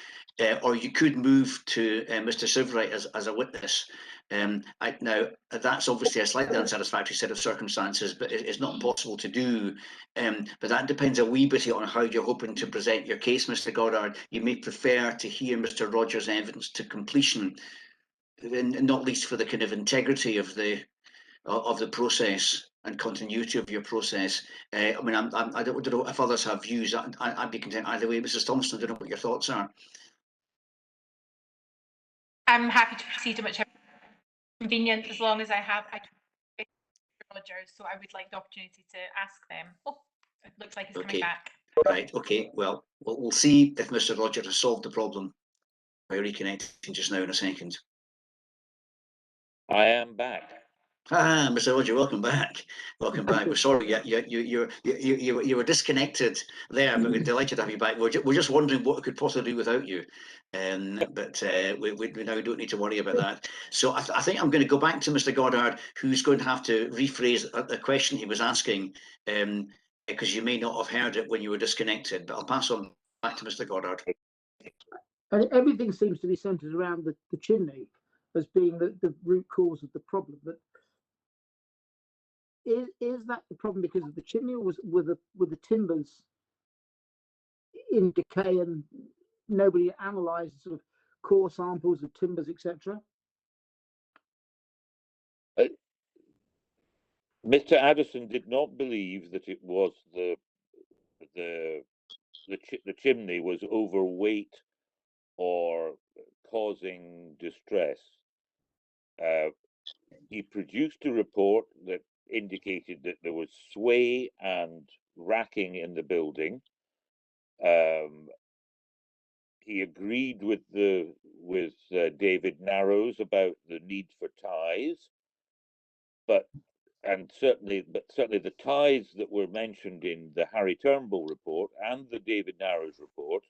[SPEAKER 2] or you could move to Mr. Silverwright as a witness. Now that's obviously a slightly unsatisfactory set of circumstances, but it's not impossible to do. But that depends a wee bit on how you're hoping to present your case, Mr. Goddard. You may prefer to hear Mr. Rogers' evidence to completion, and not least for the kind of integrity of the process and continuity of your process. I mean, I don't know if others have views. I'd be content either way. Mrs. Thompson, I don't know what your thoughts are.
[SPEAKER 3] I'm happy to proceed in whichever convenient, as long as I Rogers, so I would like the opportunity to ask them. Oh, it looks like he's coming back.
[SPEAKER 2] Right, okay, well, we'll see if Mr. Rogers has solved the problem by reconnecting just now in a second.
[SPEAKER 10] I am back.
[SPEAKER 2] Ah, Mr. Roger, welcome back. Welcome back. We're sorry, you were disconnected there, but we're delighted to have you back. We're just wondering what we could possibly do without you, but we now don't need to worry about that. So I think I'm going to go back to Mr. Goddard, who's going to have to rephrase the question he was asking, because you may not have heard it when you were disconnected. But I'll pass on back to Mr. Goddard.
[SPEAKER 4] And everything seems to be centered around the chimney as being the root cause of the problem. But is that the problem because of the chimney, or was with the timbers in decay and nobody analysed sort of core samples of timbers, etc.?
[SPEAKER 10] Mr. Addison did not believe that it was the chimney was overweight or causing distress. He produced a report that indicated that there was sway and racking in the building. He agreed with David Narrows about the need for ties, but certainly the ties that were mentioned in the Harry Turnbull report and the David Narrows report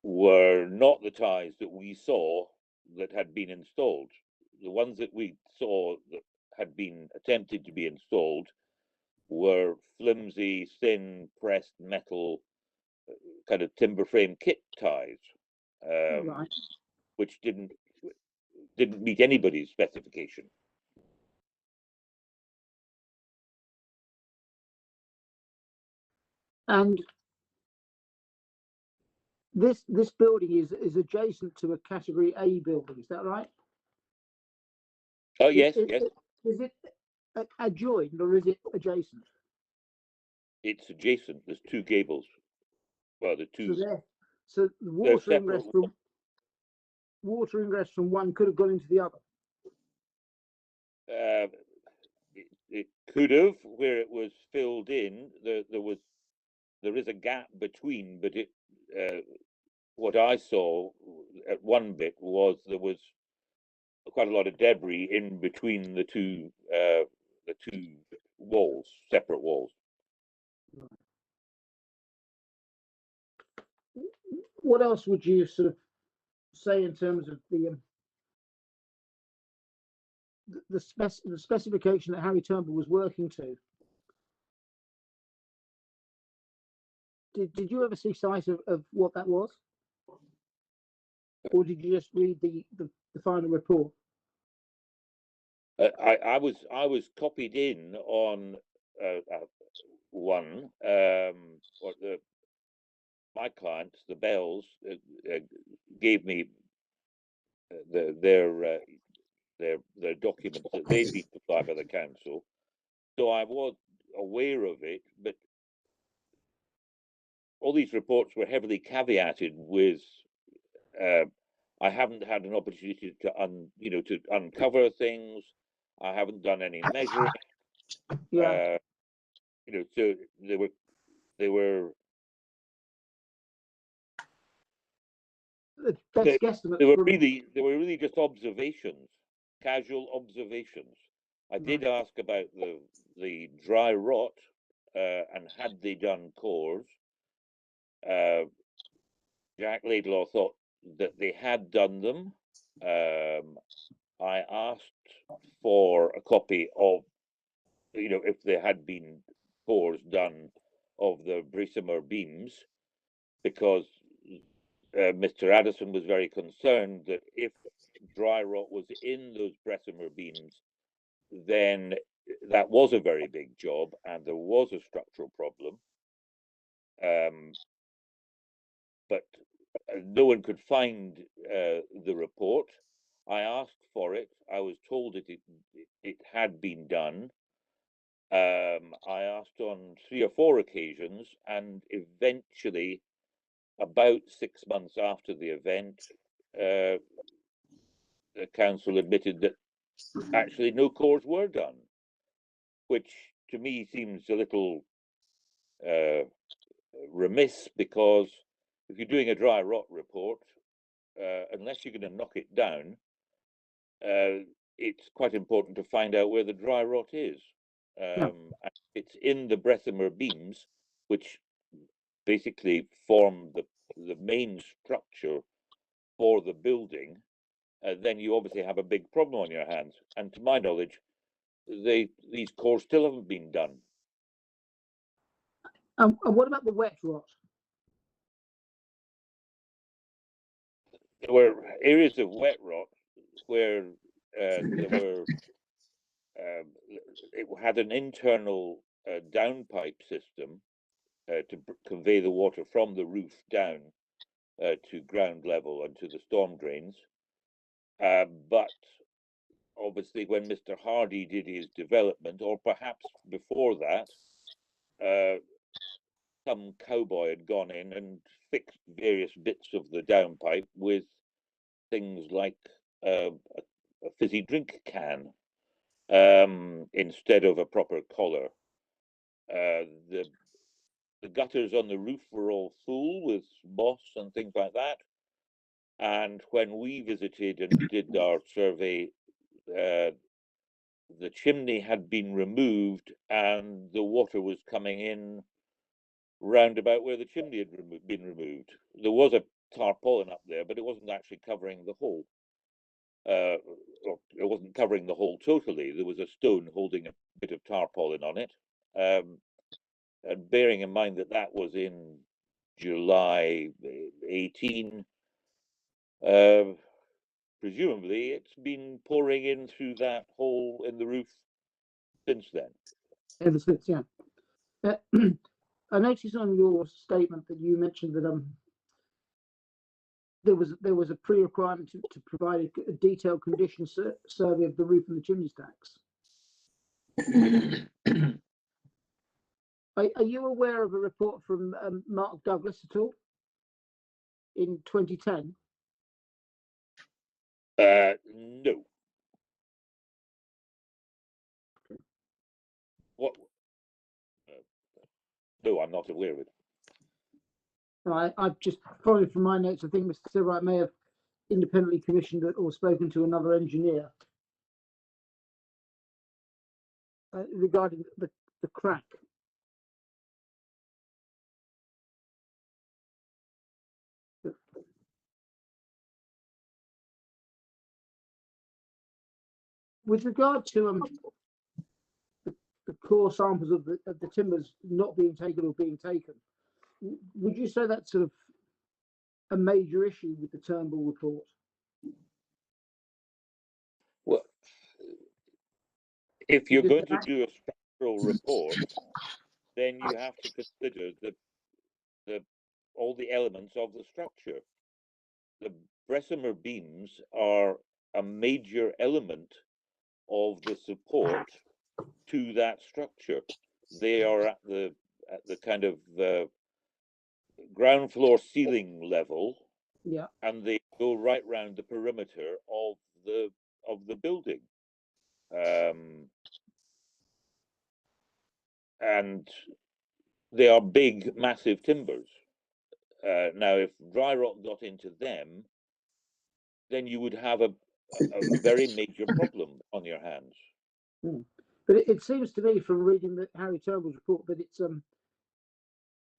[SPEAKER 10] were not the ties that we saw that had been installed. The ones that we saw that had been attempted to be installed were flimsy, thin, pressed metal, kind of timber frame kit ties,
[SPEAKER 4] Right.
[SPEAKER 10] which didn't meet anybody's specification.
[SPEAKER 4] And this building is adjacent to a Category A building. Is that right?
[SPEAKER 10] Oh yes, yes.
[SPEAKER 4] Is it adjoined or is it adjacent?
[SPEAKER 10] It's adjacent. There's two gables. Well, the two.
[SPEAKER 4] So the water ingress from one could have gone into the other.
[SPEAKER 10] It could have, where it was filled in. There is a gap between, but what I saw at one bit was there was quite a lot of debris in between the two walls, separate walls.
[SPEAKER 4] What else would you sort of say in terms of the specification that Harry Turnbull was working to? Did you ever see sight of what that was, or did you just read the final report?
[SPEAKER 10] I was copied in on one. My clients, the Bells, gave me their documents that they'd been supplied by the council, so I was aware of it. But all these reports were heavily caveated with I haven't had an opportunity to to uncover things. I haven't done any measuring.
[SPEAKER 4] Yeah.
[SPEAKER 10] So they were
[SPEAKER 4] best guesstimate.
[SPEAKER 10] They were really just observations, casual observations. I did ask about the dry rot and had they done cores. Jack Laidlaw thought that they had done them. I asked for a copy of, if there had been cores done of the Brisomer beams, because Mr. Addison was very concerned that if dry rot was in those Brisomer beams, then that was a very big job and there was a structural problem. But no one could find the report. I asked for it. I was told that it had been done. I asked on 3 or 4 occasions, and eventually, about 6 months after the event, the council admitted that actually no cores were done, which to me seems a little remiss, because if you're doing a dry rot report, unless you're going to knock it down, it's quite important to find out where the dry rot is. It's in the Brisomer beams, which basically form the main structure for the building. Then you obviously have a big problem on your hands. And to my knowledge, these cores still haven't been done.
[SPEAKER 4] And what about the wet rot?
[SPEAKER 10] There were areas of wet rot where there were it had an internal downpipe system to convey the water from the roof down to ground level and to the storm drains. But obviously, when Mr. Hardy did his development, or perhaps before that, some cowboy had gone in and fixed various bits of the downpipe with things like a fizzy drink can instead of a proper collar. The gutters on the roof were all full with moss and things like that. And when we visited and did our survey, the chimney had been removed and the water was coming in round about where the chimney had been removed. There was a tarpaulin up there, but it wasn't actually covering the hole. Or it wasn't covering the hole totally. There was a stone holding a bit of tarpaulin on it. And bearing in mind that that was in July 18, presumably it's been pouring in through that hole in the roof since then.
[SPEAKER 4] Ever since, yeah. I noticed on your statement that you mentioned that there was a pre-requirement to provide a detailed condition survey of the roof and the chimney stacks. Are you aware of a report from Mark Douglas at all in 2010?
[SPEAKER 10] No. What? No, I'm not aware of it.
[SPEAKER 4] I've just followed from my notes. I think Mr. Silverwright may have independently commissioned it or spoken to another engineer regarding the crack. With regard to the core samples of the timbers not being taken or being taken, would you say that's sort of a major issue with the Turnbull report?
[SPEAKER 10] Well, if you're going to do a structural report, then you have to consider all the elements of the structure. The Brisomer beams are a major element of the support to that structure. They are at the kind of ground floor ceiling level,
[SPEAKER 4] Yeah.
[SPEAKER 10] And they go right round the perimeter of the building. And they are big, massive timbers. Now, if dry rot got into them, then you would have a very major problem on your hands.
[SPEAKER 4] But it seems to me from reading the Harry Turnbull's report that it's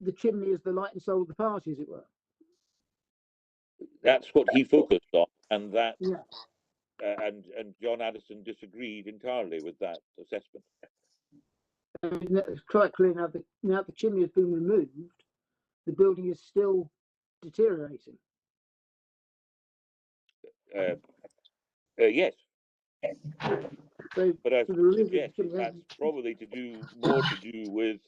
[SPEAKER 4] the chimney is the light and soul of the party, as it were.
[SPEAKER 10] That's what he focused on, and that
[SPEAKER 4] Yeah.
[SPEAKER 10] and John Addison disagreed entirely with that assessment.
[SPEAKER 4] I mean, it's quite clear now the chimney has been removed, the building is still deteriorating.
[SPEAKER 10] Yes.
[SPEAKER 4] So,
[SPEAKER 10] but I
[SPEAKER 4] so the removal of the
[SPEAKER 10] suggest
[SPEAKER 4] chimney
[SPEAKER 10] that's probably more to do with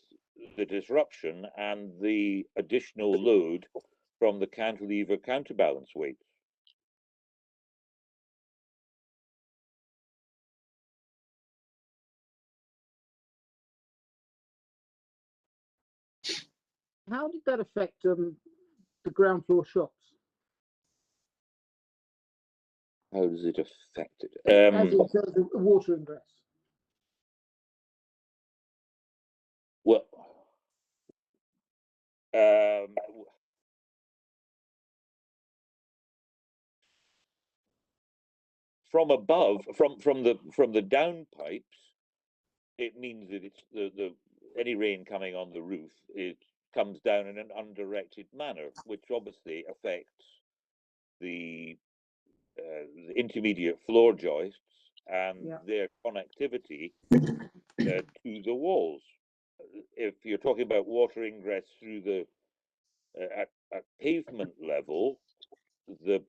[SPEAKER 10] the disruption and the additional load from the cantilever counterbalance weights.
[SPEAKER 4] How did that affect the ground floor shops?
[SPEAKER 10] How does it affect it?
[SPEAKER 4] As in terms of water ingress.
[SPEAKER 10] Well, from above, from the downpipes, it means that it's the any rain coming on the roof, it comes down in an undirected manner, which obviously affects the intermediate floor joists and their connectivity to the walls. If you're talking about water ingress through the at pavement level, the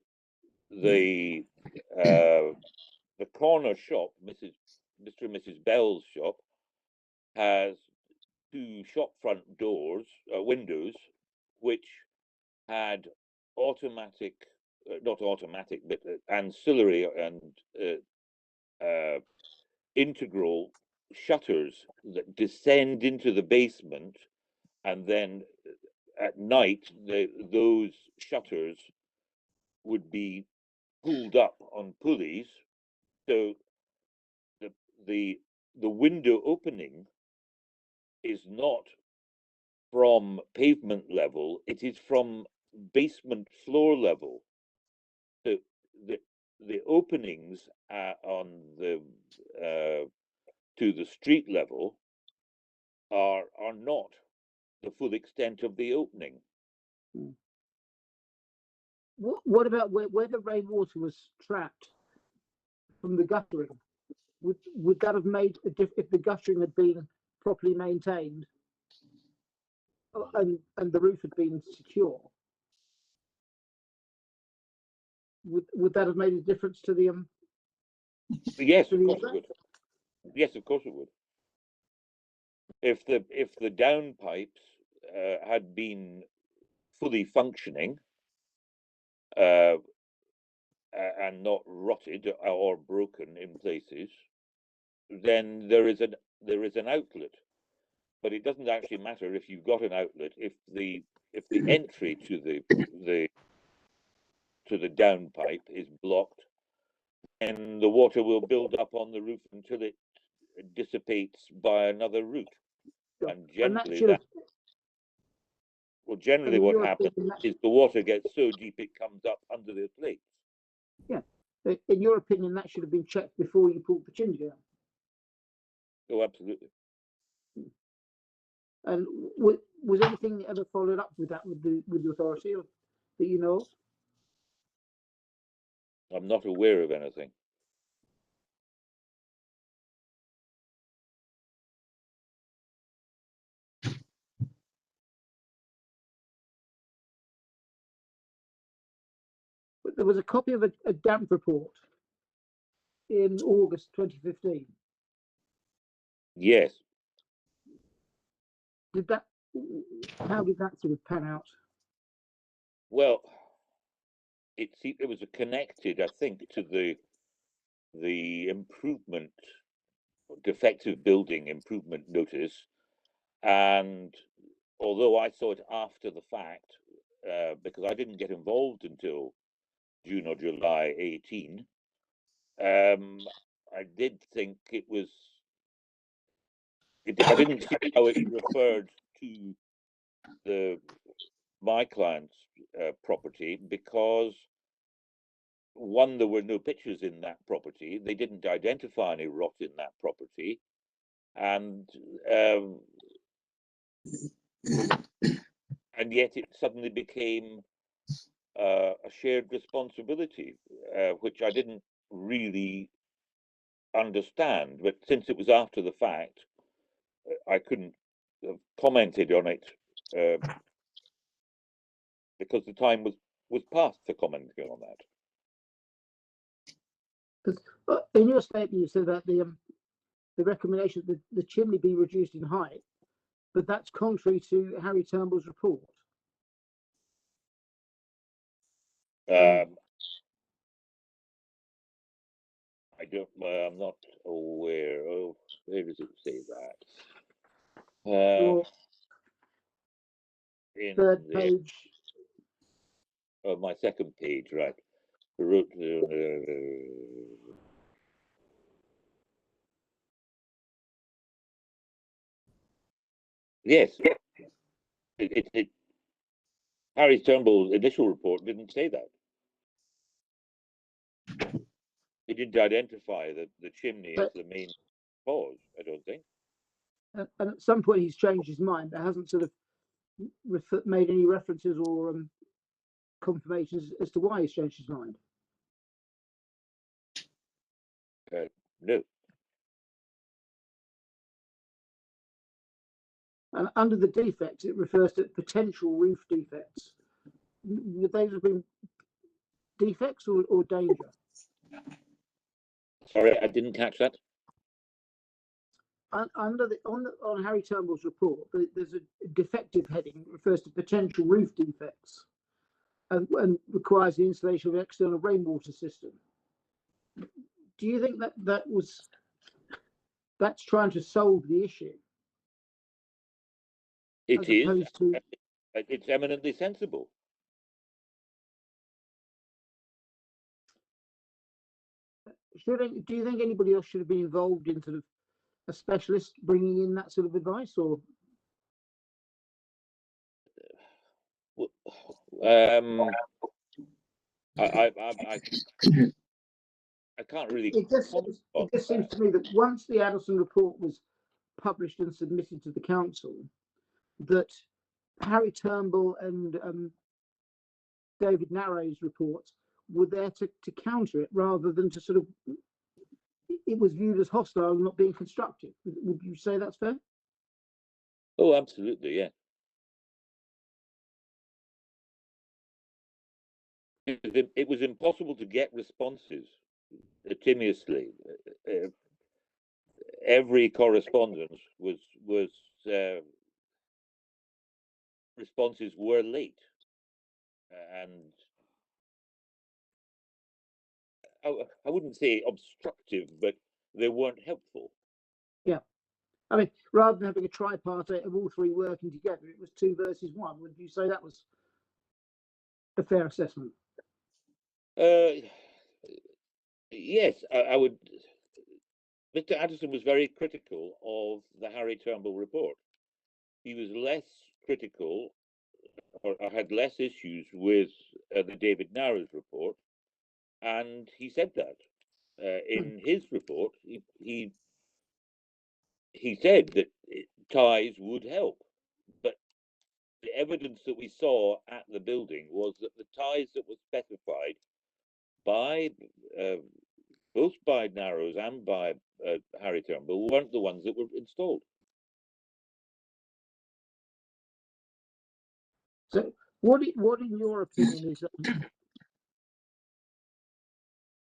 [SPEAKER 10] corner shop, Mr. and Mrs. Bell's shop, has two shop front doors, windows, which had automatic, not automatic, but ancillary and integral shutters that descend into the basement, and then at night those shutters would be pulled up on pulleys, so the window opening is not from pavement level, it is from basement floor level. So the openings on the to the street level are not the full extent of the opening.
[SPEAKER 4] What about where the rainwater was trapped from the guttering? Would that have made a difference if the guttering had been properly maintained and the roof had been secure? Would that have made a difference to the
[SPEAKER 10] Yes, of course it would. Yes, of course it would. If the downpipes had been fully functioning and not rotted or broken in places, then there is an outlet. But it doesn't actually matter if you've got an outlet if the entry to the downpipe is blocked, and the water will build up on the roof until it dissipates by another route. And generally generally what happens is the water gets so deep it comes up under the plates.
[SPEAKER 4] Yeah. In your opinion, that should have been checked before you pulled the chimney down.
[SPEAKER 10] Oh, absolutely.
[SPEAKER 4] And was anything ever followed up with that with the authority that you know of?
[SPEAKER 10] I'm not aware of anything.
[SPEAKER 4] But there was a copy of a damp report in August 2015.
[SPEAKER 10] Yes.
[SPEAKER 4] How did that sort of pan out?
[SPEAKER 10] Well, it was connected, I think, to the improvement, defective building improvement notice, and although I saw it after the fact, because I didn't get involved until June or July 18. I did think it was. I didn't see how it referred to my client's property, because one, there were no pictures in that property. They didn't identify any rot in that property, and yet it suddenly became a shared responsibility, which I didn't really understand. But since it was after the fact, I couldn't have commented on it because the time was past for commenting on that.
[SPEAKER 4] In your statement, you said that the recommendation that the chimney be reduced in height, but that's contrary to Harry Turnbull's report.
[SPEAKER 10] I don't. I'm not aware of. Where does it say that? In
[SPEAKER 4] third page.
[SPEAKER 10] Oh, my second page, right? Yes. Harry Turnbull's initial report didn't say that. He didn't identify the chimney as the main cause, I don't think.
[SPEAKER 4] And at some point he's changed his mind, but hasn't sort of made any references or confirmations as to why he's changed his mind.
[SPEAKER 10] No.
[SPEAKER 4] And under the defects, it refers to potential roof defects. Would those have been defects or danger?
[SPEAKER 10] Sorry, I didn't catch that.
[SPEAKER 4] On Harry Turnbull's report, there's a defective heading that refers to potential roof defects and requires the installation of an external rainwater system. Do you think that's trying to solve the issue?
[SPEAKER 10] It is. It's eminently sensible.
[SPEAKER 4] Do you think anybody else should have been involved in sort of a specialist bringing in that sort of advice, or?
[SPEAKER 10] I can't really.
[SPEAKER 4] It just seems to me that once the Addison report was published and submitted to the council, that Harry Turnbull and David Narrow's reports were there to counter it, rather than to sort of, it was viewed as hostile and not being constructive. Would you say that's fair?
[SPEAKER 10] Oh, absolutely, yeah. It was impossible to get responses continuously. Every correspondence was responses were late, and I wouldn't say obstructive, but they weren't helpful.
[SPEAKER 4] Yeah, I mean, rather than having a tripartite of all three working together, it was 2 versus 1. Would you say that was a fair assessment?
[SPEAKER 10] Yes, I would. Mr. Addison was very critical of the Harry Turnbull report. He was less critical, or had less issues with the David Narrows report, and he said that in his report. He said that ties would help, but the evidence that we saw at the building was that the ties that were specified by both by Narrows and by Harry Turnbull weren't the ones that were installed.
[SPEAKER 4] So, what in your opinion is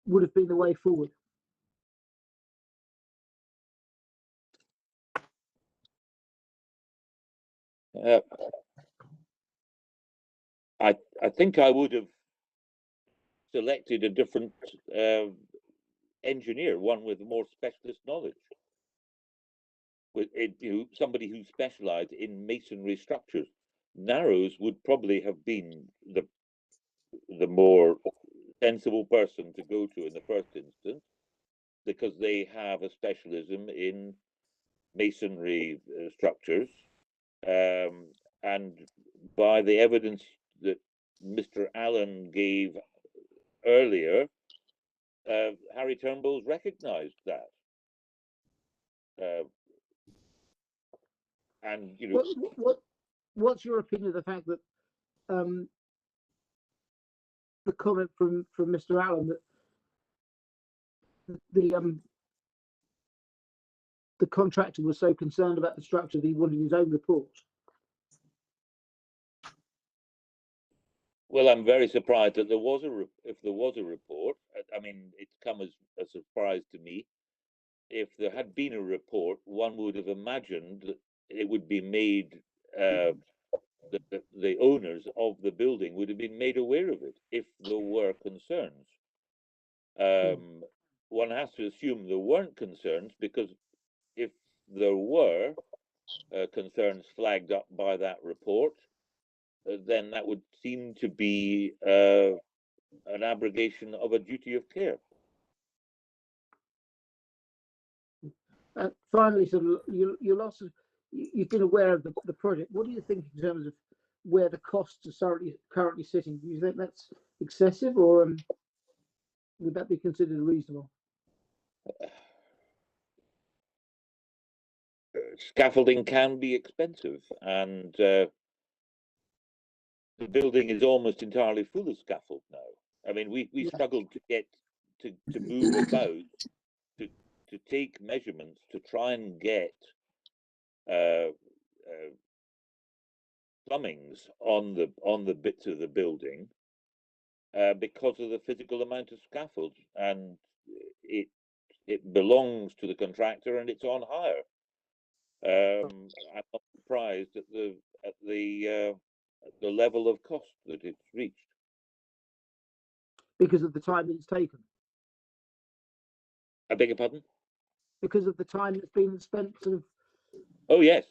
[SPEAKER 4] would have been the way forward?
[SPEAKER 10] I think I would have selected a different engineer, one with more specialist knowledge, with somebody who specialised in masonry structures, Narrows would probably have been the more sensible person to go to in the first instance, because they have a specialism in masonry structures, and by the evidence that Mr. Allen gave earlier, Harry Turnbull's recognised that. And you know,
[SPEAKER 4] what's your opinion of the fact that the comment from Mr. Allen that the contractor was so concerned about the structure that he wanted his own report?
[SPEAKER 10] Well, I'm very surprised that if there was a report. I mean, it's come as a surprise to me. If there had been a report, one would have imagined that it would be made, the owners of the building would have been made aware of it if there were concerns. One has to assume there weren't concerns, because if there were concerns flagged up by that report, then that would seem to be an abrogation of a duty of care.
[SPEAKER 4] Finally, sort of, you've been aware of the project. What do you think in terms of where the costs are currently sitting? Do you think that's excessive, or would that be considered reasonable?
[SPEAKER 10] Scaffolding can be expensive, and the building is almost entirely full of scaffold now. I mean, we struggled to get to move about, to take measurements, to try and get plumbings on the bits of the building because of the physical amount of scaffold, and it belongs to the contractor and it's on hire. I'm not surprised at the level of cost that it's reached.
[SPEAKER 4] Because of the time it's taken?
[SPEAKER 10] I beg your pardon?
[SPEAKER 4] Because of the time that's been spent sort of...
[SPEAKER 10] Oh yes,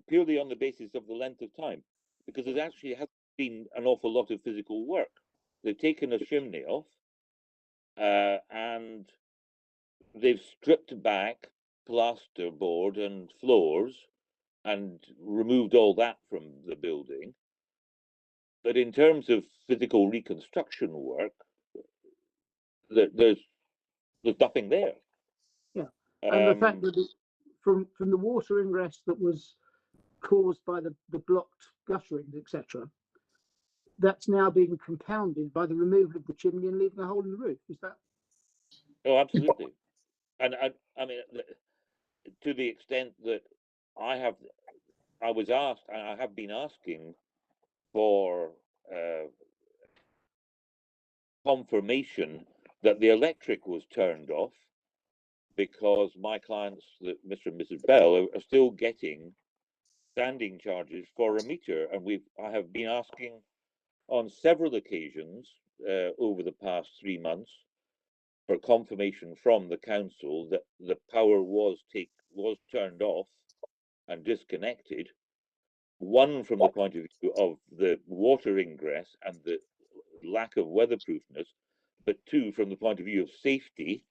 [SPEAKER 10] purely on the basis of the length of time, because there actually has been an awful lot of physical work. They've taken a chimney off, and they've stripped back plasterboard and floors and removed all that from the building. But in terms of physical reconstruction work, there's nothing there.
[SPEAKER 4] Yeah, and the fact that from the water ingress that was caused by the blocked guttering, etc., that's now being compounded by the removal of the chimney and leaving a hole in the roof. Is that?
[SPEAKER 10] Oh, absolutely. And I mean, to the extent that I have been asking for confirmation that the electric was turned off, because my clients, Mr. and Mrs. Bell, are still getting standing charges for a meter, and I have been asking on several occasions over the past 3 months for confirmation from the council that the power was turned off and disconnected. One, from the point of view of the water ingress and the lack of weatherproofness, but two, from the point of view of safety,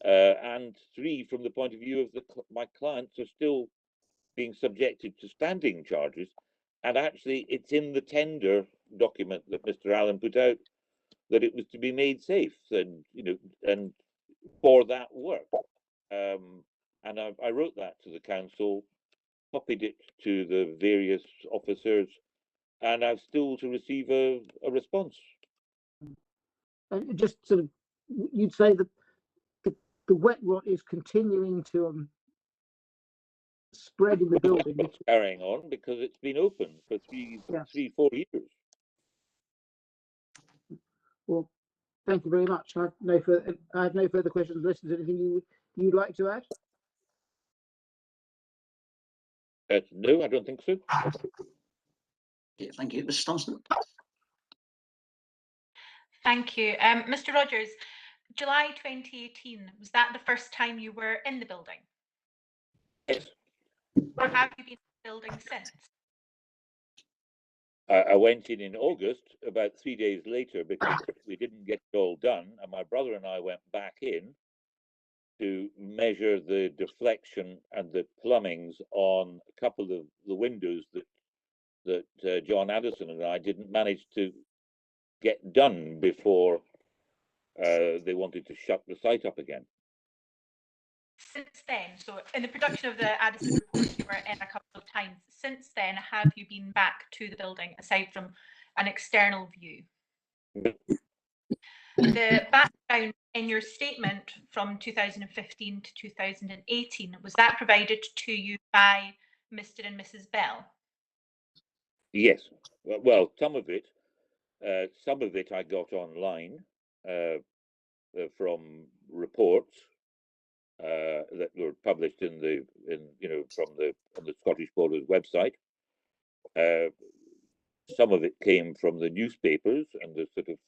[SPEAKER 10] and three, from the point of view of my clients are still being subjected to standing charges. And actually, it's in the tender document that Mr. Allen put out that it was to be made safe, and and for that work. And I wrote that to the council, copied it to the various officers, and I've still to receive a response.
[SPEAKER 4] And just sort of, you'd say that the wet rot is continuing to spread in the building.
[SPEAKER 10] It's carrying on because it's been open for 4 years.
[SPEAKER 4] Well, thank you very much. I have no further questions. Unless there's anything you'd like to add?
[SPEAKER 10] No, I don't think so.
[SPEAKER 2] Okay, thank you. Mr. Thompson.
[SPEAKER 3] Thank you. Mr. Rogers, July 2018, was that the first time you were in the building?
[SPEAKER 10] Yes.
[SPEAKER 3] Or have you been in the building since?
[SPEAKER 10] I went in August, about 3 days later, because we didn't get it all done, and my brother and I went back in to measure the deflection and the plumbings on a couple of the windows that John Addison and I didn't manage to get done before they wanted to shut the site up again.
[SPEAKER 3] Since then, so in the production of the Addison report, you were in a couple of times. Since then, have you been back to the building aside from an external view? The background in your statement from 2015 to 2018, was that provided to you by Mr. and Mrs. Bell?
[SPEAKER 10] Yes, well, some of it I got online from reports that were published on the Scottish Borders website. Some of it came from the newspapers and the sort of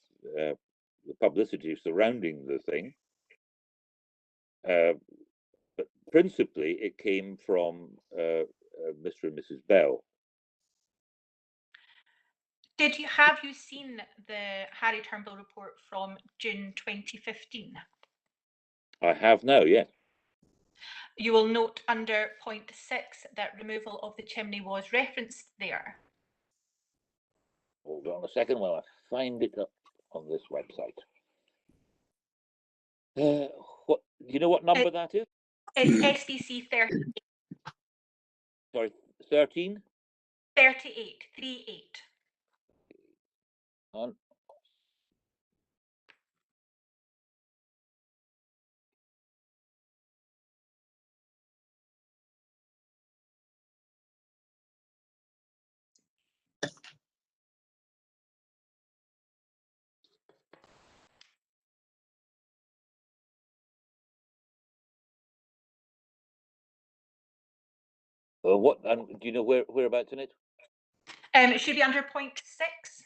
[SPEAKER 10] the publicity surrounding the thing. But principally, it came from Mr. and Mrs. Bell.
[SPEAKER 3] Have you seen the Harry Turnbull report from June 2015?
[SPEAKER 10] I have now, yes.
[SPEAKER 3] You will note under point 6 that removal of the chimney was referenced there.
[SPEAKER 10] Hold on a second while I find it up on this website. What do you know what number that is?
[SPEAKER 3] It's SBC 38.
[SPEAKER 10] Sorry, 13?
[SPEAKER 3] 38, 38.
[SPEAKER 10] On. What? Do you know whereabouts in it?
[SPEAKER 3] It should be under point 6.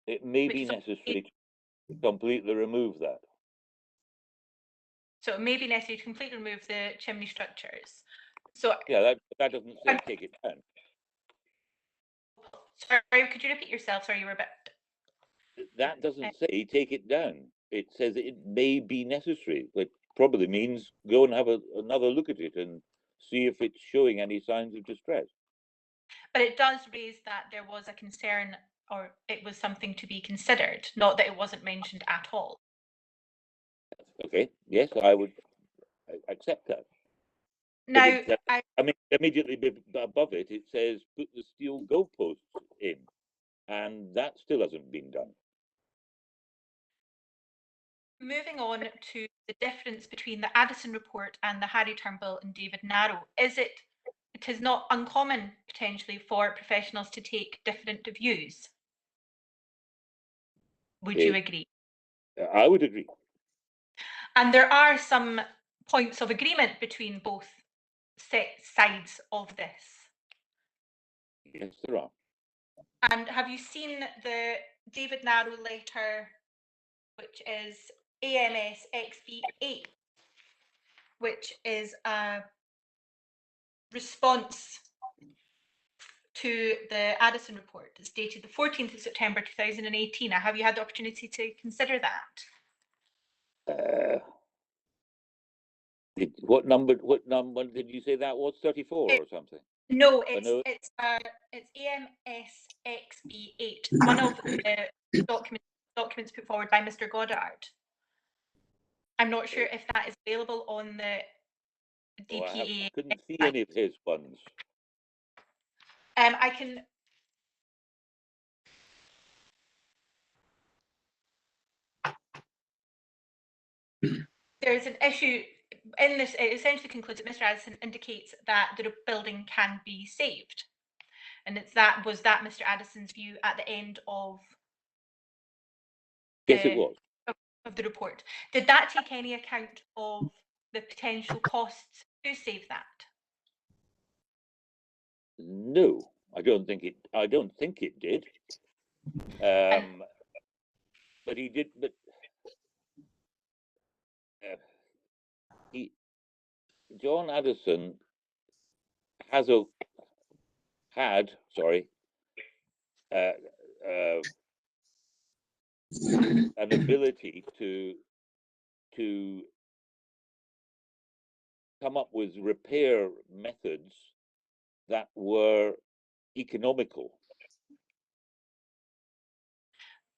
[SPEAKER 10] It may be necessary to completely remove that.
[SPEAKER 3] So it may be necessary to completely remove the chimney structures. So
[SPEAKER 10] yeah, that doesn't say take it down.
[SPEAKER 3] Sorry, could you repeat yourself? Sorry, you were a bit.
[SPEAKER 10] That doesn't say take it down. It says it may be necessary, which probably means go and have another look at it and see if it's showing any signs of distress.
[SPEAKER 3] But it does raise that there was a concern, or it was something to be considered, not that it wasn't mentioned at all.
[SPEAKER 10] Okay, yes, I would accept that.
[SPEAKER 3] Now,
[SPEAKER 10] I mean, immediately above it, it says put the steel goalposts in, and that still hasn't been done.
[SPEAKER 3] Moving on to the difference between the Addison report and the Harry Turnbull and David Narrow, it is not uncommon potentially for professionals to take different views. Would you agree?
[SPEAKER 10] I would agree.
[SPEAKER 3] And there are some points of agreement between both sides of this.
[SPEAKER 10] Yes, there are.
[SPEAKER 3] And have you seen the David Narrow letter, which is AMS XB8, which is a response to the Addison report? It's dated the 14th of September 2018. Have you had the opportunity to consider that?
[SPEAKER 10] What number did you say that was? 34 or something?
[SPEAKER 3] No, it's AMS XB8, one of the documents put forward by Mr. Goddard. I'm not sure if that is available on the DPA.
[SPEAKER 10] I couldn't see any of his ones.
[SPEAKER 3] I can. There's an issue in this. It essentially concludes that Mr. Addison indicates that the building can be saved, and was that Mr. Addison's view at the end of?
[SPEAKER 10] Yes, it was.
[SPEAKER 3] Of the report. Did that take any account of the potential costs to save that?
[SPEAKER 10] No, I don't think it did. But he did. But John Addison had an ability to come up with repair methods that were economical.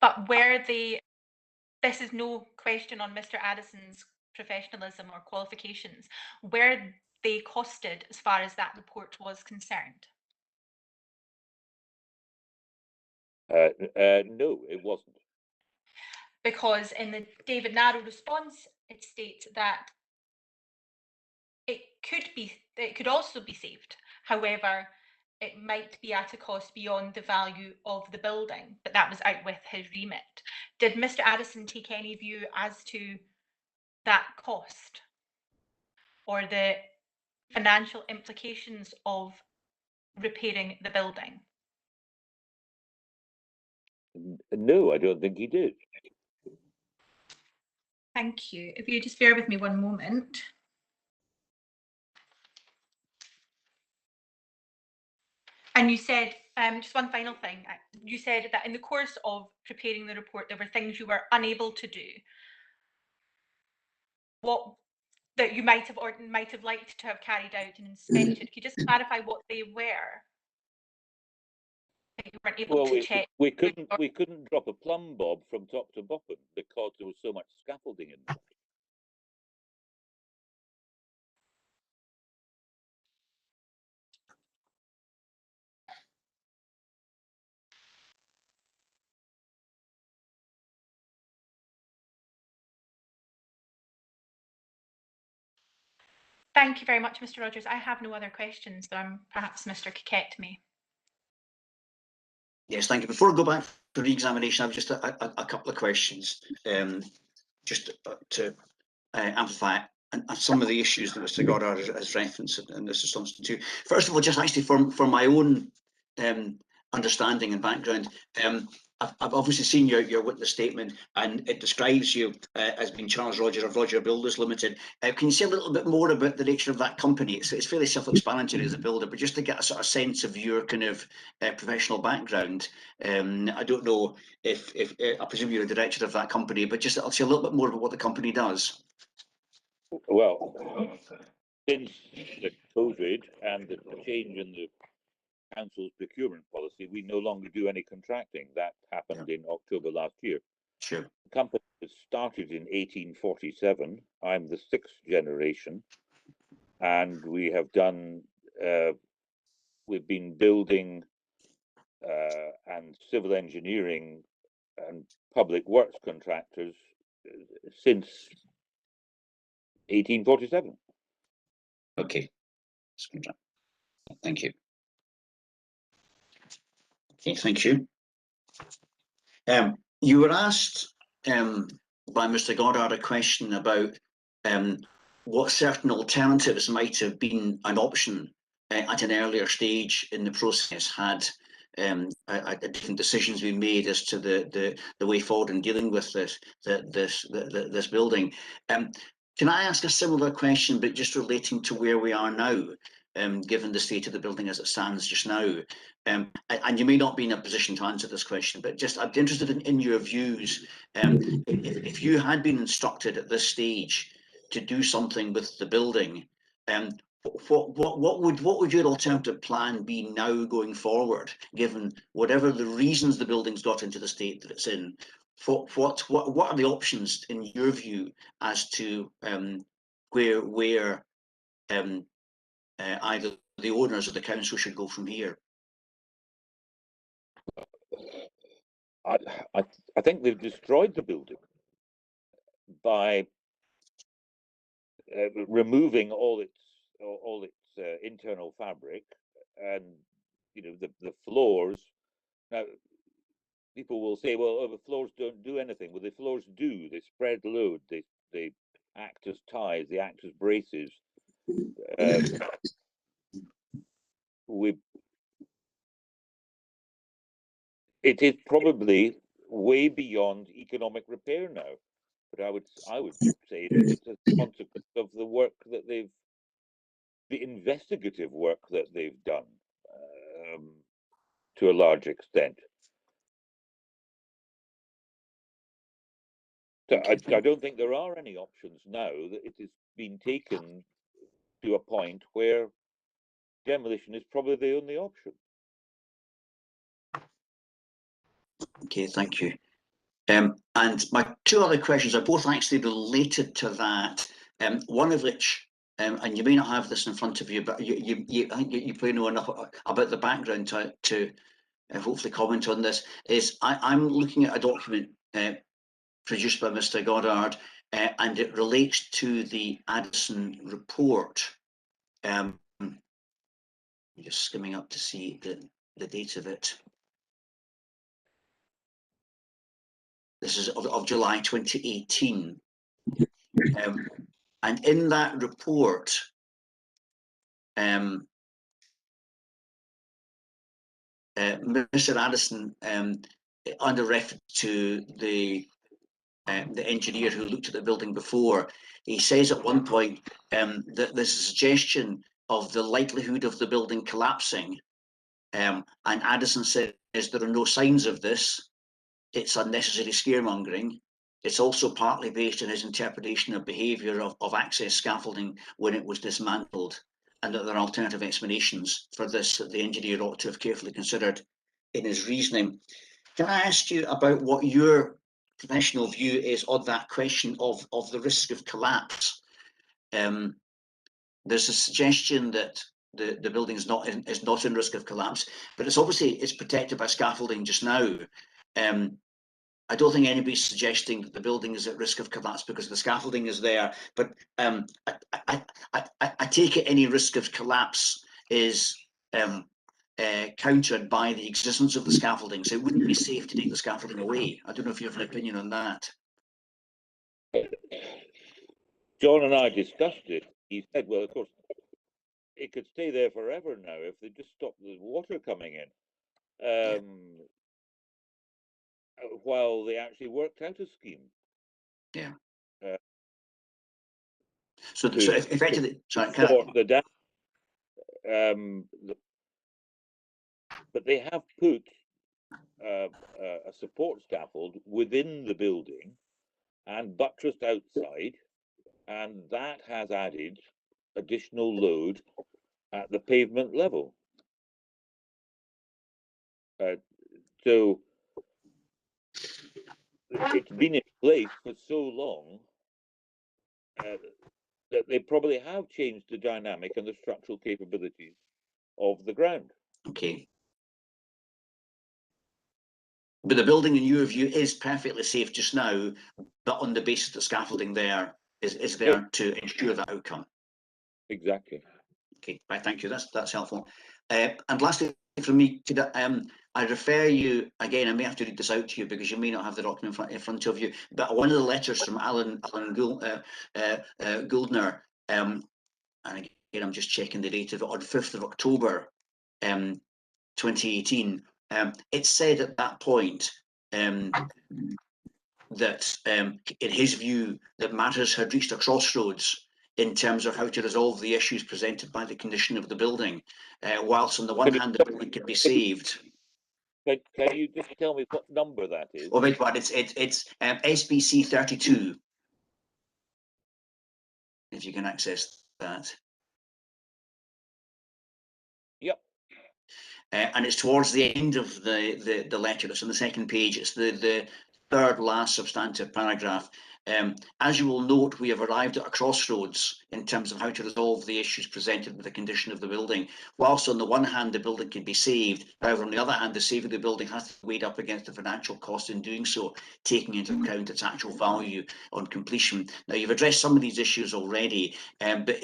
[SPEAKER 3] But were they, this is no question on Mr. Addison's professionalism or qualifications, were they costed as far as that report was concerned?
[SPEAKER 10] No, it wasn't.
[SPEAKER 3] Because in the David Narrow response, it states that it could also be saved. However, it might be at a cost beyond the value of the building, but that was out with his remit. Did Mr. Addison take any view as to that cost or the financial implications of repairing the building?
[SPEAKER 10] No, I don't think he did.
[SPEAKER 3] Thank you. If you just bear with me one moment. And you said, just one final thing, you said that in the course of preparing the report, there were things you were unable to do. What that you might have or might have liked to have carried out and inspected. Could you just clarify what they were? That you weren't able to check.
[SPEAKER 10] We couldn't drop a plumb bob from top to bottom because there was so much scaffolding in there.
[SPEAKER 3] Thank you very much, Mr. Rogers. I have no other questions, but perhaps Mr. Coquette may.
[SPEAKER 2] Yes, thank you. Before I go back to re-examination, I have just a couple of questions, just to amplify some of the issues that Mr. Goddard has referenced and Mr. Thompson too. First of all, just actually for my own understanding and background, I've obviously seen your witness statement, and it describes you as being Charles Roger of Roger Builders Limited. Can you say a little bit more about the nature of that company? It's fairly self-explanatory as a builder, but just to get a sort of sense of your kind of professional background. I don't know if I presume you're a director of that company, but just I'll say a little bit more about what the company does.
[SPEAKER 10] Well, since the COVID and the change in the council's procurement policy, we no longer do any contracting. That happened in October last year.
[SPEAKER 2] Sure.
[SPEAKER 10] The company was started in 1847. I'm the 6th generation, and we have done. We've been building and civil engineering and public works contractors since 1847.
[SPEAKER 2] Okay. Thank you. Okay, thank you. You were asked by Mr. Goddard a question about what certain alternatives might have been an option at an earlier stage in the process had different decisions been made as to the way forward in dealing with this building. Can I ask a similar question, but just relating to where we are now, given the state of the building as it stands just now? And you may not be in a position to answer this question, but just I'd be interested in your views. If you had been instructed at this stage to do something with the building, what would your alternative plan be now going forward, given whatever the reasons the building's got into the state that it's in? What are the options in your view as to where either the owners or the council should go from here?
[SPEAKER 10] I think they've destroyed the building by removing all its internal fabric, and the floors. Now, people will say, "Well, the floors don't do anything." Well, the floors do. They spread load. They act as ties. They act as braces. It is probably way beyond economic repair now. but I would say that it's a consequence of the work that the investigative work that they've done to a large extent. So I don't think there are any options now, that it has been taken to a point where demolition is probably the only option.
[SPEAKER 2] Okay, thank you. And my two other questions are both actually related to that. One of which, and you may not have this in front of you, but I think you probably know enough about the background to hopefully comment on this. Is I'm looking at a document produced by Mr. Goddard, and it relates to the Addison report. Just skimming up to see the date of it. This is of July 2018. And in that report, Mr. Addison, under reference to the engineer who looked at the building before, he says at one point that there's a suggestion of the likelihood of the building collapsing. And Addison says there are no signs of this. It's unnecessary scaremongering. It's also partly based on his interpretation of behaviour of access scaffolding when it was dismantled, and that there are alternative explanations for this that the engineer ought to have carefully considered in his reasoning. Can I ask you about what your professional view is on that question of the risk of collapse? There's a suggestion that the building is not in risk of collapse, but it's protected by scaffolding just now. I don't think anybody's suggesting that the building is at risk of collapse because the scaffolding is there, but I take it any risk of collapse is countered by the existence of the scaffolding, so it wouldn't be safe to take the scaffolding away. I don't know if you have an opinion on that.
[SPEAKER 10] John and I discussed it. He said, well, of course, it could stay there forever now if they just stop the water coming in. While they actually worked out a scheme.
[SPEAKER 2] Yeah. So effectively, sorry, the
[SPEAKER 10] dam. But they have put a support scaffold within the building and buttressed outside, and that has added additional load at the pavement level. So it's been in place for so long that they probably have changed the dynamic and the structural capabilities of the ground.
[SPEAKER 2] Okay. But the building, in your view, is perfectly safe just now, but on the basis that scaffolding there is there to ensure that outcome.
[SPEAKER 10] Exactly.
[SPEAKER 2] Okay, right, thank you. That's helpful. And lastly, from me, could I refer you again? I may have to read this out to you because you may not have the document in front of you. But one of the letters from Alan Gouldner, and again, I'm just checking the date of it, on 5th of October, 2018. It said at that point that, in his view, that matters had reached a crossroads in terms of how to resolve the issues presented by the condition of the building. Whilst on the one hand, the building can be saved.
[SPEAKER 10] Can you just tell me what number that is?
[SPEAKER 2] Oh, wait, but it's SBC 32. If you can access that.
[SPEAKER 10] Yep.
[SPEAKER 2] And it's towards the end of the letter. It's on the second page. It's the third last substantive paragraph. As you will note, we have arrived at a crossroads in terms of how to resolve the issues presented with the condition of the building. Whilst on the one hand, the building can be saved, however, on the other hand, the saving the building has to be weighed up against the financial cost in doing so, taking into account its actual value on completion. Now, you've addressed some of these issues already, but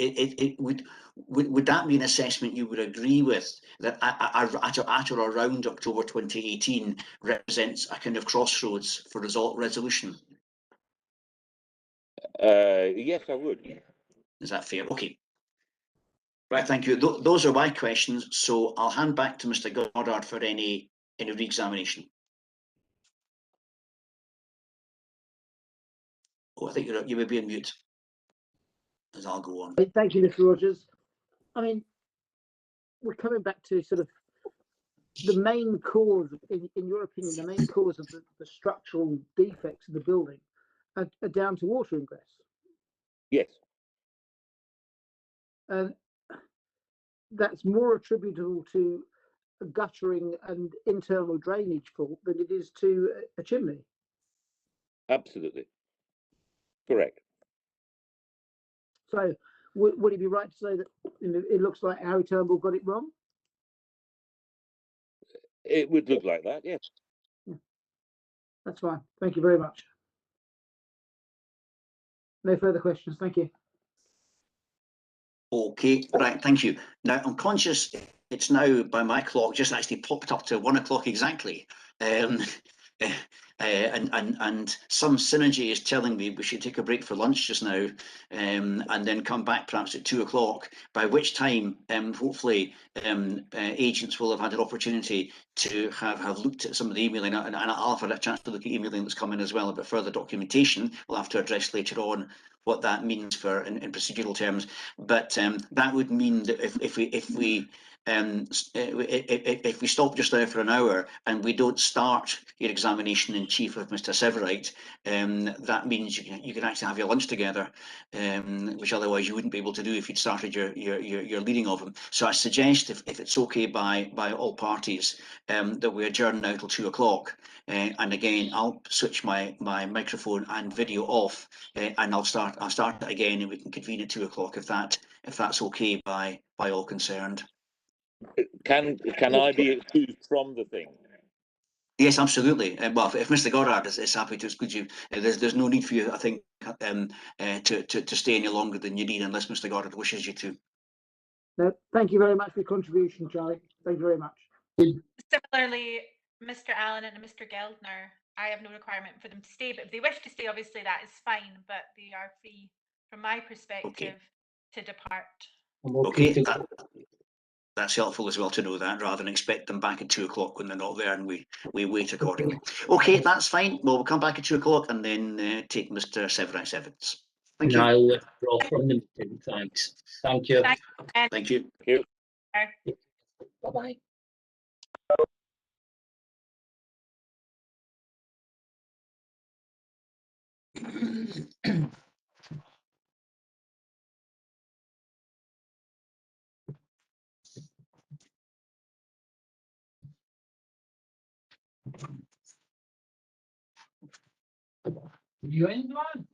[SPEAKER 2] would that be an assessment you would agree with, that at or around October 2018 represents a kind of crossroads for resolution?
[SPEAKER 10] Yes, I would.
[SPEAKER 2] Is that fair? Okay. Right, thank you. Those are my questions. So I'll hand back to Mr. Goddard for any re-examination. Oh, I think you may be on mute. As I'll go on.
[SPEAKER 4] Thank you, Mr. Rogers. I mean, we're coming back to sort of the main cause, in your opinion, the main cause of the structural defects of the building are down to water ingress.
[SPEAKER 10] Yes.
[SPEAKER 4] And that's more attributable to a guttering and internal drainage fault than it is to a chimney.
[SPEAKER 10] Absolutely. Correct.
[SPEAKER 4] So would it be right to say that it looks like Harry Turnbull got it wrong?
[SPEAKER 10] It would look like that, yes.
[SPEAKER 4] Yeah. That's fine. Thank you very much. No further questions. Thank you.
[SPEAKER 2] Okay, right, thank you. Now, I'm conscious it's now, by my clock, just actually popped up to 1 o'clock exactly. And some synergy is telling me we should take a break for lunch just now, and then come back perhaps at 2 o'clock, by which time hopefully agents will have had an opportunity to have looked at some of the emailing, and I'll have had a chance to look at emailing that's come in as well about further documentation we'll have to address later on what that means for in procedural terms. But that would mean that if we stop just now for an hour and we don't start your examination in chief of Mr. Severite, that means you can actually have your lunch together, which otherwise you wouldn't be able to do if you'd started your leading of him. So I suggest, if it's okay by all parties, that we adjourn now till 2 o'clock. And again, I'll switch my microphone and video off, and I'll start it again, and we can convene at 2 o'clock if that's okay by all concerned.
[SPEAKER 10] Can I be excused from the thing?
[SPEAKER 2] Yes, absolutely. Well, if Mr. Goddard is happy to exclude you, there's no need for you, I think, to stay any longer than you need, unless Mr. Goddard wishes you to.
[SPEAKER 4] No, thank you very much for your contribution, Charlie. Thank you very much.
[SPEAKER 3] Similarly, Mr. Allen and Mr. Geldner, I have no requirement for them to stay, but if they wish to stay, obviously that is fine, but they are free, from my perspective, to depart.
[SPEAKER 2] Okay, that's helpful as well to know that, rather than expect them back at 2 o'clock when they're not there, and we wait accordingly. Okay, that's fine. Well, we'll come back at 2 o'clock and then take Mr. Severite's evidence. Thank you.
[SPEAKER 8] I'll withdraw from the meeting. Thanks. Thank you.
[SPEAKER 2] Thank you.
[SPEAKER 8] Bye-bye.
[SPEAKER 9] You in, man?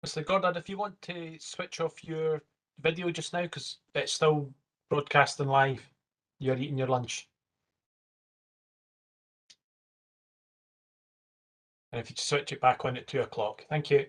[SPEAKER 7] Mr. Gordon, if you want to switch off your video just now, because it's still broadcasting live, you're eating your lunch. And if you switch it back on at 2 o'clock, thank you.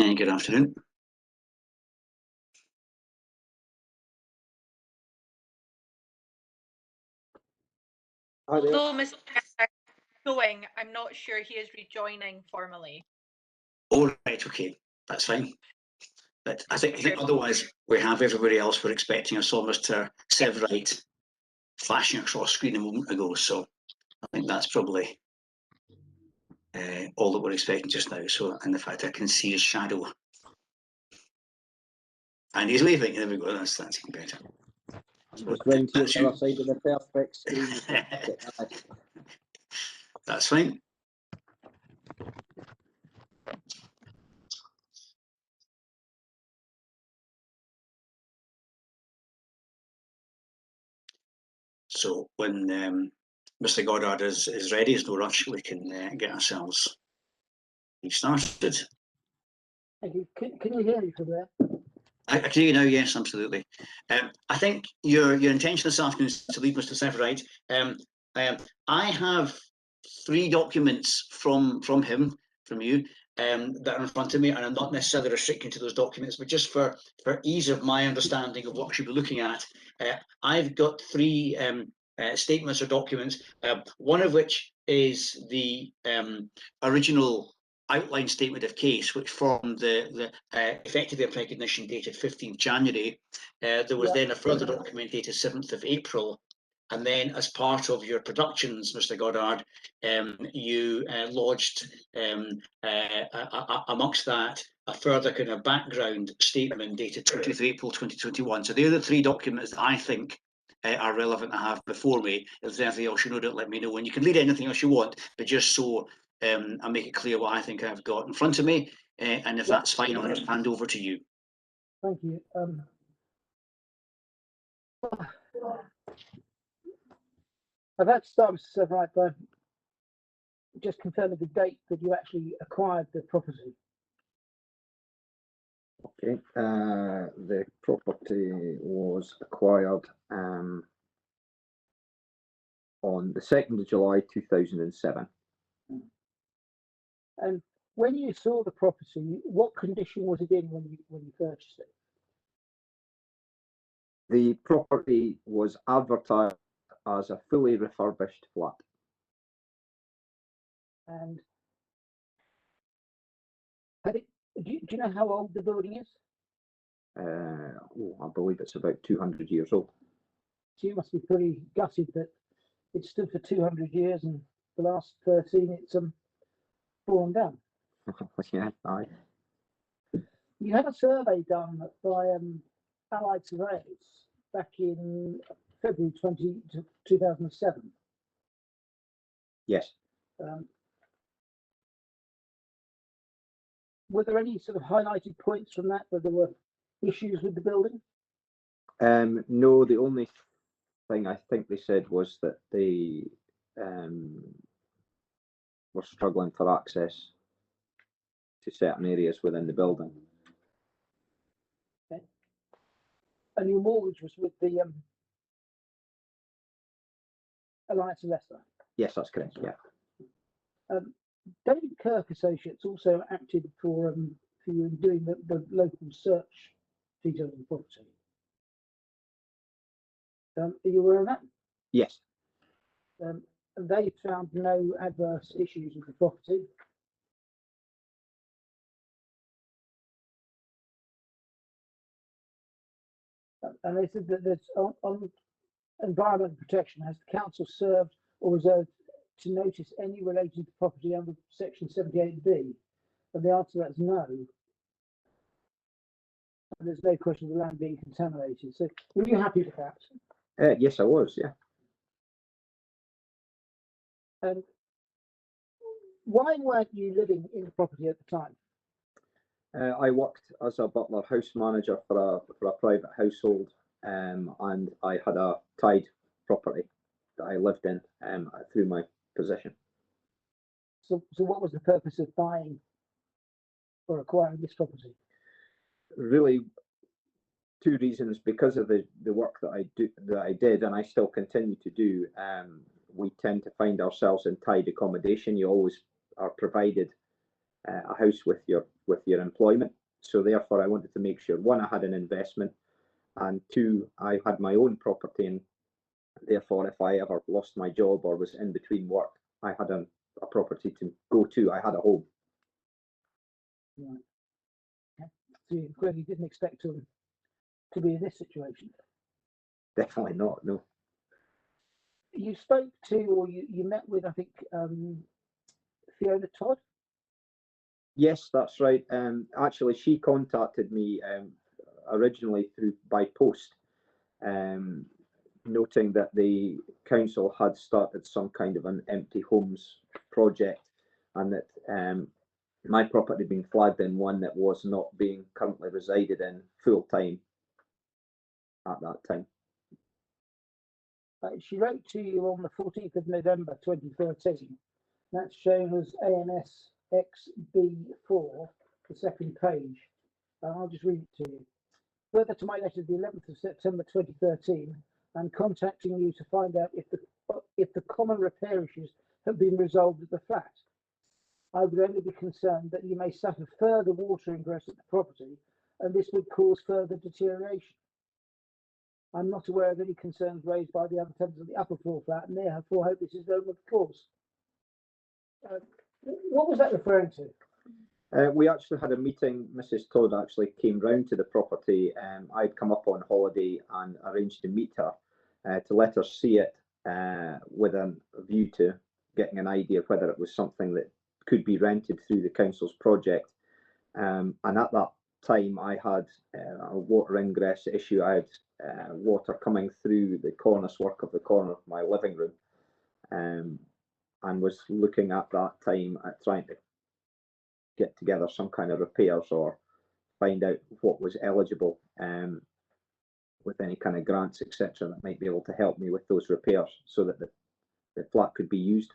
[SPEAKER 2] Good afternoon.
[SPEAKER 3] Although Mr. is going, I'm not sure he is rejoining formally.
[SPEAKER 2] All right, okay, that's fine. But I think otherwise we have everybody else we're expecting. I saw Mr. Severide flashing across screen a moment ago, so I think that's probably all that we're expecting just now. So, and the fact I can see his shadow. And he's leaving. There we go. That's even better.
[SPEAKER 11] Just round here to the other side of the perfect screen.
[SPEAKER 2] That's fine. So when Mr. Goddard is ready, there's no rush, we can get ourselves started.
[SPEAKER 4] Thank you. Can you hear me from there?
[SPEAKER 2] I can hear you now, yes, absolutely. I think your intention this afternoon is to leave Mr. Severide. I have 3 documents from him, from you, that are in front of me, and I'm not necessarily restricting to those documents, but just for ease of my understanding of what we should be looking at, I've got 3 statements or documents, one of which is the original outline statement of case, which formed the effectively of recognition dated 15th January. There was then a further document dated 7th of April. And then as part of your productions, Mr. Goddard, you lodged amongst that a further kind of background statement dated 20th April 2021. So they're the 3 documents that I think are relevant to have before me. If there's anything else you know, let me know. And you can read anything else you want, but just so I make it clear what I think I've got in front of me. And if that's fine, I'll just hand over to you.
[SPEAKER 4] Thank you. I've had to start with Severide by just confirming the date that you actually acquired the property.
[SPEAKER 11] Okay, the property was acquired on the 2nd of July 2007.
[SPEAKER 4] And when you saw the property, what condition was it in when you purchased it?
[SPEAKER 11] The property was advertised as a fully refurbished flat.
[SPEAKER 4] And do you know how old the building is?
[SPEAKER 11] I believe it's about 200 years old.
[SPEAKER 4] So you must be pretty gutted that it stood for 200 years and the last 13 it's fallen down.
[SPEAKER 11] Yeah, aye.
[SPEAKER 4] You had a survey done by Allied Surveyors back in February 2007.
[SPEAKER 11] Yes.
[SPEAKER 4] Were there any sort of highlighted points from that there were issues with the building?
[SPEAKER 11] No, the only thing I think they said was that they were struggling for access to certain areas within the building.
[SPEAKER 4] Okay. And your mortgage was with the Alliance of Leicester?
[SPEAKER 11] Yes, that's correct, yeah.
[SPEAKER 4] David Kirk Associates also acted for you in doing the local search details of the property. Are you aware of that?
[SPEAKER 11] Yes.
[SPEAKER 4] And they found no adverse issues with the property. And they said that there's on environmental protection, has the council served or reserved to notice any related to property under section 78B? And the answer to that is no. And there's no question of the land being contaminated. So were you happy with that?
[SPEAKER 11] Yes, I was, yeah.
[SPEAKER 4] And why weren't you living in the property at the time?
[SPEAKER 11] I worked as a butler house manager for a private household, and I had a tied property that I lived in through my position.
[SPEAKER 4] So what was the purpose of buying or acquiring this property?
[SPEAKER 11] Really, 2 reasons. Because of the work that I did, and I still continue to do. We tend to find ourselves in tied accommodation. You always are provided a house with your employment. So therefore, I wanted to make sure, one, I had an investment, and two, I had my own property, and therefore, if I ever lost my job or was in between work, I had a property to go to. I had a home.
[SPEAKER 4] Right. Okay. So you clearly didn't expect to be in this situation.
[SPEAKER 11] Definitely not, no.
[SPEAKER 4] You spoke to, or you met with, I think, Fiona Todd?
[SPEAKER 11] Yes, that's right. Actually, she contacted me originally by post, noting that the council had started some kind of an empty homes project, and that my property being flagged in one that was not being currently resided in full time at that time.
[SPEAKER 4] She wrote to you on the 14th of November 2013. That's shown as ANS XB4, the second page. I'll just read it to you. Further to my letter of the 11th of September 2013, I'm contacting you to find out if the common repair issues have been resolved at the flat. I would only be concerned that you may suffer further water ingress at the property, and this would cause further deterioration. I'm not aware of any concerns raised by the other tenants of the upper floor flat, and therefore hope this is no more the cause. What was that referring to?
[SPEAKER 11] We actually had a meeting. Mrs. Todd actually came round to the property. I'd come up on holiday and arranged to meet her to let her see it with a view to getting an idea of whether it was something that could be rented through the council's project. And at that time, I had a water ingress issue. I had water coming through the cornice work of the corner of my living room, and was looking at that time at trying to get together some kind of repairs or find out what was eligible with any kind of grants, etc., that might be able to help me with those repairs so that the flat could be used.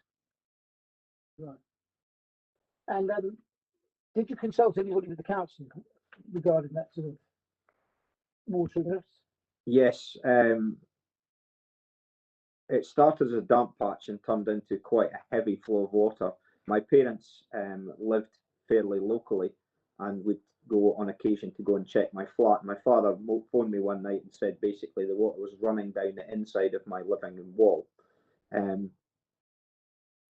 [SPEAKER 4] Right. And did you consult anybody with the council regarding that sort of water ingress?
[SPEAKER 11] Yes. It started as a damp patch and turned into quite a heavy flow of water. My parents lived fairly locally and would go on occasion to go and check my flat. My father phoned me one night and said basically the water was running down the inside of my living room wall.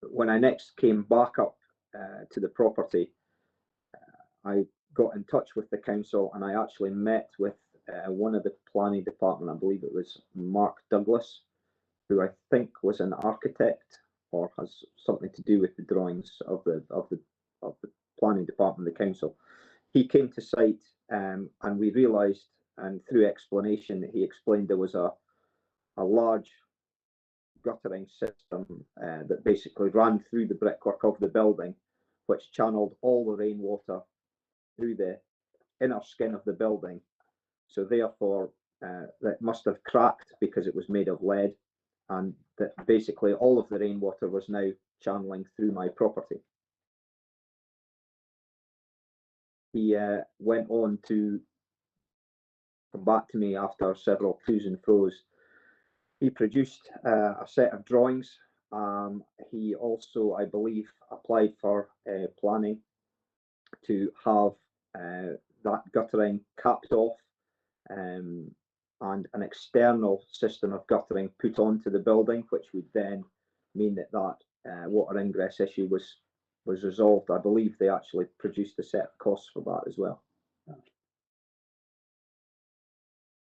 [SPEAKER 11] When I next came back up to the property, I got in touch with the council, and I actually met with one of the planning department. I believe it was Mark Douglas, who I think was an architect or has something to do with the drawings of the planning department of the council. He came to site, and we realised, and through explanation, he explained there was a large guttering system that basically ran through the brickwork of the building, which channeled all the rainwater through the inner skin of the building. So therefore, that must have cracked because it was made of lead, and that basically all of the rainwater was now channeling through my property. He went on to come back to me after several to's and fro's. He produced a set of drawings. He also, I believe, applied for planning to have that guttering capped off, and an external system of guttering put onto the building, which would then mean that water ingress issue was resolved. I believe they actually produced a set of costs for that as well.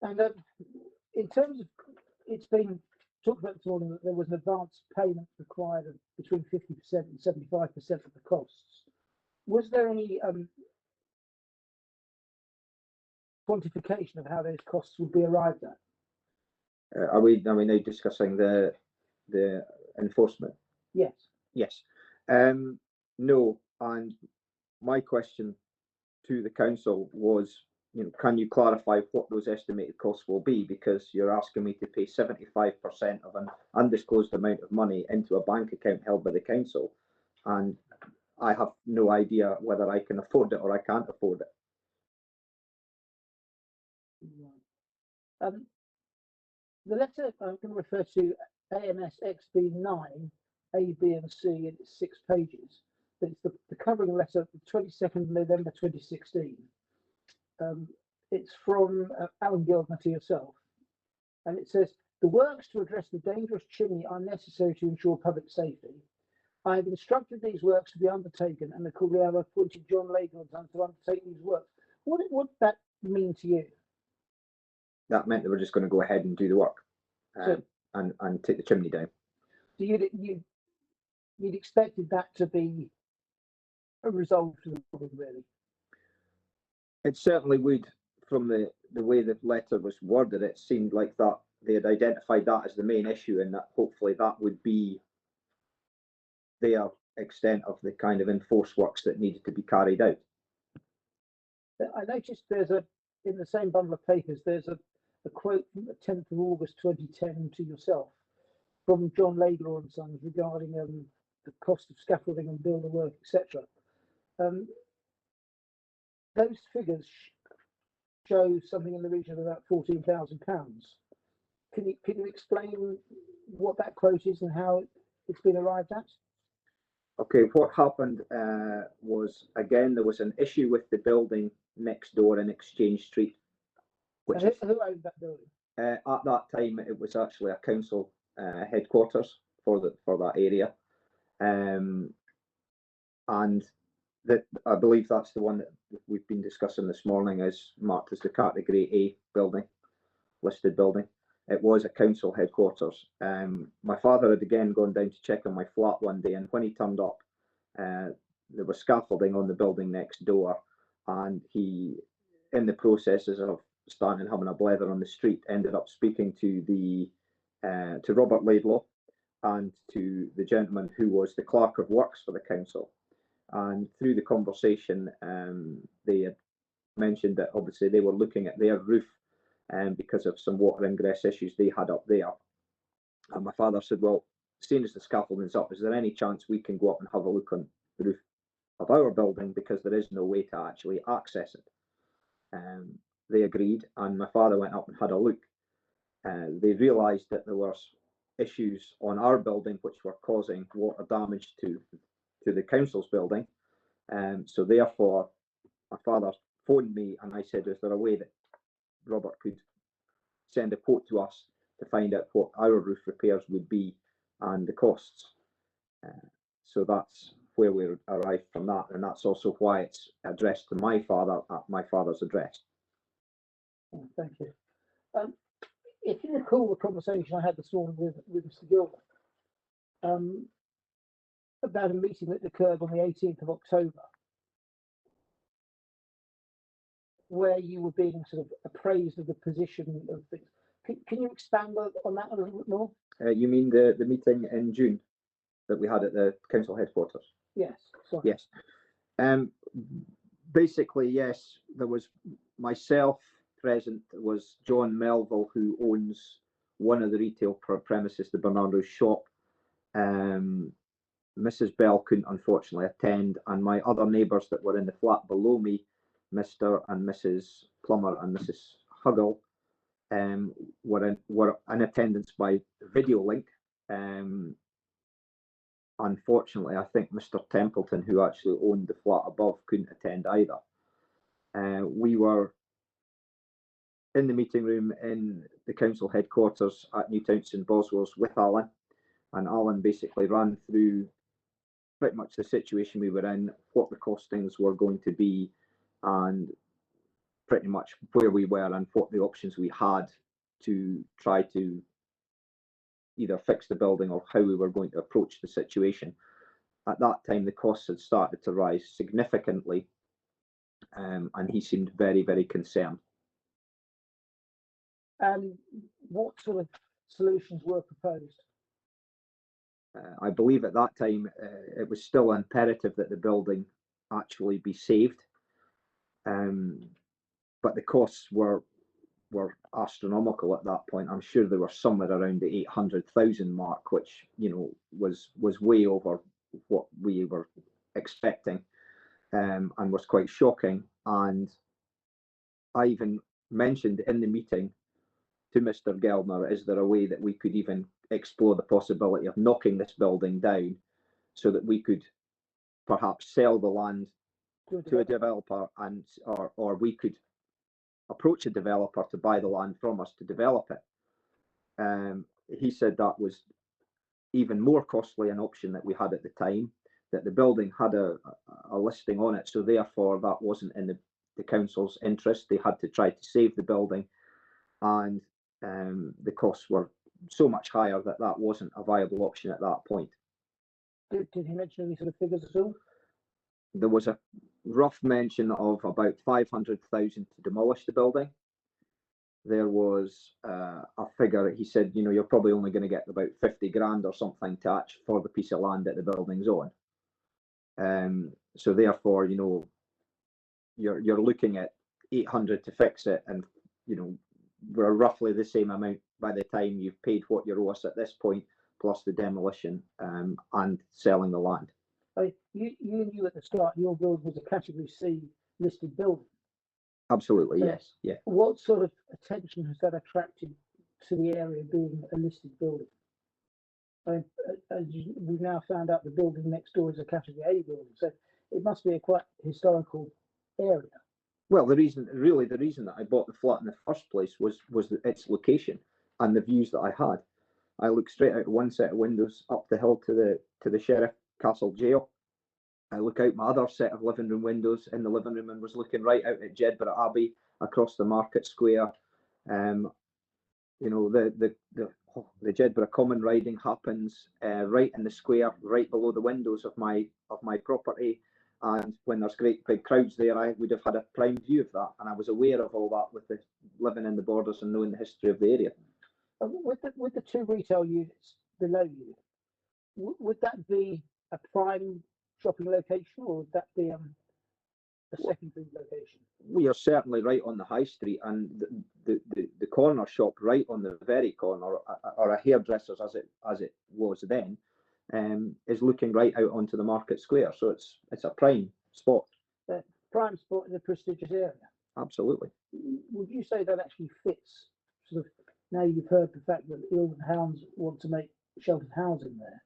[SPEAKER 4] And in terms of, it's been talked about this morning that there was an advance payment required of between 50% and 75% of the costs. Was there any quantification of how those costs would be arrived at?
[SPEAKER 11] Are we now discussing the enforcement?
[SPEAKER 4] Yes.
[SPEAKER 11] Yes. No. And my question to the council was, can you clarify what those estimated costs will be? Because you're asking me to pay 75% of an undisclosed amount of money into a bank account held by the council, and I have no idea whether I can afford it or I can't afford it.
[SPEAKER 4] The letter I'm going to refer to ANS XB9, A, B, and C, and it's 6 pages. It's the covering letter, 22nd November 2016. It's from Alan Gildner to yourself, and it says, the works to address the dangerous chimney are necessary to ensure public safety. I have instructed these works to be undertaken and accordingly have appointed John Lagan to undertake these works. What would that mean to you?
[SPEAKER 11] That meant they were just going to go ahead and do the work and take the chimney down.
[SPEAKER 4] So you'd expected that to be a resolve to the problem, really?
[SPEAKER 11] It certainly would, from the way the letter was worded. It seemed like that they had identified that as the main issue, and that hopefully that would be their extent of the kind of enforced works that needed to be carried out.
[SPEAKER 4] I noticed in the same bundle of papers, there's a quote from the 10th of August 2010 to yourself from John Laidlaw and Sons regarding the cost of scaffolding and builder work, etc. Those figures show something in the region of about £14,000. Can you explain what that quote is and how it's been arrived at?
[SPEAKER 11] Okay, what happened was, again, there was an issue with the building next door in Exchange Street.
[SPEAKER 4] Who owned that building?
[SPEAKER 11] At that time, it was actually a council headquarters for that area, and I believe that's the one that we've been discussing this morning, is marked as the Category A building, listed building. It was a council headquarters. My father had again gone down to check on my flat one day, and when he turned up, there was scaffolding on the building next door, and he, in the processes of standing and having a blether on the street, ended up speaking to Robert Laidlaw and to the gentleman who was the clerk of works for the council. And through the conversation, they had mentioned that obviously they were looking at their roof because of some water ingress issues they had up there. And my father said, well, seeing as the scaffolding's up, is there any chance we can go up and have a look on the roof of our building, because there is no way to actually access it? They agreed, and my father went up and had a look. They realised that there were issues on our building which were causing water damage to the council's building. So therefore, my father phoned me, and I said, is there a way that Robert could send a quote to us to find out what our roof repairs would be and the costs? So that's where we arrived from that, and that's also why it's addressed to my father at my father's address.
[SPEAKER 4] Thank you. If you recall the conversation I had this morning with Mr. Gilbert about a meeting that occurred on the 18th of October, where you were being sort of appraised of the position of things. Can you expand on that a little bit more?
[SPEAKER 11] You mean the meeting in June that we had at the council headquarters?
[SPEAKER 4] Yes. Sorry.
[SPEAKER 11] Yes. Basically, yes, there was myself present. There was John Melville, who owns one of the retail premises, the Bernardo shop. Mrs. Bell couldn't unfortunately attend, and my other neighbours that were in the flat below me, Mr. and Mrs. Plummer and Mrs. Huggle, were in attendance by video link. Unfortunately, I think Mr. Templeton, who actually owned the flat above, couldn't attend either. We were in the meeting room in the council headquarters at Newtown St Boswell's with Alan, and Alan basically ran through pretty much the situation we were in, what the costings were going to be, and pretty much where we were and what the options we had to try to either fix the building or how we were going to approach the situation. At that time, the costs had started to rise significantly, and he seemed very, very concerned.
[SPEAKER 4] And what sort of solutions were proposed?
[SPEAKER 11] I believe at that time it was still imperative that the building actually be saved, but the costs were astronomical at that point. I'm sure they were somewhere around the 800,000 mark, which was way over what we were expecting, and was quite shocking. And I even mentioned in the meeting to Mr. Gelner, is there a way that we could even explore the possibility of knocking this building down so that we could perhaps sell the land to a developer, and or we could approach a developer to buy the land from us to develop it. He said that was even more costly an option that we had at the time, that the building had a listing on it, so therefore that wasn't in the council's interest. They had to try to save the building, and the costs were so much higher that that wasn't a viable option at that point.
[SPEAKER 4] Did he mention any sort of figures at all?
[SPEAKER 11] There was a rough mention of about 500,000 to demolish the building. There was a figure, he said, you know, you're probably only going to get about 50 grand or something to actually for the piece of land that the building's on. So therefore, you know, you're looking at 800 to fix it, and you know, we're roughly the same amount by the time you've paid what you owe us at this point, plus the demolition and selling the land.
[SPEAKER 4] You knew at the start your building was a Category C listed building.
[SPEAKER 11] Absolutely, yes. Yeah.
[SPEAKER 4] What sort of attention has that attracted to the area being a listed building? As we've now found out, the building next door is a Category A building, so it must be a quite historical area.
[SPEAKER 11] Well, the reason that I bought the flat in the first place was its location and the views that I had. I looked straight out one set of windows up the hill to the Sheriff Castle Jail. I look out my other set of living room windows in the living room and was looking right out at Jedburgh Abbey, across the market square. You know, the Jedburgh Common riding happens right in the square, right below the windows of my property. And when there's great big crowds there, I would have had a prime view of that. And I was aware of all that with the living in the borders and knowing the history of the area.
[SPEAKER 4] With the two retail units below you, would that be a prime shopping location, or would that be a secondary location?
[SPEAKER 11] We are certainly right on the high street, and the corner shop right on the very corner, or a hairdresser's as it was then, is looking right out onto the market square. So it's a prime spot.
[SPEAKER 4] Prime spot in a prestigious area.
[SPEAKER 11] Absolutely.
[SPEAKER 4] Would you say that actually fits? Sort of, now you've heard the fact that the Ilford Hounds want to make sheltered housing there.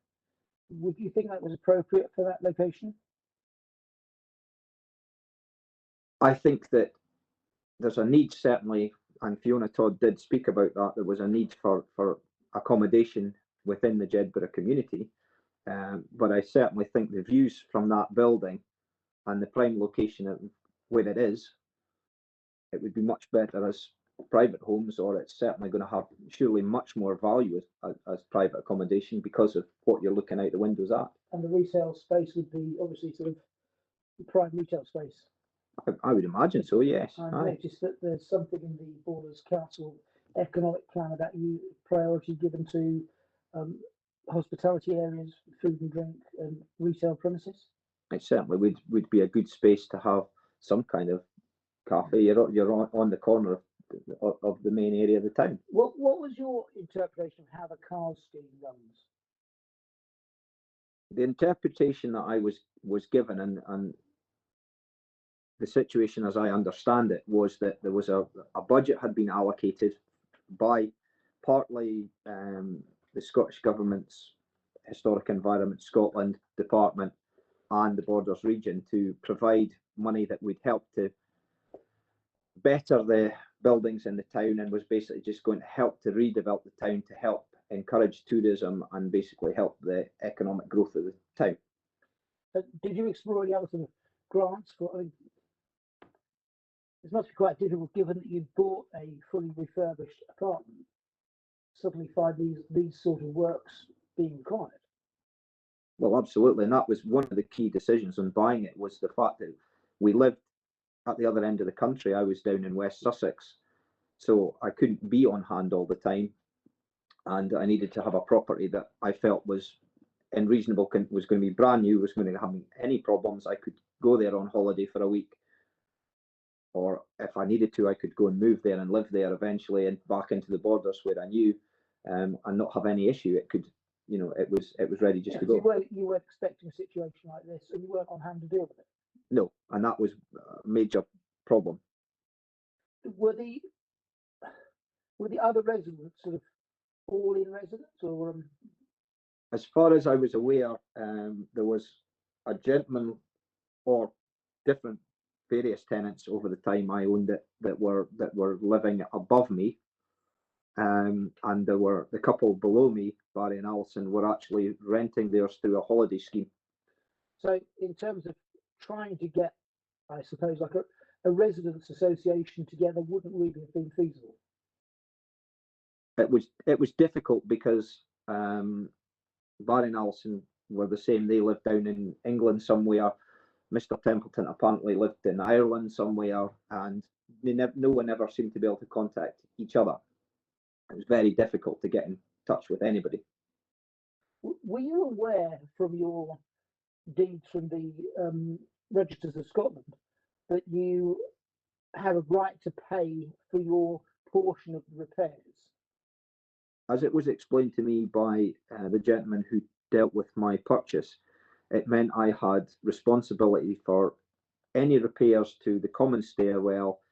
[SPEAKER 4] Would you think that was appropriate for that location?
[SPEAKER 11] I think that there's a need, certainly, and Fiona Todd did speak about that. There was a need for accommodation within the Jedburgh community, but I certainly think the views from that building and the prime location of where it is, it would be much better as private homes, or it's certainly going to have surely much more value as private accommodation because of what you're looking out the windows at.
[SPEAKER 4] And the retail space would be obviously sort of prime retail space.
[SPEAKER 11] I would imagine so, yes.
[SPEAKER 4] I noticed that there's something in the Borders Council economic plan about priority given to hospitality areas, food and drink, and retail premises.
[SPEAKER 11] It certainly would be a good space to have some kind of cafe. You're on the corner of the main area of the town.
[SPEAKER 4] What was your interpretation of how the CARS scheme runs?
[SPEAKER 11] The interpretation that I was given, and the situation as I understand it, was that there was a budget had been allocated by partly the Scottish Government's Historic Environment Scotland Department and the Borders region to provide money that would help to better the buildings in the town, and was basically just going to help to redevelop the town to help encourage tourism and basically help the economic growth of the town.
[SPEAKER 4] Did you explore any other sort of grants for? I mean, it must be quite difficult, given that you bought a fully refurbished apartment, suddenly find these sort of works being required.
[SPEAKER 11] Well, absolutely, and that was one of the key decisions on buying it, was the fact that we lived at the other end of the country. I was down in West Sussex, so I couldn't be on hand all the time, and I needed to have a property that I felt was in reasonable, was going to be brand new, was going to have any problems. I could go there on holiday for a week, or if I needed to, I could go and move there and live there eventually, and back into the Borders where I knew, and not have any issue. It could, you know, it was ready just to go.
[SPEAKER 4] You weren't expecting a situation like this, and you weren't on hand to deal with it.
[SPEAKER 11] No, and that was a major problem.
[SPEAKER 4] Were the other residents sort of all in residents, or?
[SPEAKER 11] As far as I was aware, there was a gentlemen or different various tenants over the time I owned it that were living above me, and there were the couple below me, Barry and Alison, were actually renting theirs through a holiday scheme.
[SPEAKER 4] So in terms of trying to get, I suppose, like a residents association together wouldn't really have been feasible.
[SPEAKER 11] It was difficult because Barry and Alison were the same. They lived down in England somewhere. Mr. Templeton apparently lived in Ireland somewhere, and no one ever seemed to be able to contact each other. It was very difficult to get in touch with anybody.
[SPEAKER 4] Were you aware from your deeds from the Registers of Scotland that you have a right to pay for your portion of the repairs?
[SPEAKER 11] As it was explained to me by the gentleman who dealt with my purchase, it meant I had responsibility for any repairs to the common stairwell,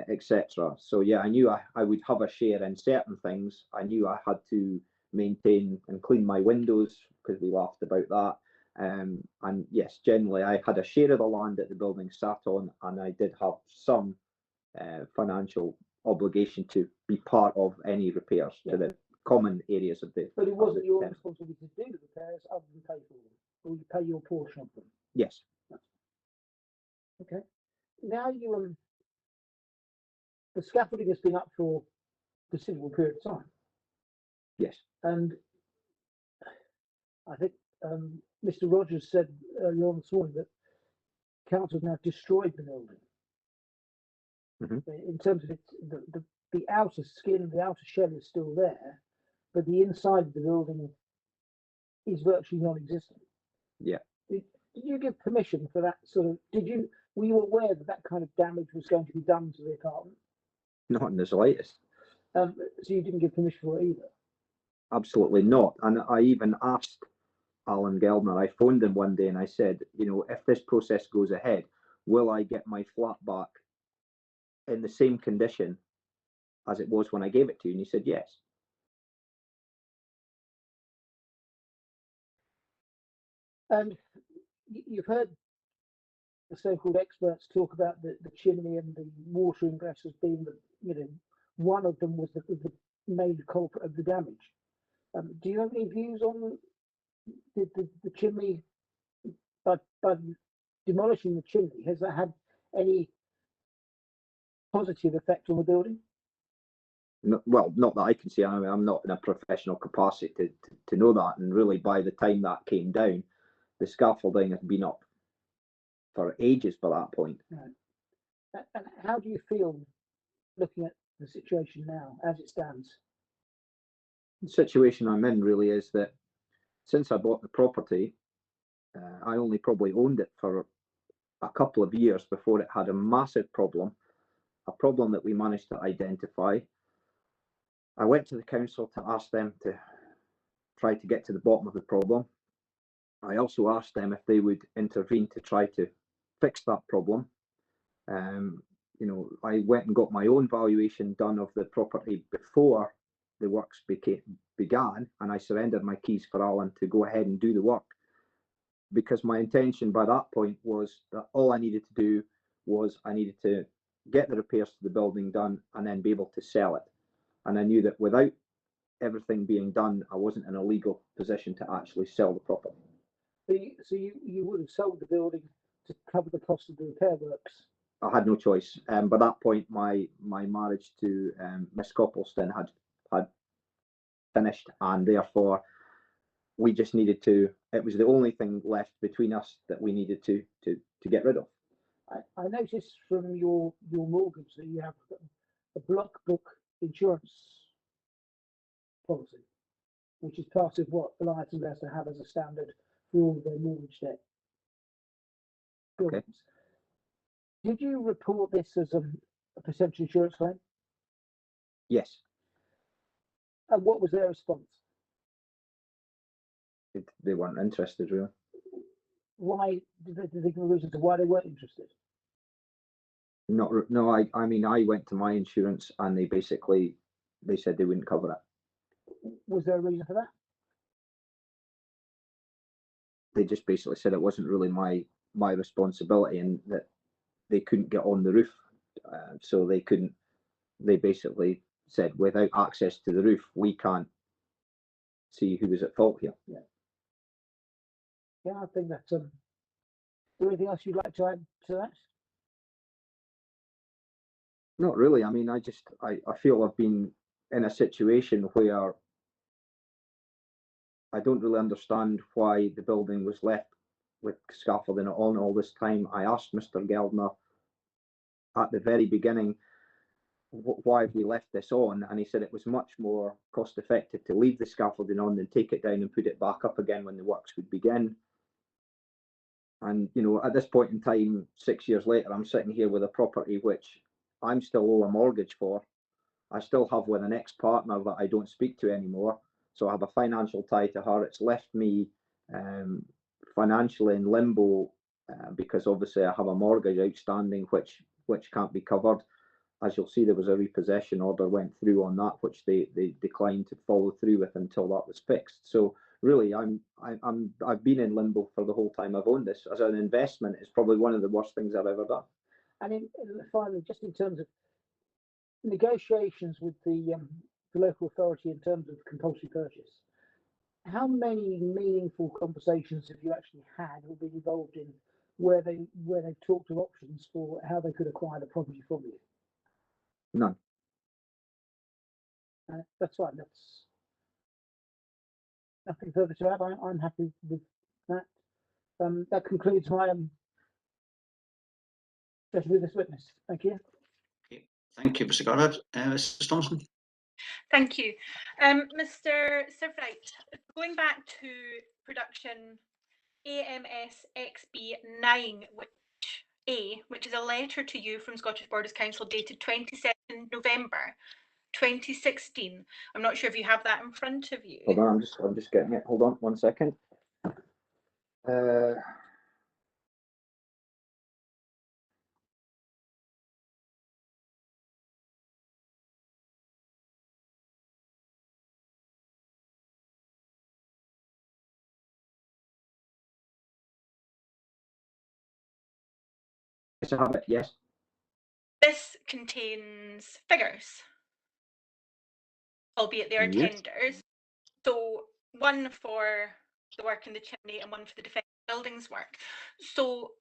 [SPEAKER 11] etc. So yeah, I knew I would have a share in certain things. I knew I had to maintain and clean my windows because we laughed about that. And yes, generally I had a share of the land that the building sat on, and I did have some financial obligation to be part of any repairs to the common areas of the.
[SPEAKER 4] But it wasn't your responsibility to do the repairs other than pay for them, or you pay your portion of them.
[SPEAKER 11] Yes.
[SPEAKER 4] Okay. Now the scaffolding has been up for a considerable period of time.
[SPEAKER 11] Yes.
[SPEAKER 4] And I think Mr. Rogers said earlier on this morning that council has now destroyed the building. In terms of the outer skin, the outer shell is still there, but the inside of the building is virtually non-existent.
[SPEAKER 11] Yeah.
[SPEAKER 4] Did you give permission for that sort of? Were you aware that that kind of damage was going to be done to the apartment?
[SPEAKER 11] Not in the slightest.
[SPEAKER 4] So you didn't give permission for it either?
[SPEAKER 11] Absolutely not. And I even asked Alan Geldner, I phoned him one day and I said, if this process goes ahead, will I get my flat back in the same condition as it was when I gave it to you? And he said yes.
[SPEAKER 4] And you've heard the so-called experts talk about the chimney and the water ingress as being one of them was the main culprit of the damage. Do you have any views on the chimney? By demolishing the chimney, has that had any positive effect on the building?
[SPEAKER 11] No, well, not that I can see. I'm not in a professional capacity to know that. And really, by the time that came down, the scaffolding has been up for ages by that point.
[SPEAKER 4] Right. And how do you feel looking at the situation now as it stands?
[SPEAKER 11] The situation I'm in really is that since I bought the property, I only probably owned it for a couple of years before it had a massive problem, a problem that we managed to identify. I went to the council to ask them to try to get to the bottom of the problem. I also asked them if they would intervene to try to fix that problem. I went and got my own valuation done of the property before the works began, and I surrendered my keys for Alan to go ahead and do the work, because my intention by that point was that all I needed to do was I needed to get the repairs to the building done and then be able to sell it. And I knew that without everything being done, I wasn't in a legal position to actually sell the property.
[SPEAKER 4] So you would have sold the building to cover the cost of the repair works?
[SPEAKER 11] I had no choice. By that point, my marriage to Miss Copleston had finished, and therefore we just needed to. It was the only thing left between us that we needed to get rid of.
[SPEAKER 4] I noticed from your mortgage that you have a block book insurance policy, which is part of what the Lions Investor have as a standard for all of their mortgage debt. Okay. Did you report this as a potential insurance claim?
[SPEAKER 11] Yes.
[SPEAKER 4] And what was their response?
[SPEAKER 11] They weren't interested, really.
[SPEAKER 4] Why did they give a reason to why they weren't interested?
[SPEAKER 11] No. I mean, I went to my insurance and they said they wouldn't cover it.
[SPEAKER 4] Was there a reason for that?
[SPEAKER 11] they just basically said it wasn't really my responsibility, and that they couldn't get on the roof, so they basically said, without access to the roof, we can't see who was at fault here.
[SPEAKER 4] Yeah, I think that's. Is there anything else you'd like to add to that?
[SPEAKER 11] Not really. I mean, I feel I've been in a situation where I don't really understand why the building was left with scaffolding on all this time. I asked Mr. Geldner at the very beginning, why have we left this on? And he said it was much more cost effective to leave the scaffolding on than take it down and put it back up again when the works would begin. And, you know, at this point in time, 6 years later, I'm sitting here with a property which I'm still owe a mortgage for. I still have with an ex-partner that I don't speak to anymore. So I have a financial tie to her. It's left me financially in limbo because obviously I have a mortgage outstanding which can't be covered. As you'll see, there was a repossession order went through on that, which they declined to follow through with until that was fixed. So really, I've been in limbo for the whole time I've owned this. As an investment, it's probably one of the worst things I've ever done.
[SPEAKER 4] And finally, just in terms of negotiations with the local authority in terms of compulsory purchase, how many meaningful conversations have you actually had or been involved in where they've talked of options for how they could acquire the property from you?
[SPEAKER 11] None.
[SPEAKER 4] That's right. That's nothing further to add. I'm happy with that. That concludes my session with this witness. Thank you.
[SPEAKER 2] Okay. Thank you, Mr. Goddard. Mrs. Thompson.
[SPEAKER 3] Thank you. Mr. Sivright, going back to production AMS XB9, which is a letter to you from Scottish Borders Council dated 22nd November 2016. I'm not sure if you have that in front of you.
[SPEAKER 11] Hold on, I'm just getting it. Hold on 1 second. Yes, I have it. Yes.
[SPEAKER 3] This contains figures, albeit they are tenders. So one for the work in the chimney and one for the defence buildings work. So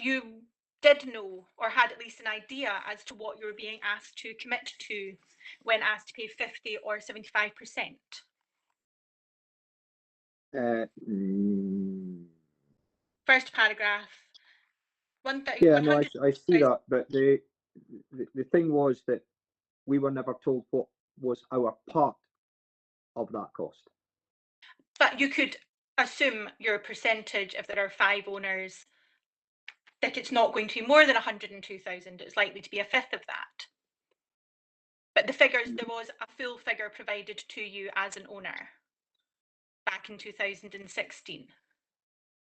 [SPEAKER 3] you did know, or had at least an idea as to what you were being asked to commit to when asked to pay 50 or 75%. First paragraph.
[SPEAKER 11] Yeah, no, I see that, but the thing was that we were never told what was our part of that cost.
[SPEAKER 3] But you could assume your percentage, if there are 5 owners, that it's not going to be more than 102,000. It's likely to be a fifth of that. But the figures, there was a full figure provided to you as an owner back in 2016.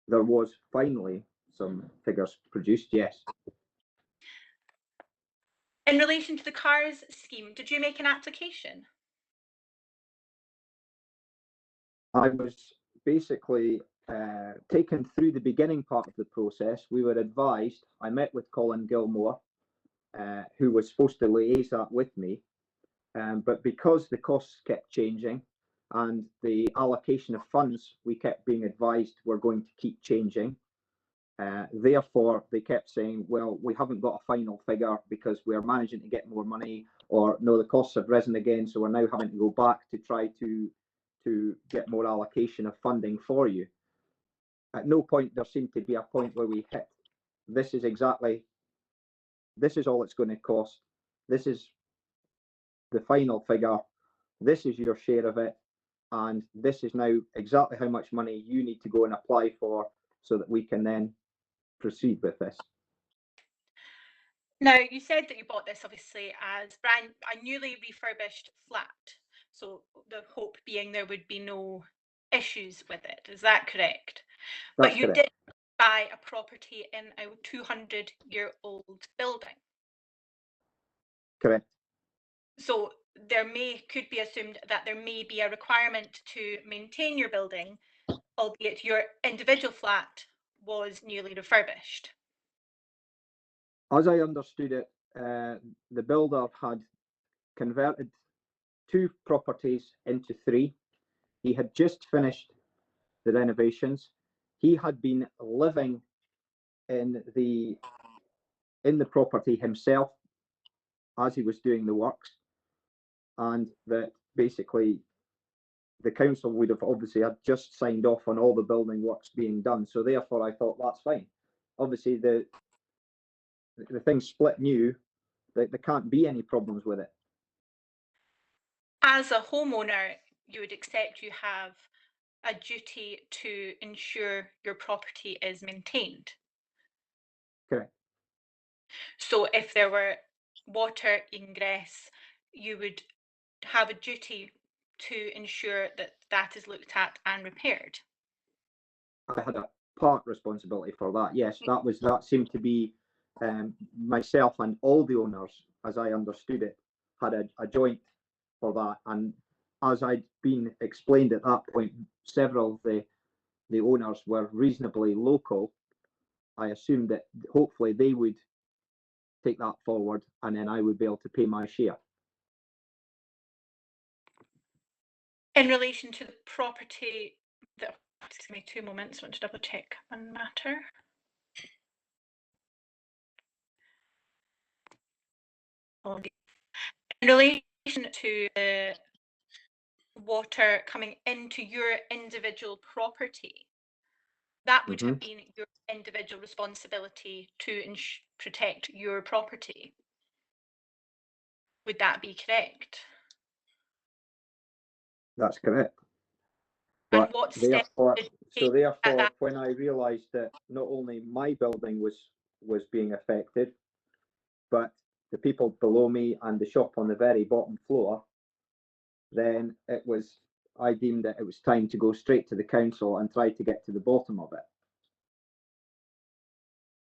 [SPEAKER 11] There was finally some figures produced, yes.
[SPEAKER 3] In relation to the CARS scheme, did you make an application?
[SPEAKER 11] I was basically taken through the beginning part of the process. We were advised, I met with Colin Gilmore, who was supposed to liaise that with me, but because the costs kept changing and the allocation of funds we kept being advised were going to keep changing, therefore they kept saying, well, we haven't got a final figure because we're managing to get more money, or no, the costs have risen again, so we're now having to go back to try to get more allocation of funding for you. At no point there seemed to be a point where we hit, this is all it's going to cost, this is the final figure, this is your share of it, and this is now exactly how much money you need to go and apply for so that we can then proceed with this.
[SPEAKER 3] Now, you said that you bought this obviously as a newly refurbished flat. So the hope being there would be no issues with it. Is that correct?
[SPEAKER 11] That's
[SPEAKER 3] but you
[SPEAKER 11] correct.
[SPEAKER 3] did buy a property in a 200-year-old building.
[SPEAKER 11] Correct.
[SPEAKER 3] So there could be assumed that there may be a requirement to maintain your building albeit your individual flat was newly refurbished.
[SPEAKER 11] As I understood it, the builder had converted 2 properties into 3. He had just finished the renovations. He had been living in the property himself as he was doing the works, and that basically the council would have obviously had just signed off on all the building works being done. So therefore I thought that's fine. Obviously the thing split new, there can't be any problems with it.
[SPEAKER 3] As a homeowner, you would accept you have a duty to ensure your property is maintained.
[SPEAKER 11] Correct.
[SPEAKER 3] So if there were water ingress, you would have a duty to ensure that that is looked at and repaired.
[SPEAKER 11] I had a part responsibility for that. Yes, that seemed to be myself and all the owners, as I understood it, had a joint for that. And as I'd been explained at that point, several of the owners were reasonably local. I assumed that hopefully they would take that forward, and then I would be able to pay my share.
[SPEAKER 3] In relation to the property, excuse me, 2 moments, I want to double check one matter. In relation to the water coming into your individual property, that would have been your individual responsibility to protect your property. Would that be correct?
[SPEAKER 11] That's correct.
[SPEAKER 3] And
[SPEAKER 11] But
[SPEAKER 3] what steps did you take at that?
[SPEAKER 11] when I realised that not only my building was being affected, but the people below me and the shop on the very bottom floor, then I deemed that it was time to go straight to the council and try to get to the bottom of it.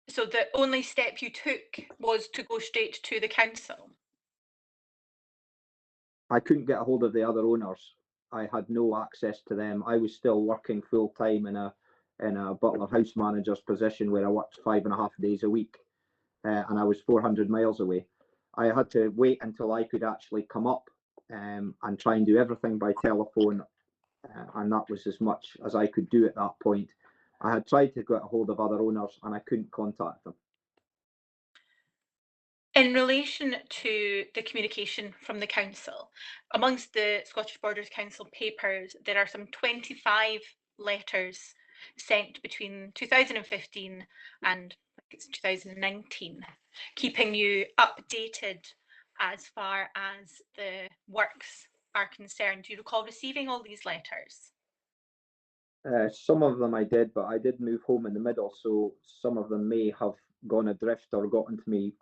[SPEAKER 3] So the only step you took was to go straight to the council?
[SPEAKER 11] I couldn't get a hold of the other owners. I had no access to them. I was still working full time in a butler house manager's position where I worked 5.5 days a week, and I was 400 miles away. I had to wait until I could actually come up and try and do everything by telephone, and that was as much as I could do at that point. I had tried to get a hold of other owners and I couldn't contact them.
[SPEAKER 3] In relation to the communication from the council, amongst the Scottish Borders Council papers, there are some 25 letters sent between 2015 and I think it's 2019, keeping you updated as far as the works are concerned. Do you recall receiving all these letters?
[SPEAKER 11] Some of them I did, but I did move home in the middle, so some of them may have gone adrift or gotten to me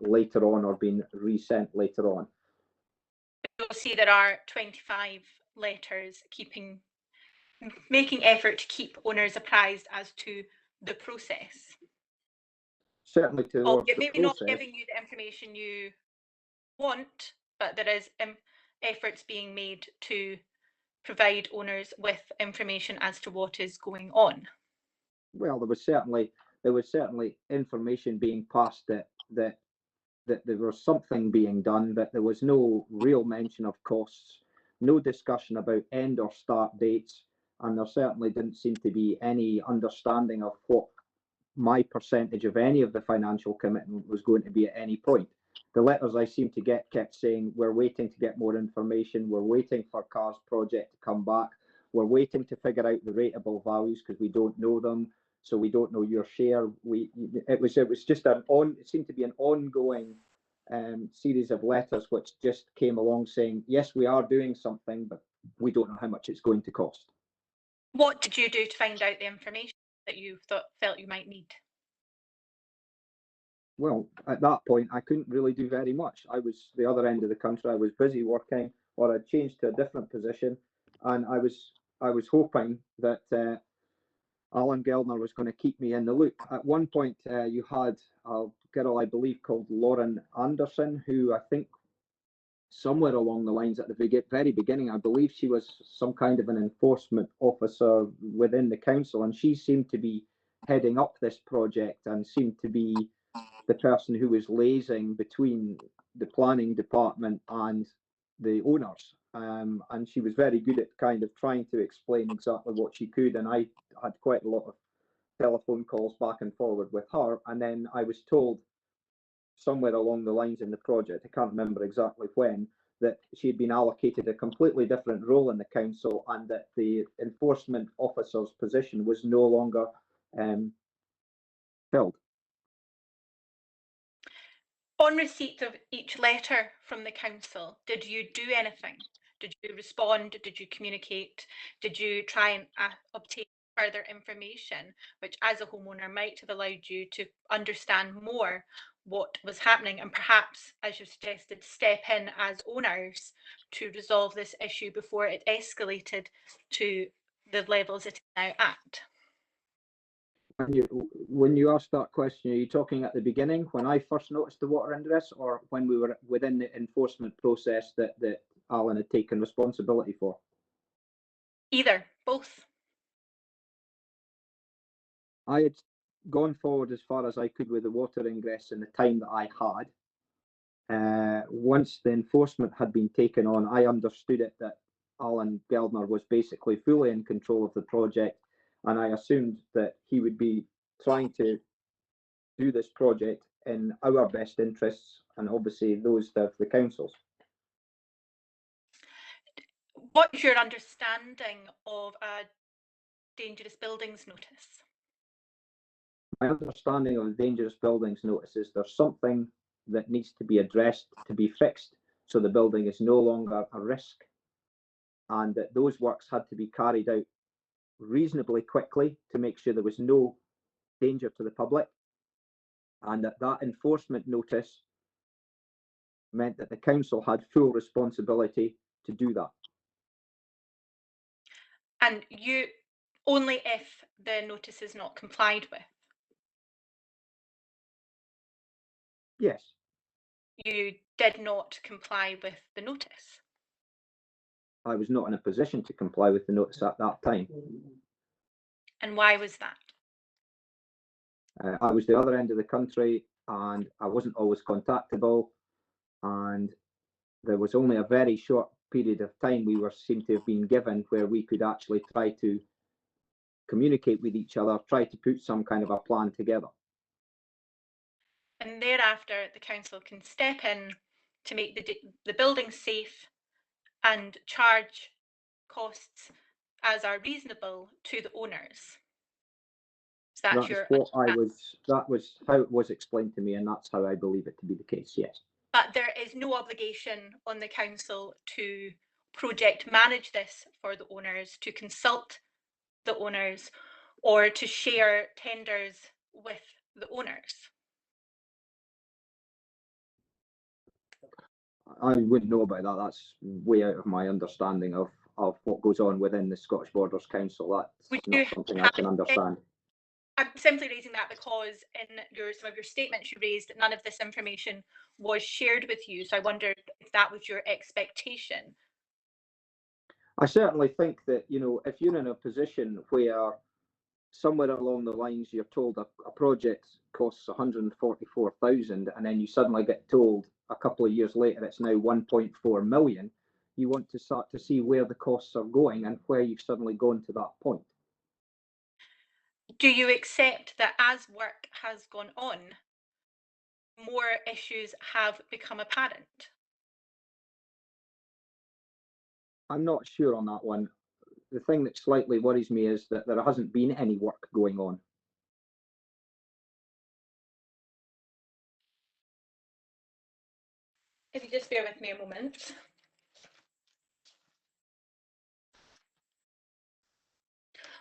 [SPEAKER 11] later on or been resent later on.
[SPEAKER 3] You'll see there are 25 letters making effort to keep owners apprised as to the process.
[SPEAKER 11] Certainly towards the
[SPEAKER 3] Maybe
[SPEAKER 11] process.
[SPEAKER 3] not giving you the information you want, but there is efforts being made to provide owners with information as to what is going on.
[SPEAKER 11] Well, there was certainly information being passed that there was something being done, but there was no real mention of costs, no discussion about end or start dates, and there certainly didn't seem to be any understanding of what my percentage of any of the financial commitment was going to be at any point. The letters I seemed to get kept saying, we're waiting to get more information, we're waiting for CARS project to come back, we're waiting to figure out the rateable values because we don't know them, so we don't know your share. It seemed to be an ongoing series of letters which just came along saying, yes, we are doing something, but we don't know how much it's going to cost.
[SPEAKER 3] What did you do to find out the information that you felt you might need?
[SPEAKER 11] Well, at that point, I couldn't really do very much. I was the other end of the country. I was busy working, or I'd changed to a different position, and I was hoping that Alan Gelner was going to keep me in the loop. At one point, you had a girl, I believe, called Lauren Anderson, who I think somewhere along the lines at the very beginning, I believe she was some kind of an enforcement officer within the council, and she seemed to be heading up this project and seemed to be the person who was liaising between the planning department and the owners. And she was very good at kind of trying to explain exactly what she could. And I had quite a lot of telephone calls back and forward with her. And then I was told somewhere along the lines in the project, I can't remember exactly when, that she had been allocated a completely different role in the council and that the enforcement officer's position was no longer filled.
[SPEAKER 3] On receipt of each letter from the council, did you do anything? Did you respond? Did you communicate? Did you try and obtain further information, which as a homeowner might have allowed you to understand more what was happening and perhaps, as you suggested, step in as owners to resolve this issue before it escalated to the levels it is now at?
[SPEAKER 11] When you ask that question, are you talking at the beginning when I first noticed the water ingress, or when we were within the enforcement process that Alan had taken responsibility for?
[SPEAKER 3] Either, both.
[SPEAKER 11] I had gone forward as far as I could with the water ingress in the time that I had. Once the enforcement had been taken on, I understood it that Alan Geldner was basically fully in control of the project, and I assumed that he would be trying to do this project in our best interests and obviously those of the councils.
[SPEAKER 3] What is your understanding of a dangerous buildings notice?
[SPEAKER 11] My understanding of the dangerous buildings notice is there's something that needs to be addressed, to be fixed, so the building is no longer a risk, and that those works had to be carried out reasonably quickly to make sure there was no danger to the public, and that enforcement notice meant that the council had full responsibility to do that.
[SPEAKER 3] And you only if the notice is not complied with?
[SPEAKER 11] Yes.
[SPEAKER 3] You did not comply with the notice?
[SPEAKER 11] I was not in a position to comply with the notice at that time.
[SPEAKER 3] And why was that?
[SPEAKER 11] I was the other end of the country and I wasn't always contactable, and there was only a very short period of time we seemed to have been given where we could actually try to communicate with each other, try to put some kind of a plan together.
[SPEAKER 3] And thereafter, the council can step in to make the building safe and charge costs as are reasonable to the owners. That
[SPEAKER 11] was how it was explained to me, and that's how I believe it to be the case, yes.
[SPEAKER 3] But there is no obligation on the council to project manage this for the owners, to consult the owners, or to share tenders with the owners.
[SPEAKER 11] I wouldn't know about that. That's way out of my understanding of what goes on within the Scottish Borders Council. That's not something I can understand.
[SPEAKER 3] I'm simply raising that because in some of your statements you raised that none of this information was shared with you. So I wondered if that was your expectation.
[SPEAKER 11] I certainly think that, you know, if you're in a position where somewhere along the lines you're told a project costs 144,000 and then you suddenly get told a couple of years later it's now 1.4 million, you want to start to see where the costs are going and where you've suddenly gone to that point.
[SPEAKER 3] Do you accept that as work has gone on, more issues have become apparent?
[SPEAKER 11] I'm not sure on that one. The thing that slightly worries me is that there hasn't been any work going on.
[SPEAKER 3] If you just bear with me a moment.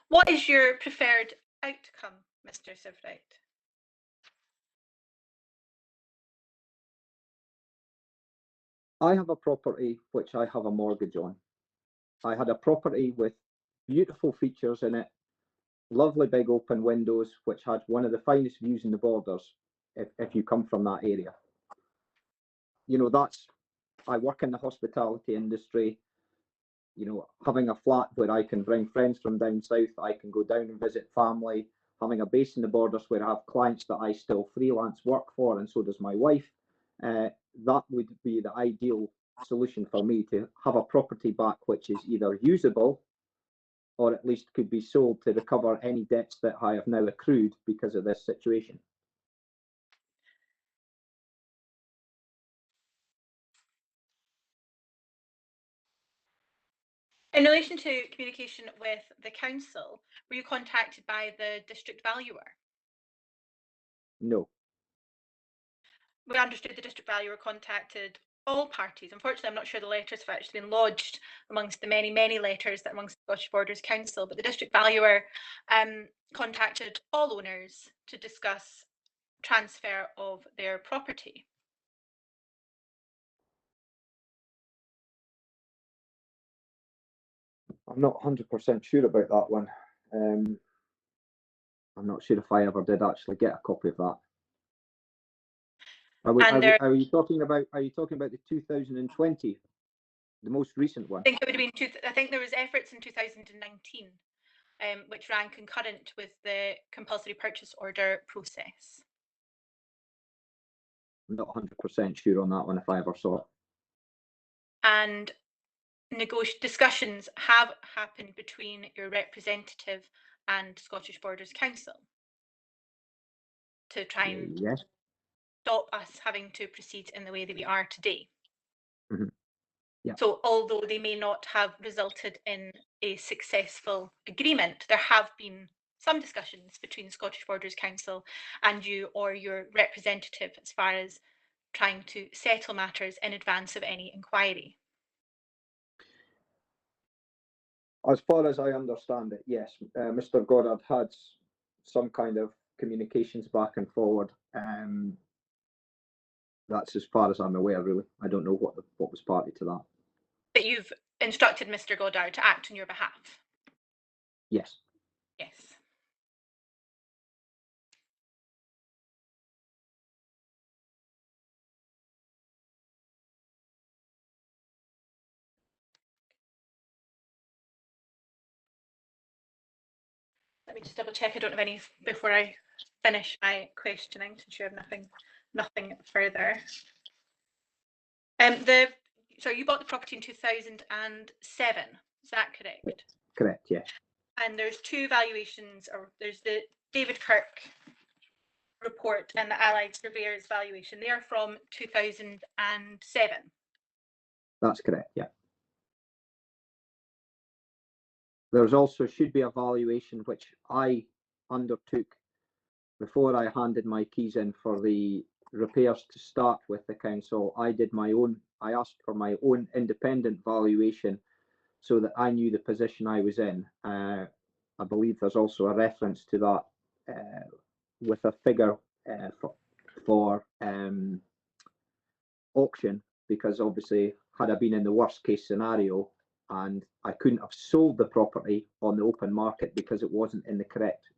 [SPEAKER 3] What is your preferred outcome, Mr. Sivright?
[SPEAKER 11] I have a property which I have a mortgage on. I had a property with beautiful features in it, lovely big open windows, which had one of the finest views in the Borders, if you come from that area. You know, that's I work in the hospitality industry. You know, having a flat where I can bring friends from down south, I can go down and visit family, having a base in the Borders where I have clients that I still freelance work for, and so does my wife. That would be the ideal solution for me, to have a property back which is either usable or at least could be sold to recover any debts that I have now accrued because of this situation.
[SPEAKER 3] In relation to communication with the council, were you contacted by the district valuer?
[SPEAKER 11] No.
[SPEAKER 3] We understood the district valuer contacted all parties. Unfortunately, I'm not sure the letters have actually been lodged amongst the many, many letters that amongst the Scottish Borders Council, but the district valuer contacted all owners to discuss transfer of their property.
[SPEAKER 11] I'm not 100% sure about that one. I'm not sure if I ever did actually get a copy of that. Are you talking about the 2020, the most recent one?
[SPEAKER 3] I think it would have been I think there was efforts in 2019, which ran concurrent with the compulsory purchase order process.
[SPEAKER 11] I'm not 100% sure on that one if I ever saw it.
[SPEAKER 3] And discussions have happened between your representative and Scottish Borders Council to try and stop us having to proceed in the way that we are today.
[SPEAKER 11] Mm-hmm. Yeah.
[SPEAKER 3] So although they may not have resulted in a successful agreement, there have been some discussions between Scottish Borders Council and you or your representative as far as trying to settle matters in advance of any inquiry.
[SPEAKER 11] As far as I understand it, yes. Mr. Goddard had some kind of communications back and forward. That's as far as I'm aware, really. I don't know what was party to that.
[SPEAKER 3] But you've instructed Mr. Goddard to act on your behalf?
[SPEAKER 11] Yes.
[SPEAKER 3] Yes. Let me just double check I don't have any before I finish my questioning, since you have nothing further. So you bought the property in 2007, is that correct?
[SPEAKER 11] Correct, yeah.
[SPEAKER 3] And there's two valuations, or there's the David Kirk report and the Allied Surveyors valuation. They are from 2007.
[SPEAKER 11] That's correct, yeah. There's also should be a valuation which I undertook before I handed my keys in for the repairs to start with the council. I asked for my own independent valuation so that I knew the position I was in. I believe there's also a reference to that with a figure for auction, because obviously had I been in the worst case scenario and I couldn't have sold the property on the open market because it wasn't in the correct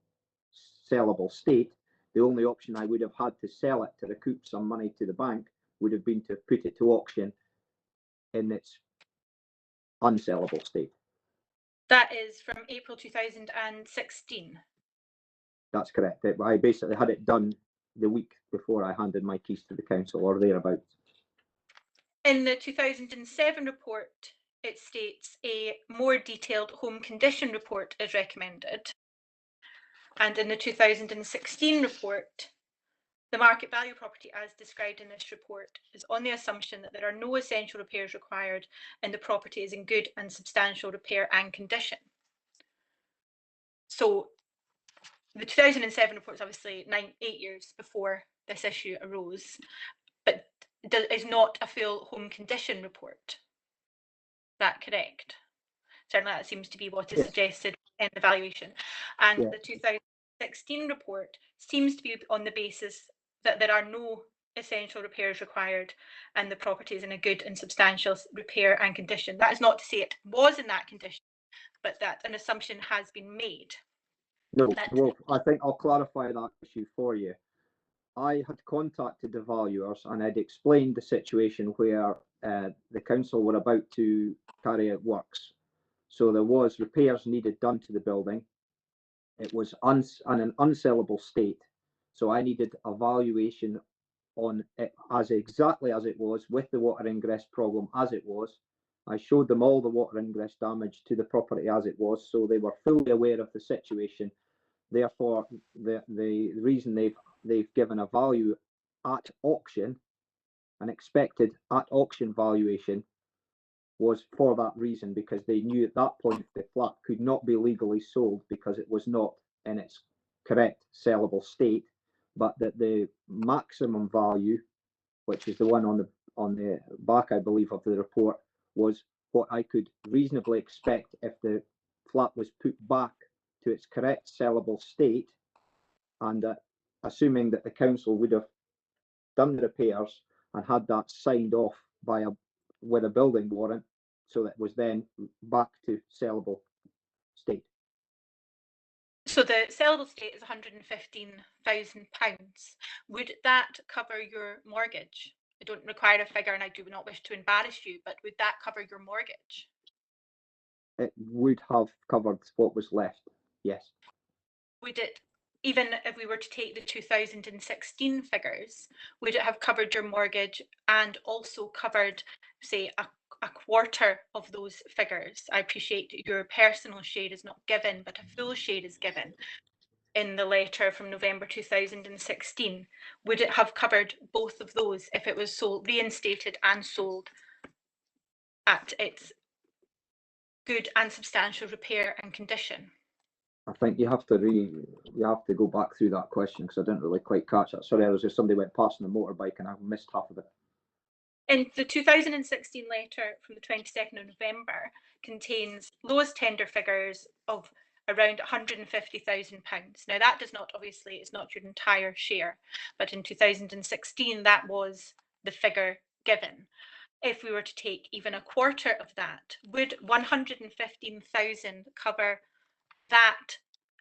[SPEAKER 11] sellable state, the only option I would have had to sell it to recoup some money to the bank would have been to put it to auction in its unsellable state.
[SPEAKER 3] That is from April 2016.
[SPEAKER 11] That's correct. I basically had it done the week before I handed my keys to the council or thereabouts.
[SPEAKER 3] In the 2007 report, it states a more detailed home condition report is recommended. And in the 2016 report, the market value property as described in this report is on the assumption that there are no essential repairs required and the property is in good and substantial repair and condition. So the 2007 report is obviously 8 years before this issue arose, but is not a full home condition report. Is that correct? Certainly that seems to be what is suggested in the valuation. And the 2016 report seems to be on the basis that there are no essential repairs required and the property is in a good and substantial repair and condition. That is not to say it was in that condition, but that an assumption has been made.
[SPEAKER 11] No, well, I think I'll clarify that issue for you. I had contacted the valuers and I'd explained the situation where the council were about to carry out works. So there was repairs needed done to the building. It was in an unsellable state. So I needed a valuation on it as exactly as it was, with the water ingress problem as it was. I showed them all the water ingress damage to the property as it was, so they were fully aware of the situation. Therefore, the reason they've given a value at auction, an expected at auction valuation, was for that reason, because they knew at that point the flat could not be legally sold because it was not in its correct sellable state, but that the maximum value, which is the one on the back, I believe, of the report, was what I could reasonably expect if the flat was put back to its correct sellable state, and assuming that the council would have done the repairs and had that signed off with a building warrant, so that it was then back to sellable state.
[SPEAKER 3] So the sellable state is £115,000. Would that cover your mortgage? I don't require a figure and I do not wish to embarrass you, but would that cover your mortgage?
[SPEAKER 11] It would have covered what was left, yes.
[SPEAKER 3] Would it, even if we were to take the 2016 figures, would it have covered your mortgage and also covered, say, a quarter of those figures? I appreciate your personal share is not given, but a full share is given in the letter from November 2016. Would it have covered both of those if it was sold, reinstated and sold at its good and substantial repair and condition?
[SPEAKER 11] I think you have to go back through that question, because I didn't really quite catch that. Sorry, I was just somebody went past on a motorbike and I missed half of it.
[SPEAKER 3] In the 2016 letter from the 22nd of November contains lowest tender figures of around £150,000. Now that does not, obviously, it's not your entire share, but in 2016 that was the figure given. If we were to take even a quarter of that, would 115,000 cover that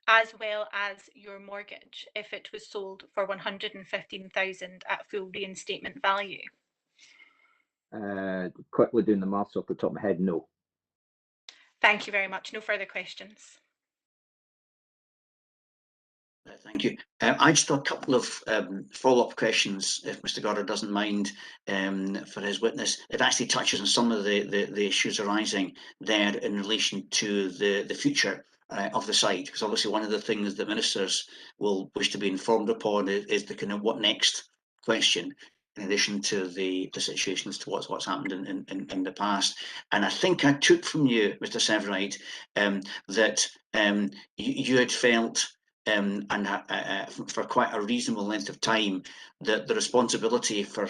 [SPEAKER 3] as well as your mortgage if it was sold for 115,000 at full reinstatement value?
[SPEAKER 11] Quickly doing the maths off the top of my head, no.
[SPEAKER 3] Thank you very much. No further questions.
[SPEAKER 2] Thank you. I just have a couple of follow-up questions, if Mr. Goddard doesn't mind, for his witness. It actually touches on some of the issues arising there in relation to the future of the site, because obviously one of the things that ministers will wish to be informed upon is the kind of what next question, in addition to the situation as to what's happened in the past. And I think I took from you, Mr. Severide, that you had felt and for quite a reasonable length of time, that the responsibility for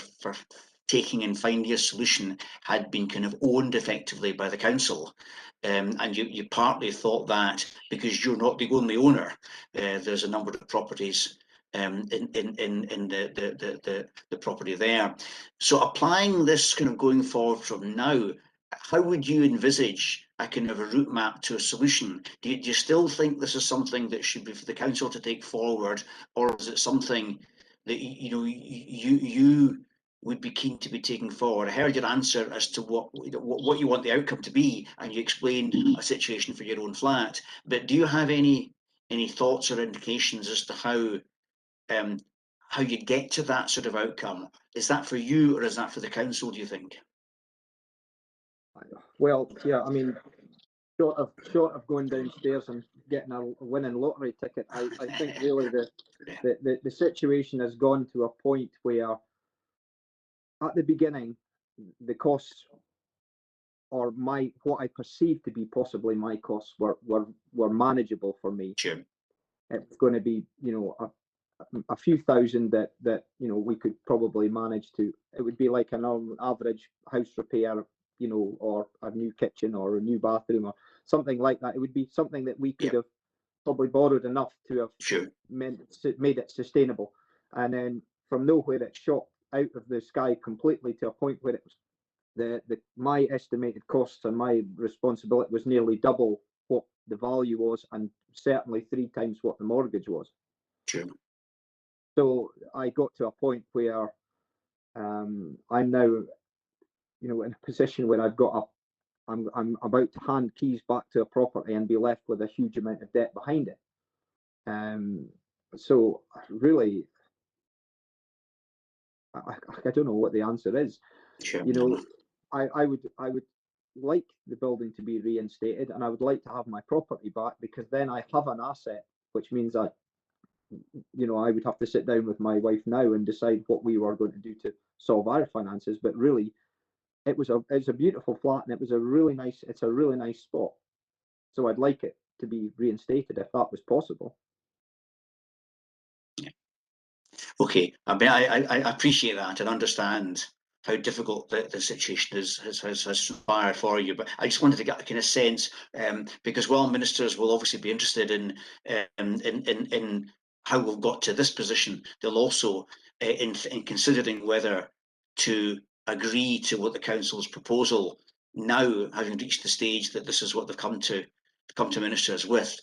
[SPEAKER 2] taking and finding a solution had been kind of owned effectively by the council. And you partly thought that because you're not the only owner, there's a number of properties in the property there. So applying this kind of going forward from now, how would you envisage a kind of a route map to a solution? Do you still think this is something that should be for the council to take forward, or is it something that you would be keen to be taking forward? I heard your answer as to what you want the outcome to be, and you explained a situation for your own flat. But do you have any thoughts or indications as to how you get to that sort of outcome? Is that for you, or is that for the council, do you think?
[SPEAKER 11] Well, yeah, I mean, short of going downstairs and getting a winning lottery ticket, I think really the situation has gone to a point where at the beginning the costs, or what I perceived to be possibly my costs, were manageable for me.
[SPEAKER 2] Sure.
[SPEAKER 11] It's going to be, a few thousand that we could probably manage to. It would be like an average house repair, or a new kitchen or a new bathroom or something like that. It would be something that we could have probably borrowed enough to have made it sustainable. And then from nowhere it shot out of the sky completely to a point where it was my estimated costs and my responsibility was nearly double what the value was, and certainly 3 times what the mortgage was.
[SPEAKER 2] Sure.
[SPEAKER 11] So I got to a point where I'm now, in a position where I'm about to hand keys back to a property and be left with a huge amount of debt behind it. So really, I don't know what the answer is.
[SPEAKER 2] Sure.
[SPEAKER 11] I would like the building to be reinstated, and I would like to have my property back, because then I have an asset, which means that I would have to sit down with my wife now and decide what we were going to do to solve our finances. But really, it's a beautiful flat, and it's a really nice spot. So I'd like it to be reinstated if that was possible.
[SPEAKER 2] Okay, I mean, I appreciate that and understand how difficult the situation has transpired for you, but I just wanted to get a kind of sense, because while ministers will obviously be interested in how we've got to this position, they'll also, in considering whether to agree to what the council's proposal, now having reached the stage that this is what they've come to ministers with,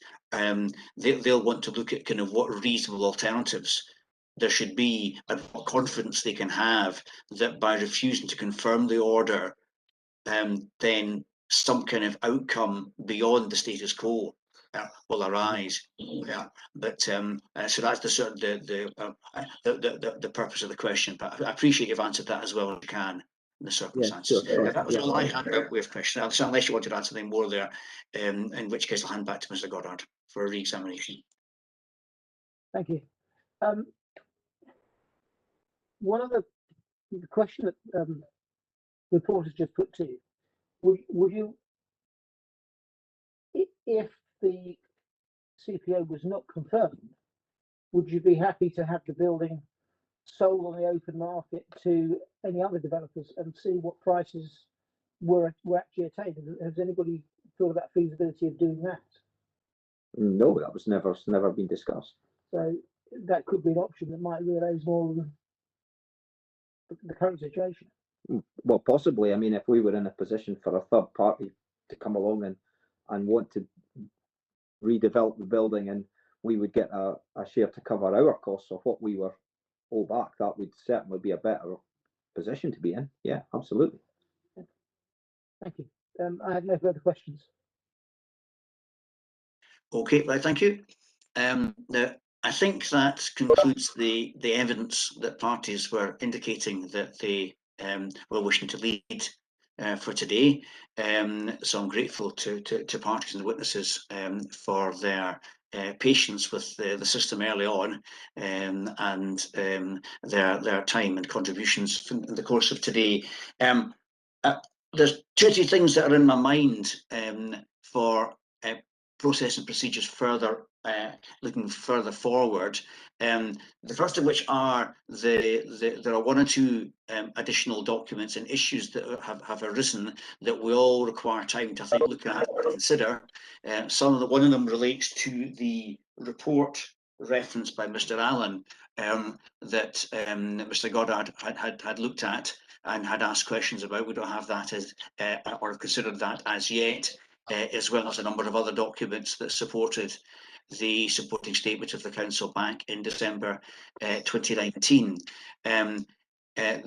[SPEAKER 2] they'll want to look at kind of what reasonable alternatives there should be, and what confidence they can have that by refusing to confirm the order, then some kind of outcome beyond the status quo will arise. Yeah, but so that's the sort of the purpose of the question. But I appreciate you've answered that as well as you can in the circumstances.
[SPEAKER 11] Yeah, sure.
[SPEAKER 2] That was all I had about way of question. Unless you wanted to add something more there, in which case I'll hand back to Mr. Goddard for a re-examination.
[SPEAKER 4] Thank you. One of the question that reporters just put to you, would you, if the CPO was not confirmed, would you be happy to have the building sold on the open market to any other developers and see what prices were actually attained? Has anybody thought about feasibility of doing that?
[SPEAKER 11] No, that was never been discussed.
[SPEAKER 4] So that could be an option that might realise more than the current situation.
[SPEAKER 11] Well, possibly. I mean, if we were in a position for a third party to come along and want to redevelop the building, and we would get a share to cover our costs of what we were owed back, that would certainly be a better position to be in. Yeah, absolutely.
[SPEAKER 4] Thank you. I have no further questions.
[SPEAKER 2] Okay, right, thank you. Now, I think that concludes the evidence that parties were indicating that they were wishing to lead for today. So I'm grateful to parties and witnesses for their patience with the system early on, and their time and contributions in the course of today. There's two or three things that are in my mind for process and procedures further, looking further forward. The first of which are there are one or two additional documents and issues that have arisen that we all require time to, I think, look at and consider. One of them relates to the report referenced by Mr. Allen, that Mr. Goddard had looked at and had asked questions about. We don't have that as or considered that as yet. As well as a number of other documents that supported the supporting statement of the council back in December 2019.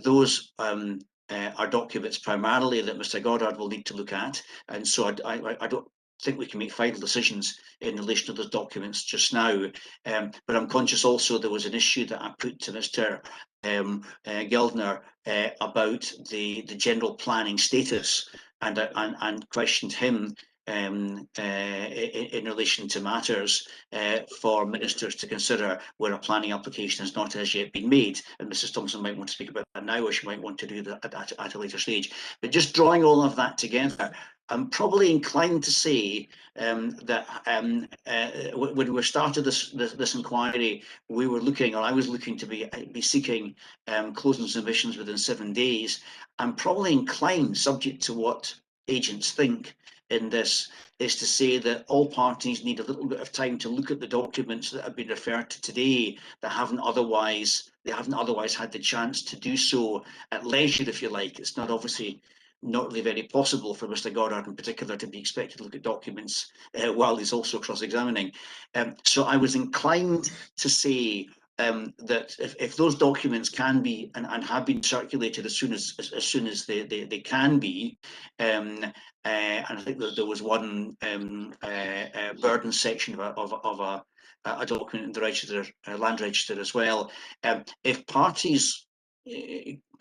[SPEAKER 2] Those are documents primarily that Mr. Goddard will need to look at, and so I don't think we can make final decisions in relation to those documents just now. But I'm conscious also there was an issue that I put to Mr. Geldner about the general planning status, and questioned him in relation to matters for ministers to consider where a planning application has not as yet been made. And Mrs. Thompson might want to speak about that now, or she might want to do that at a later stage. But just drawing all of that together, I'm probably inclined to say that when we started this inquiry, we were looking, or I was looking to be seeking closing submissions within 7 days. I'm probably inclined, subject to what agents think in this, is to say that all parties need a little bit of time to look at the documents that have been referred to today that haven't otherwise had the chance to do so at leisure, if you like. It's not obviously not really very possible for Mr. Goddard in particular to be expected to look at documents while he's also cross-examining. So I was inclined to say that if those documents can be and have been circulated as soon as they can be, and I think that there was one burden section of a document in the register, land register as well. If parties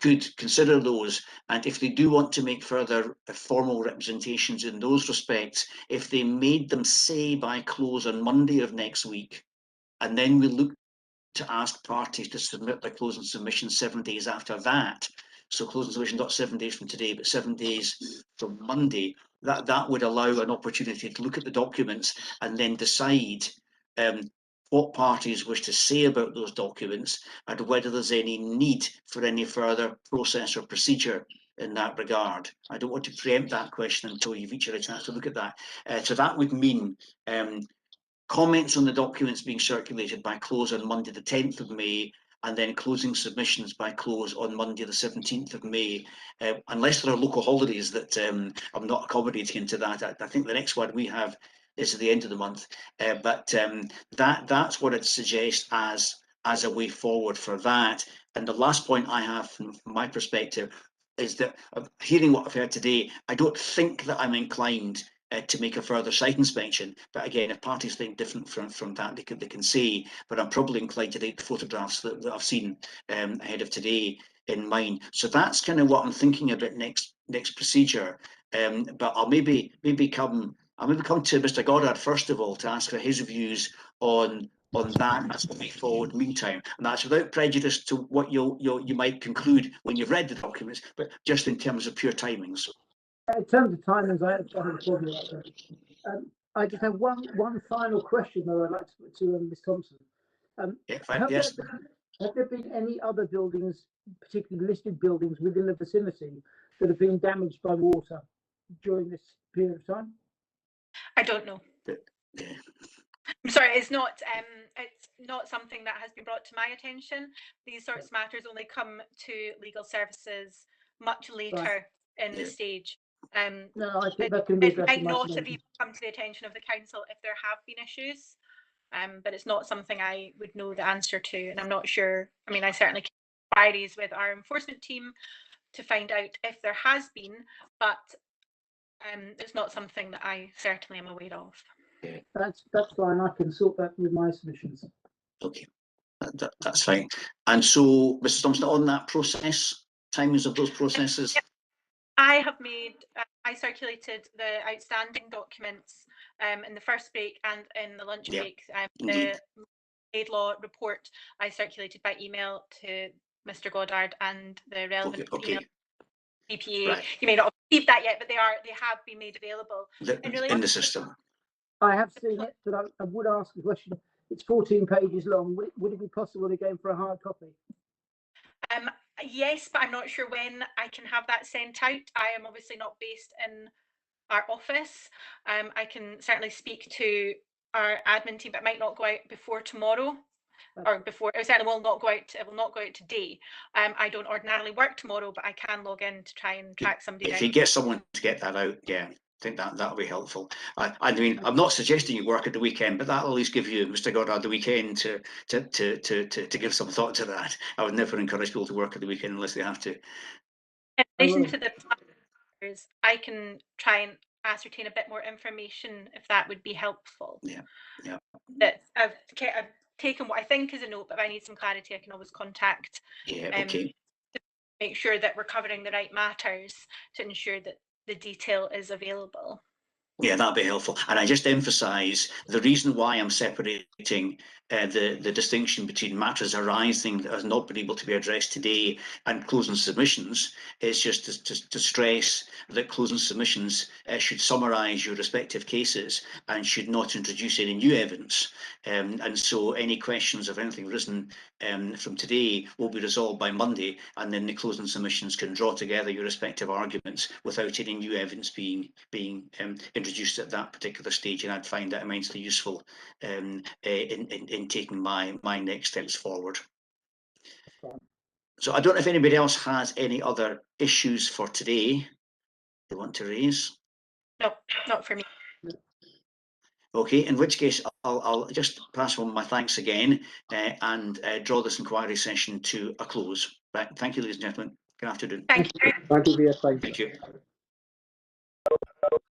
[SPEAKER 2] could consider those, and if they do want to make further formal representations in those respects, if they made them, say, by close on Monday of next week, and then we look to ask parties to submit their closing submission 7 days after that. So closing submission not 7 days from today, but 7 days from Monday. That would allow an opportunity to look at the documents and then decide what parties wish to say about those documents and whether there's any need for any further process or procedure in that regard. I don't want to preempt that question until you've each had a chance to look at that. So that would mean comments on the documents being circulated by close on Monday the 10th of May, and then closing submissions by close on Monday the 17th of May, unless there are local holidays that I'm not accommodating into that. I think the next one we have is at the end of the month, but that's what it suggests as a way forward for that. And the last point I have from my perspective is that, hearing what I've heard today, I don't think that I'm inclined to make a further site inspection, but again, if parties think different from that, they can say. But I'm probably inclined to take the photographs that I've seen ahead of today in mind. So that's kind of what I'm thinking about next procedure. But I'll maybe come to Mr. Goddard first of all to ask for his views on that as we move forward. Meantime, and that's without prejudice to what you might conclude when you've read the documents, but just in terms of pure timings.
[SPEAKER 4] In terms of timings, I have a problem with that. I just have one final question that I'd like to put to Ms. Thompson.
[SPEAKER 2] Yes.
[SPEAKER 4] Have there been any other buildings, particularly listed buildings within the vicinity, that have been damaged by water during this period of time?
[SPEAKER 3] I don't know. I'm sorry, it's not something that has been brought to my attention. These sorts of matters only come to legal services much later in the stage.
[SPEAKER 4] No, I think that can be addressed.
[SPEAKER 3] It might not have even come to the attention of the council if there have been issues, but it's not something I would know the answer to, and I'm not sure. I mean, I certainly can inquiries with our enforcement team to find out if there has been, but it's not something that I certainly am aware of.
[SPEAKER 4] That's fine. I can sort that with my submissions.
[SPEAKER 2] Okay, that's fine. And so, Mr. Thompson, on that process, timings of those processes.
[SPEAKER 3] I have made, I circulated the outstanding documents in the first break and in the lunch break. The aid law report I circulated by email to Mr. Goddard and the relevant email CPA. Right. You may not have received that yet, but they have been made available
[SPEAKER 2] in the system.
[SPEAKER 4] I have seen it, but I would ask a question. It's 14 pages long. Would it be possible to go for a hard copy?
[SPEAKER 3] Yes, but I'm not sure when I can have that sent out. I am obviously not based in our office. I can certainly speak to our admin team, but it might not go out before tomorrow, or before. It certainly will not go out. It will not go out today. I don't ordinarily work tomorrow, but I can log in to try and track somebody down.
[SPEAKER 2] If you get someone to get that out, yeah. I think that'll be helpful. I mean, I'm not suggesting you work at the weekend, but that'll at least give you, Mr. Goddard, the weekend to give some thought to that. I would never encourage people to work at the weekend unless they have to.
[SPEAKER 3] In relation to the planners, I can try and ascertain a bit more information if that would be helpful.
[SPEAKER 2] Yeah.
[SPEAKER 3] That I've taken what I think is a note, but if I need some clarity, I can always contact.
[SPEAKER 2] To
[SPEAKER 3] make sure that we're covering the right matters to ensure that the detail is available.
[SPEAKER 2] Yeah, that'd be helpful. And I just emphasise the reason why I'm separating the distinction between matters arising that has not been able to be addressed today and closing submissions is just to stress that closing submissions should summarise your respective cases and should not introduce any new evidence. And so any questions of anything risen from today will be resolved by Monday, and then the closing submissions can draw together your respective arguments without any new evidence being introduced at that particular stage. And I'd find that immensely useful in taking my next steps forward. So I don't know if anybody else has any other issues for today they want to raise.
[SPEAKER 3] No, not for me.
[SPEAKER 2] Okay, in which case I'll just pass on my thanks again and draw this inquiry session to a close. Right. Thank you, ladies and gentlemen. Good afternoon.
[SPEAKER 3] Thank you.
[SPEAKER 11] Thank you for your time.
[SPEAKER 2] Thank you.